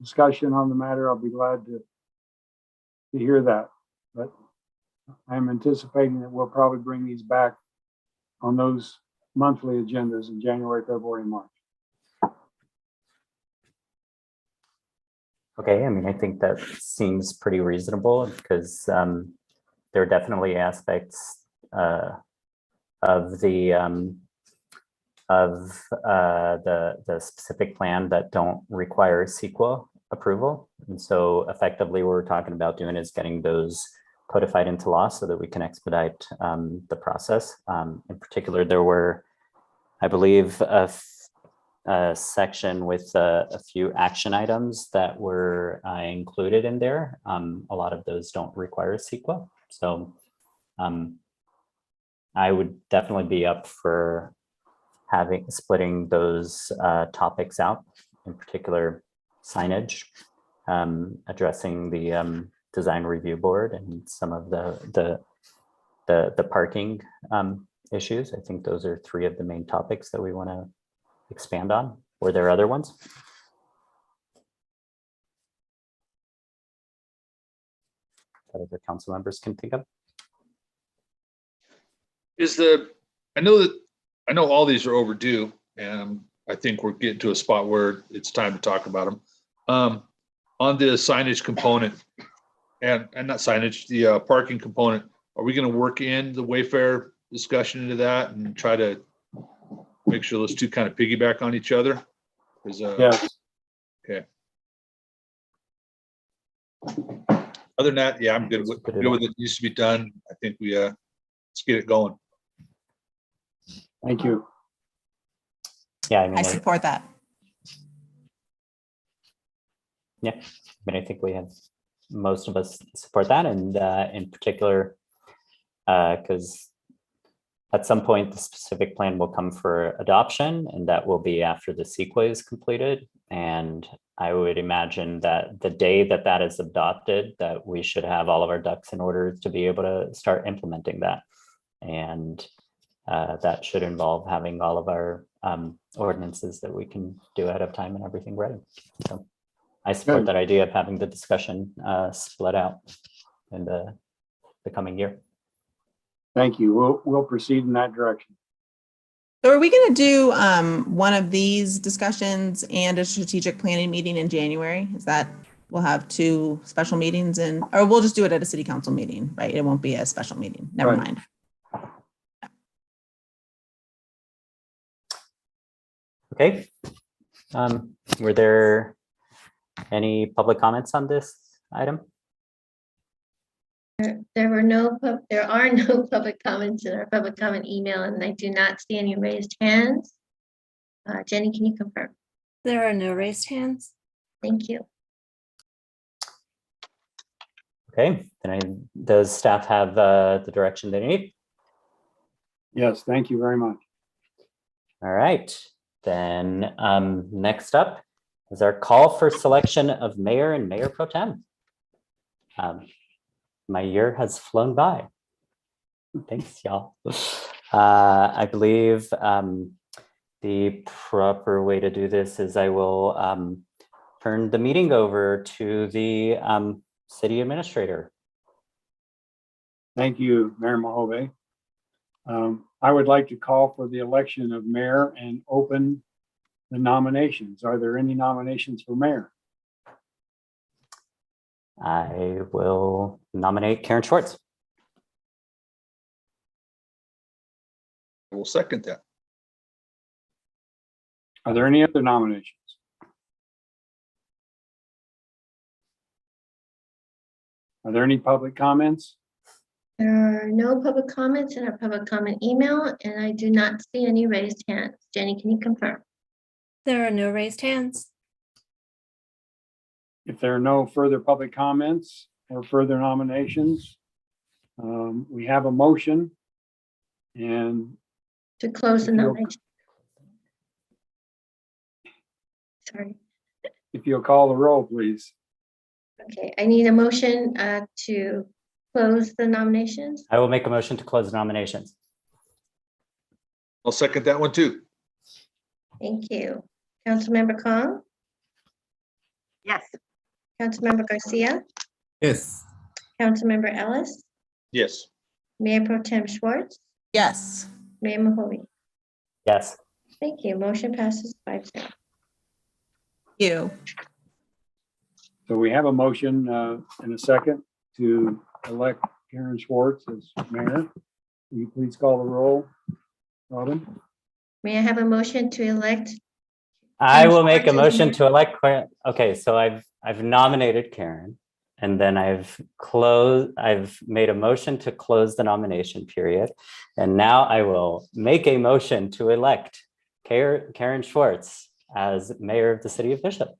discussion on the matter, I'll be glad to hear that. But I'm anticipating that we'll probably bring these back on those monthly agendas in January, February, and March. Okay, I mean, I think that seems pretty reasonable because there are definitely aspects of the specific plan that don't require CEQA approval. And so effectively what we're talking about doing is getting those codified into law so that we can expedite the process. In particular, there were, I believe, a section with a few action items that were included in there. A lot of those don't require CEQA. So I would definitely be up for splitting those topics out, in particular signage, addressing the design review board and some of the parking issues. I think those are three of the main topics that we want to expand on. Were there other ones? That other council members can think of? I know all these are overdue, and I think we're getting to a spot where it's time to talk about them. On the signage component and not signage, the parking component, are we going to work in the Wayfair discussion into that and try to make sure those two kind of piggyback on each other? Yes. Okay. Other than that, yeah, I'm good with it. Needs to be done. I think we, let's get it going. Thank you. Yeah, I mean, I support that. yeah, I mean, I think we have, most of us support that, and in particular, because at some point the specific plan will come for adoption, and that will be after the CEQA is completed. And I would imagine that the day that that is adopted, that we should have all of our ducks in order to be able to start implementing that. And that should involve having all of our ordinances that we can do ahead of time and everything ready. So I support Good. that idea of having the discussion split out in the coming year. Thank you. We'll proceed in that direction. So are we going to do one of these discussions and a strategic planning meeting in January? Is that, we'll have 2 special meetings, and or we'll just do it at a city council meeting, right? It won't be a special meeting. Never Right. mind. Okay. Were there any public comments on this item? There are no public comments in our public comment email, and I do not see any raised hands. Jenny, can you confirm? There are no raised hands. Thank you. Okay, then does staff have the direction they need? Yes, thank you very much. All right, then next up is our call for selection of mayor and mayor pro tem. My year has flown by. Thanks, y'all. I believe the proper way to do this is I will turn the meeting over to the city administrator. Thank you, Mayor Mahove. I would like to call for the election of mayor and open the nominations. Are there any nominations for mayor? I will nominate Karen Schwartz. I will second that. Are there any other nominations? Are there any public comments? There are no public comments in our public comment email, and I do not see any raised hands. Jenny, can you confirm? There are no raised hands. If there are no further public comments or further nominations, we have a motion. And to close the if you'll- nomination. Sorry. if you'll call the roll, please. Okay, I need a motion to close the nominations. I will make a motion to close the nominations. I'll second that one too. Thank you. Councilmember Kong, Yes. Councilmember Garcia, Yes. Councilmember Ellis, Yes. Mayor Pro Tem Schwartz, Yes. Mayor Mahoney. Yes. Thank you. Motion passes 5-0. Thank you. So we have a motion and a second to elect Karen Schwartz as mayor. Will you please call the roll, Robin? May I have a motion to elect? I will make a Schwartz as motion mayor? to elect. Okay, so I've nominated Karen, and then I've made a motion to close the nomination period, and now I will make a motion to elect Karen Schwartz as mayor of the city of Bishop.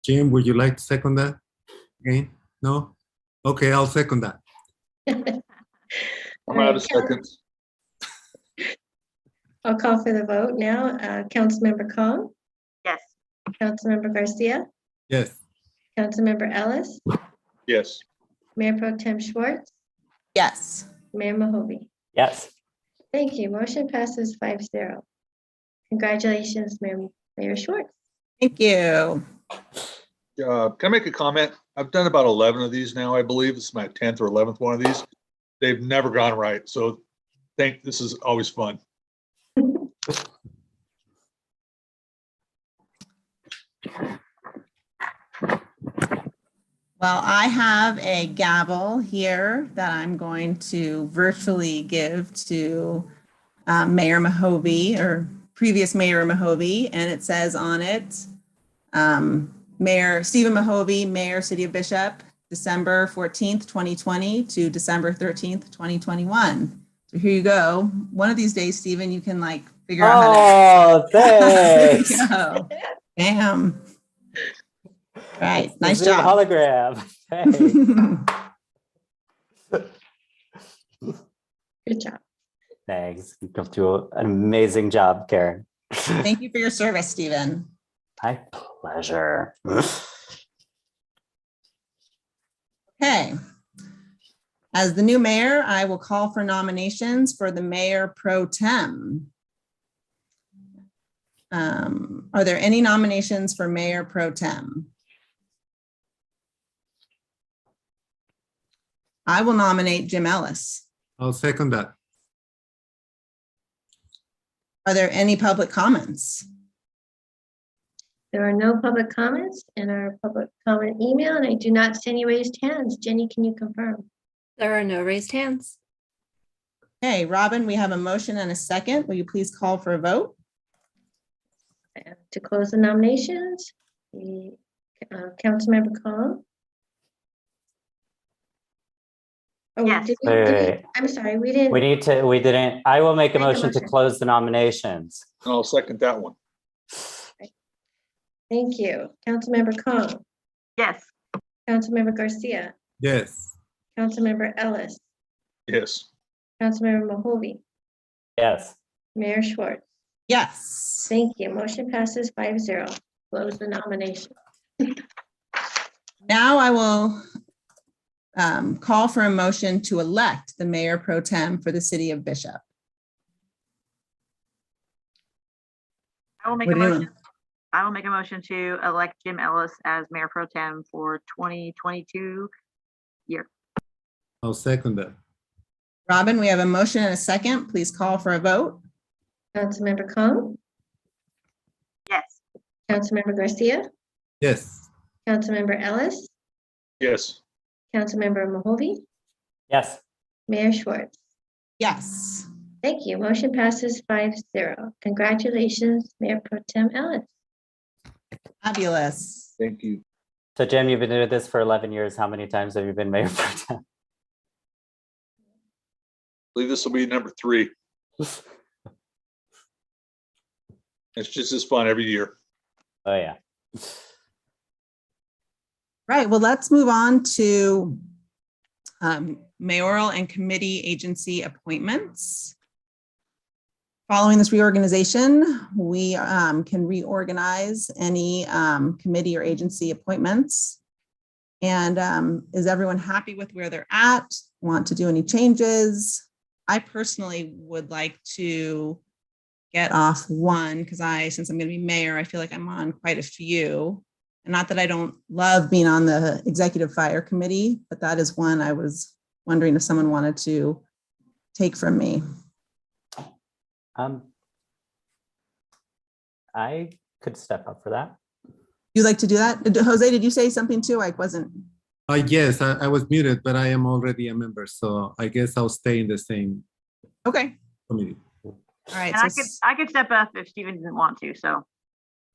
Jim, would you like to second that? Again? No? Okay, I'll second that. I'm out of seconds. I'll call for the vote now. Councilmember Kong, Yes. Councilmember Garcia, Yes. Councilmember Ellis, Yes. Mayor Pro Tem Schwartz, Yes. Mayor Mahoney. Yes. Thank you. Motion passes 5-0. Congratulations, Mayor Schwartz. Thank you. Can I make a comment? I've done about 11 of these now, I believe. This is my 10th or 11th one of these. They've never gone right. So this is always fun. Well, I have a gavel here that I'm going to virtually give to Mayor Mahove, or previous Mayor Mahove, and it says on it, Mayor Stephen Mahove, Mayor, City of Bishop, December 14th, 2020 to December 13th, 2021. So here you go. One of these days, Stephen, you can like figure out how to. Oh, thanks. There you go. Bam. Right. It's the Nice Zoom job. hologram. Thanks. Good job. Thanks. You go through an amazing job, Karen. Thank you for your service, Stephen. My pleasure. Okay. As the new mayor, I will call for nominations for the mayor pro tem. Are there any nominations for mayor pro tem? I will nominate Jim Ellis. I'll second that. Are there any public comments? There are no public comments in our public comment email, and I do not see any raised hands. Jenny, can you confirm? There are no raised hands. Okay, Robin, we have a motion and a second. Will you please call for a vote? To close the nominations, the Councilmember Kong. Oh, Yes. Wait. I'm sorry, we didn't. We didn't, I will make a Make a motion to motion. close the nominations. I'll second that one. Thank you. Councilmember Kong, Yes. Councilmember Garcia, Yes. Councilmember Ellis, Yes. Councilmember Mahovey, Yes. Mayor Schwartz. Yes. Thank you. Motion passes 5-0. Close the nomination. Now I will call for a motion to elect the mayor pro tem for the city of Bishop. I will make What a do you- motion. I will make a motion to elect Jim Ellis as mayor pro tem for 2022 year. I'll second that. Robin, we have a motion and a second. Please call for a vote. Councilmember Kong, Yes. Councilmember Garcia, Yes. Councilmember Ellis, Yes. Councilmember Mahovey, Yes. Mayor Schwartz. Yes. Thank you. Motion passes 5-0. Congratulations, Mayor Pro Tem Ellis. Fabulous. Thank you. So Jim, you've been doing this for 11 years. How many times have you been mayor pro tem? I believe this will be number 3. It's just as fun every year. Oh, yeah. Right, well, let's move on to mayoral and committee agency appointments. Following this reorganization, we can reorganize any committee or agency appointments. And is everyone happy with where they're at? Want to do any changes? I personally would like to get off one because since I'm going to be mayor, I feel like I'm on quite a few. And not that I don't love being on the executive fire committee, but that is one I was wondering if someone wanted to take from me. I could step up for that. You like to do that? Jose, did you say something too? I wasn't. Yes, I was muted, but I am already a member, so I guess I'll stay in the same Okay. committee. All right. And So I could step up if Stephen didn't want to, so.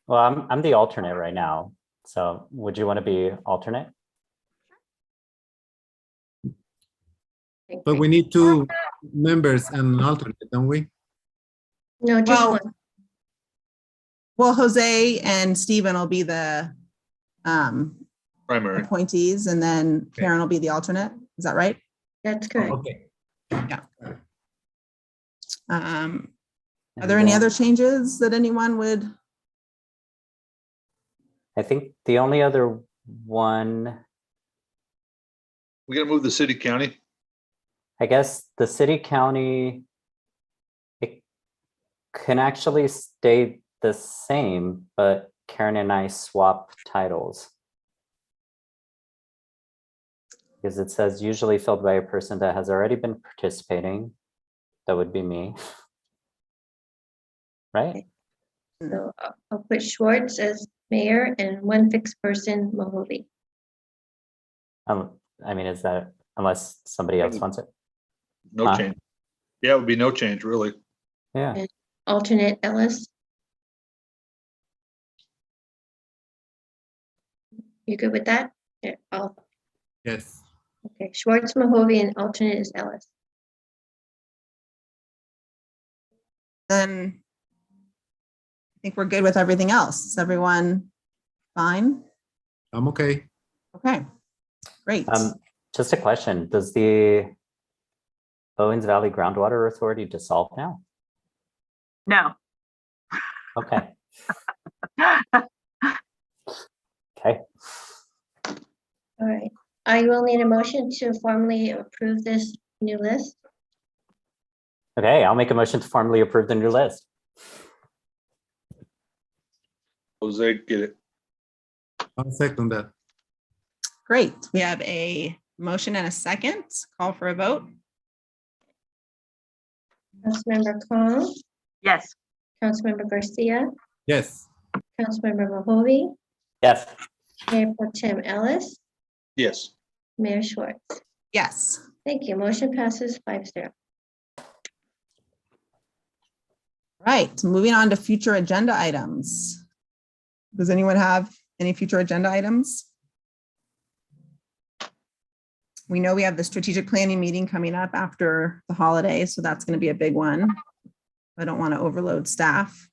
Well, I'm the alternate right now. So would you want to be alternate? But we need 2 members and an alternate, don't we? No, just Well, one. well, Jose and Stephen will be the Primary. appointees, and then Karen will be the alternate. Is that right? That's correct. Okay. Yeah. Are there any other changes that anyone would? I think the only other one, We gotta move the city county. I guess the city county, it can actually stay the same, but Karen and I swap titles. Because it says usually filled by a person that has already been participating. That would be me. Right? So I'll put Schwartz as mayor and one fixed person, Mahovey. I mean, is that, unless somebody else wants it? No Huh? change. Yeah, it would be no change, really. Yeah. And alternate Ellis. You good with that? Yeah, Yes. Okay, Schwartz, Mahovey, and alternate is Ellis. Then I think we're good with everything else. Is everyone fine? I'm okay. Okay, great. Just a question, does the Owens Valley Groundwater Authority dissolve now? No. Okay. Okay. All right, I will need a motion to formally approve this new list. Okay, I'll make a motion to formally approve the new list. Jose, get it. I'll second that. Great. We have a motion and a second. Call for a vote. Councilmember Kong, Yes. Councilmember Garcia, Yes. Councilmember Mahovey, Yes. Mayor Pro Tem Ellis, Yes. Mayor Schwartz. Yes. Thank you. Motion passes 5-0. Right, moving on to future agenda items. Does anyone have any future agenda items? We know we have the strategic planning meeting coming up after the holidays, so that's going to be a big one. I don't want to overload staff.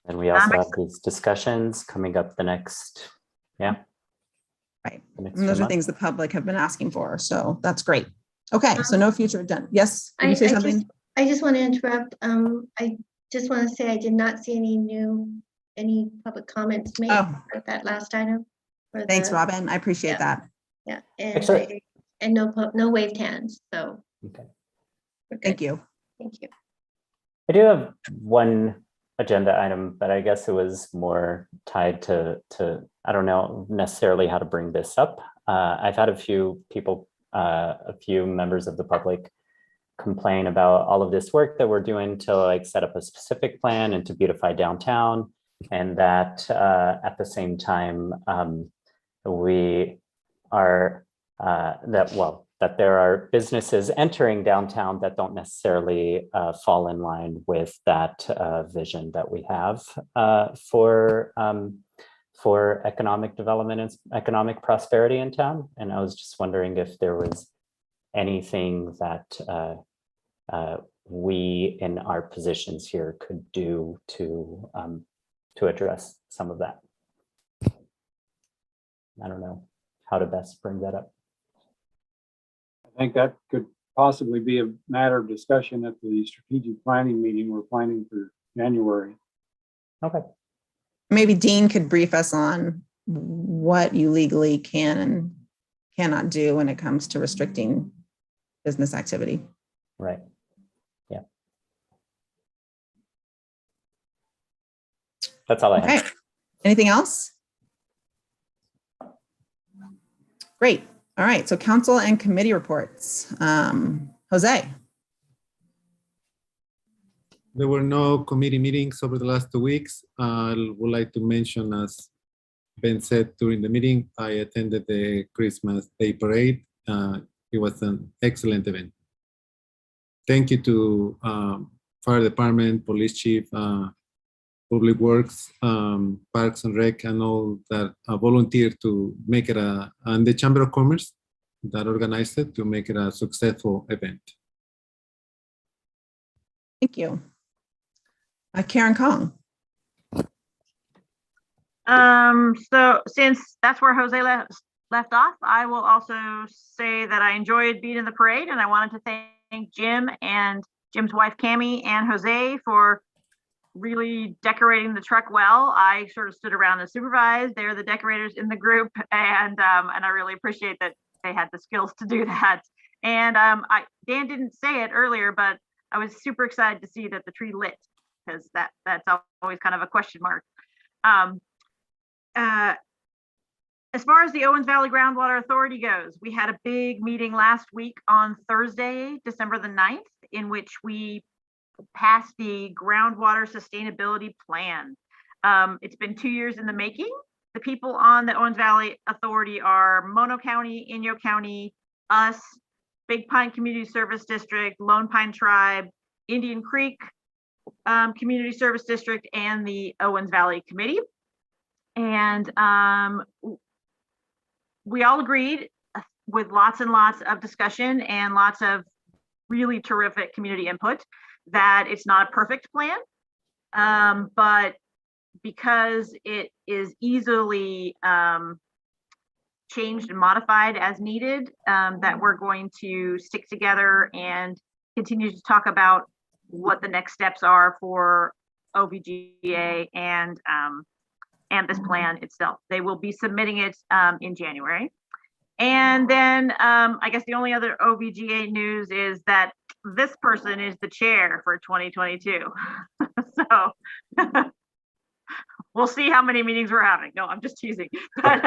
And we also have these discussions coming up the next, Right. the next And those few are things months. the public have been asking for, so that's great. Okay, so no future agenda. Yes, did you say something? I just want to interrupt. I just want to say I did not see any public comments made at that last item. for Thanks, the- Robin. I appreciate that. Yeah, and Actually- no waved hands, so. Okay. Thank you. Thank you. I do have one agenda item, but I guess it was more tied to I don't know necessarily how to bring this up. I've had a few people, a few members of the public complain about all of this work that we're doing to like set up a specific plan and to beautify downtown, and that at the same time we are that there are businesses entering downtown that don't necessarily fall in line with that vision that we have for economic development and economic prosperity in town. And I was just wondering if there was anything that we in our positions here could do to address some of that. I don't know how to best bring that up. I think that could possibly be a matter of discussion at the strategic planning meeting we're planning for January. Okay. Maybe Dean could brief us on what you legally can and cannot do when it comes to restricting business activity. Right. Yeah. That's all I Okay. have. Anything else? Great. All right. So council and committee reports. Jose. There were no committee meetings over the last 2 weeks. I would like to mention, as Ben said during the meeting, I attended the Christmas Day Parade. It was an excellent event. Thank you to Fire Department, Police Chief, Public Works, Parks and Rec, and all that volunteered to make it and the Chamber of Commerce that organized it to make it a successful event. Thank you. Karen Kong. So since that's where Jose left off, I will also say that I enjoyed being in the parade, and I wanted to thank Jim and Jim's wife Cami and Jose for really decorating the truck well. I sort of stood around and supervised. They're the decorators in the group, and I really appreciate that they had the skills to do that. And Dan didn't say it earlier, but I was super excited to see that the tree lit, because that's always kind of a question mark. As far as the Owens Valley Groundwater Authority goes, we had a big meeting last week on Thursday, December the 9th, in which we passed the groundwater sustainability plan. It's been 2 years in the making. The people on the Owens Valley Authority are Mono County, Inyo County, us, Big Pine Community Service District, Lone Pine Tribe, Indian Creek Community Service District, and the Owens Valley Committee. And we all agreed with lots and lots of discussion and lots of really terrific community input that it's not a perfect plan. But because it is easily changed and modified as needed, that we're going to stick together and continue to talk about what the next steps are for OVGA and this plan itself. They will be submitting it in January. And then I guess the only other OVGA news is that this person is the chair for 2022. So we'll see how many meetings we're having. No, I'm just teasing. But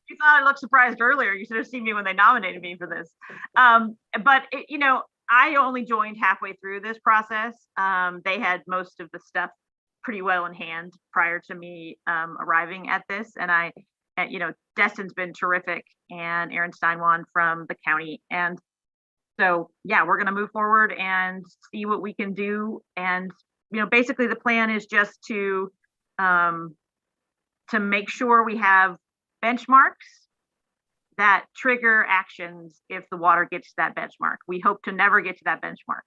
you thought I looked surprised earlier. You should have seen me when they nominated me for this. But you know, I only joined halfway through this process. They had most of the stuff pretty well in hand prior to me arriving at this. And you know, Destin's been terrific, and Aaron Steinwan from the county. And so, yeah, we're going to move forward and see what we can do. And, you know, basically the plan is just to make sure we have benchmarks that trigger actions if the water gets to that benchmark. We hope to never get to that benchmark,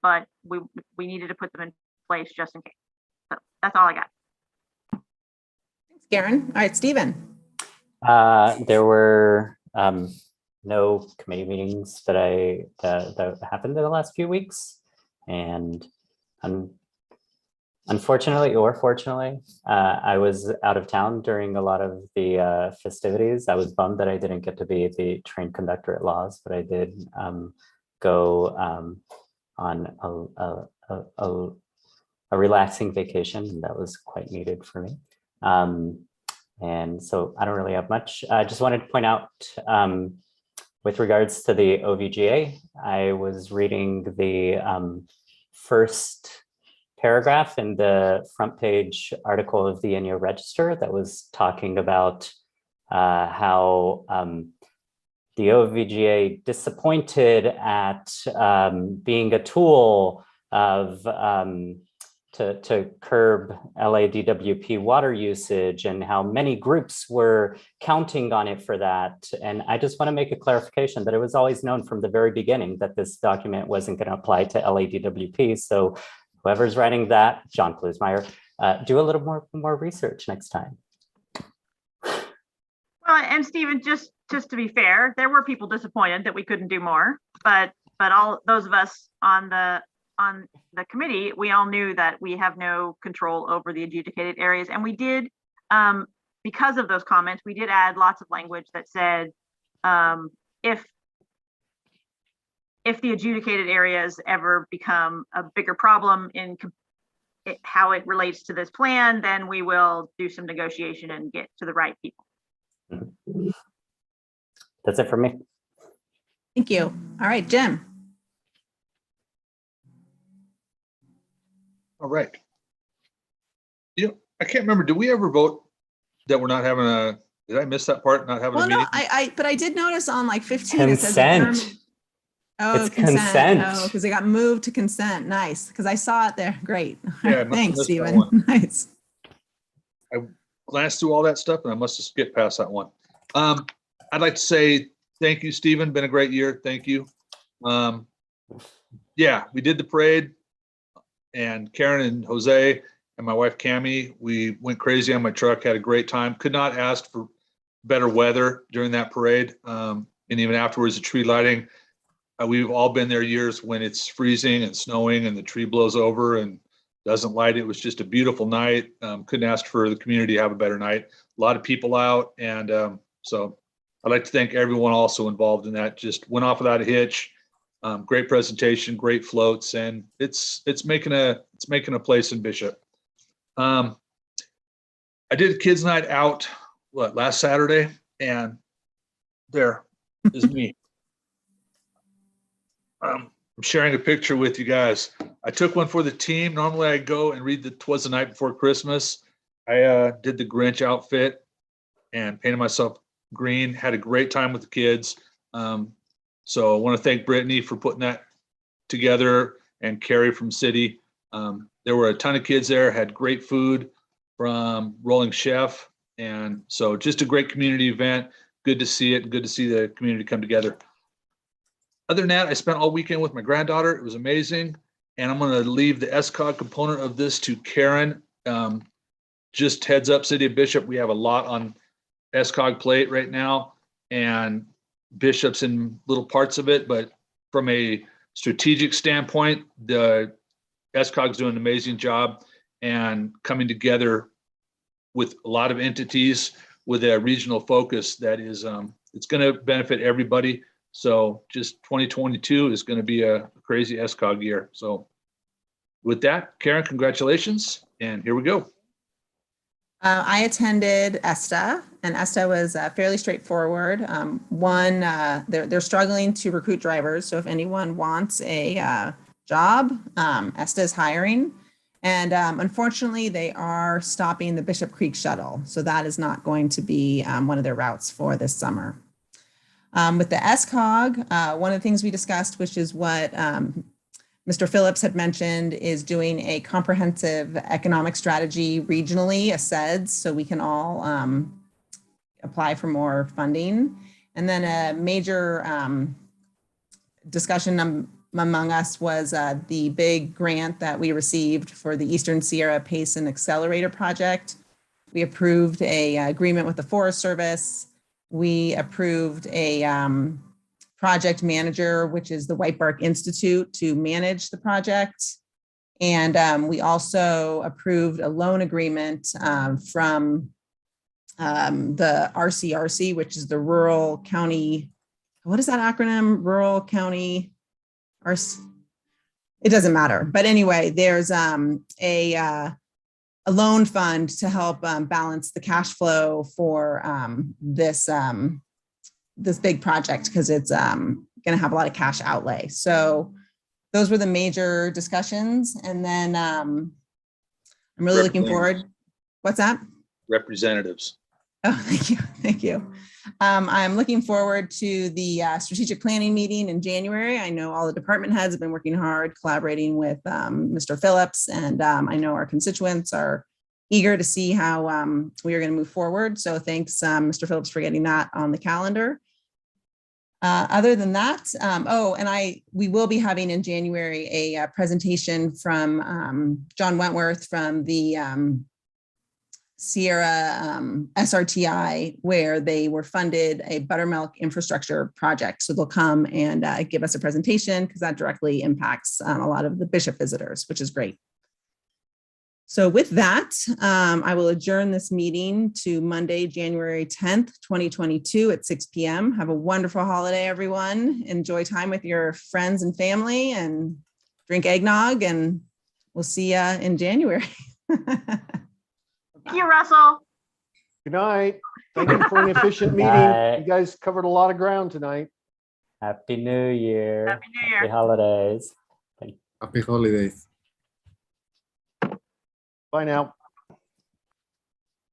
but we needed to put them in place just in case. So that's all I got. Thanks, Karen. All right, Stephen. There were no committee meetings that that happened in the last few weeks, and unfortunately or fortunately, I was out of town during a lot of the festivities. I was bummed that I didn't get to be the train conductor at Laws, but I did go on a relaxing vacation, and that was quite needed for me. And so I don't really have much. I just wanted to point out with regards to the OVGA, I was reading the first paragraph in the front page article of the Inyo Register that was talking about how the OVGA disappointed at being a tool of to curb LADWP water usage, and how many groups were counting on it for that. And I just want to make a clarification that it was always known from the very beginning that this document wasn't going to apply to LADWP. So whoever's writing that, John Plusmeyer, do a little more research next time. Well, and Stephen, just to be fair, there were people disappointed that we couldn't do more, but all those of us on the committee, we all knew that we have no control over the adjudicated areas. And we did, because of those comments, we did add lots of language that said, if the adjudicated areas ever become a bigger problem in how it relates to this plan, then we will do some negotiation and get to the right people. That's it for me. Thank you. All right, Jim. All right. You know, I can't remember. Did we ever vote that we're not having did I miss that part? Not having a Well, meeting? no, but I did notice on like 15. Consent. It says It's consent. Oh, because it got moved to consent. Nice. Because I saw it there. Great. Yeah, Thanks, Stephen. Nice. I glanced through all that stuff and I must have skipped past that one. I'd like to say thank you, Stephen. Been a great year. Thank you. Yeah, we did the parade, and Karen and Jose and my wife Cami, we went crazy on my truck, had a great time. Could not ask for better weather during that parade. And even afterwards, the tree lighting, we've all been there years when it's freezing and snowing and the tree blows over and doesn't light. It was just a beautiful night. Couldn't ask for the community to have a better night. A lot of people out. And so I'd like to thank everyone also involved in that. Just went off without a hitch. Great presentation, great floats, and it's making a place in Bishop. I did a kids' night out last Saturday, and there is me. I'm sharing a picture with you guys. I took one for the team. Normally I go and read 'Twas the Night Before Christmas. I did the Grinch outfit and painted myself green. Had a great time with the kids. So I want to thank Brittany for putting that together, and Carrie from City. There were a ton of kids there, had great food from Rolling Chef, And so just a great community event. Good to see it. Good to see the community come together. Other than that, I spent all weekend with my granddaughter. It was amazing. And I'm going to leave the SCOG component of this to Karen. Just heads up, City of Bishop, we have a lot on SCOG plate right now, and Bishop's in little parts of it. But from a strategic standpoint, the SCOG's doing an amazing job and coming together with a lot of entities with a regional focus that is, it's going to benefit everybody. So just 2022 is going to be a crazy SCOG year. So with that, Karen, congratulations. And here we go. I attended ESTA, and ESTA was fairly straightforward. One, they're struggling to recruit drivers. So if anyone wants a job, ESTA is hiring. And unfortunately, they are stopping the Bishop Creek shuttle. So that is not going to be one of their routes for this summer. With the SCOG, one of the things we discussed, which is what Mr. Phillips had mentioned, is doing a comprehensive economic strategy regionally, a CEDS, so we can all apply for more funding. And then a major discussion among us was the big grant that we received for the Eastern Sierra Pace and Accelerator project. We approved a agreement with the Forest Service. We approved a project manager, which is the White Bark Institute, to manage the project. And we also approved a loan agreement from the RCRC, which is the Rural County, what is that acronym? Rural County, it doesn't matter. But anyway, there's a loan fund to help balance the cash flow for this big project, because it's going to have a lot of cash outlay. So those were the major discussions. And then I'm really looking forward. What's that? Representatives. Oh, thank you. Thank you. I'm looking forward to the strategic planning meeting in January. I know all the department heads have been working hard, collaborating with Mr. Phillips, and I know our constituents are eager to see how we are going to move forward. So thanks, Mr. Phillips, for getting that on the calendar. Other than that, we will be having in January a presentation from John Wentworth from the Sierra SRTI, where they were funded a buttermilk infrastructure project. So they'll come and give us a presentation, because that directly impacts a lot of the Bishop visitors, which is great. So with that, I will adjourn this meeting to Monday, January 10th, 2022 at 6 p.m. Have a wonderful holiday, everyone. Enjoy time with your friends and family, and drink eggnog, and we'll see you in January. Thank you, Russell. Good night. Thank you for an efficient meeting. You guys covered a lot of ground tonight. Happy New Year. Happy New Year. Happy holidays. Happy holidays. Bye now.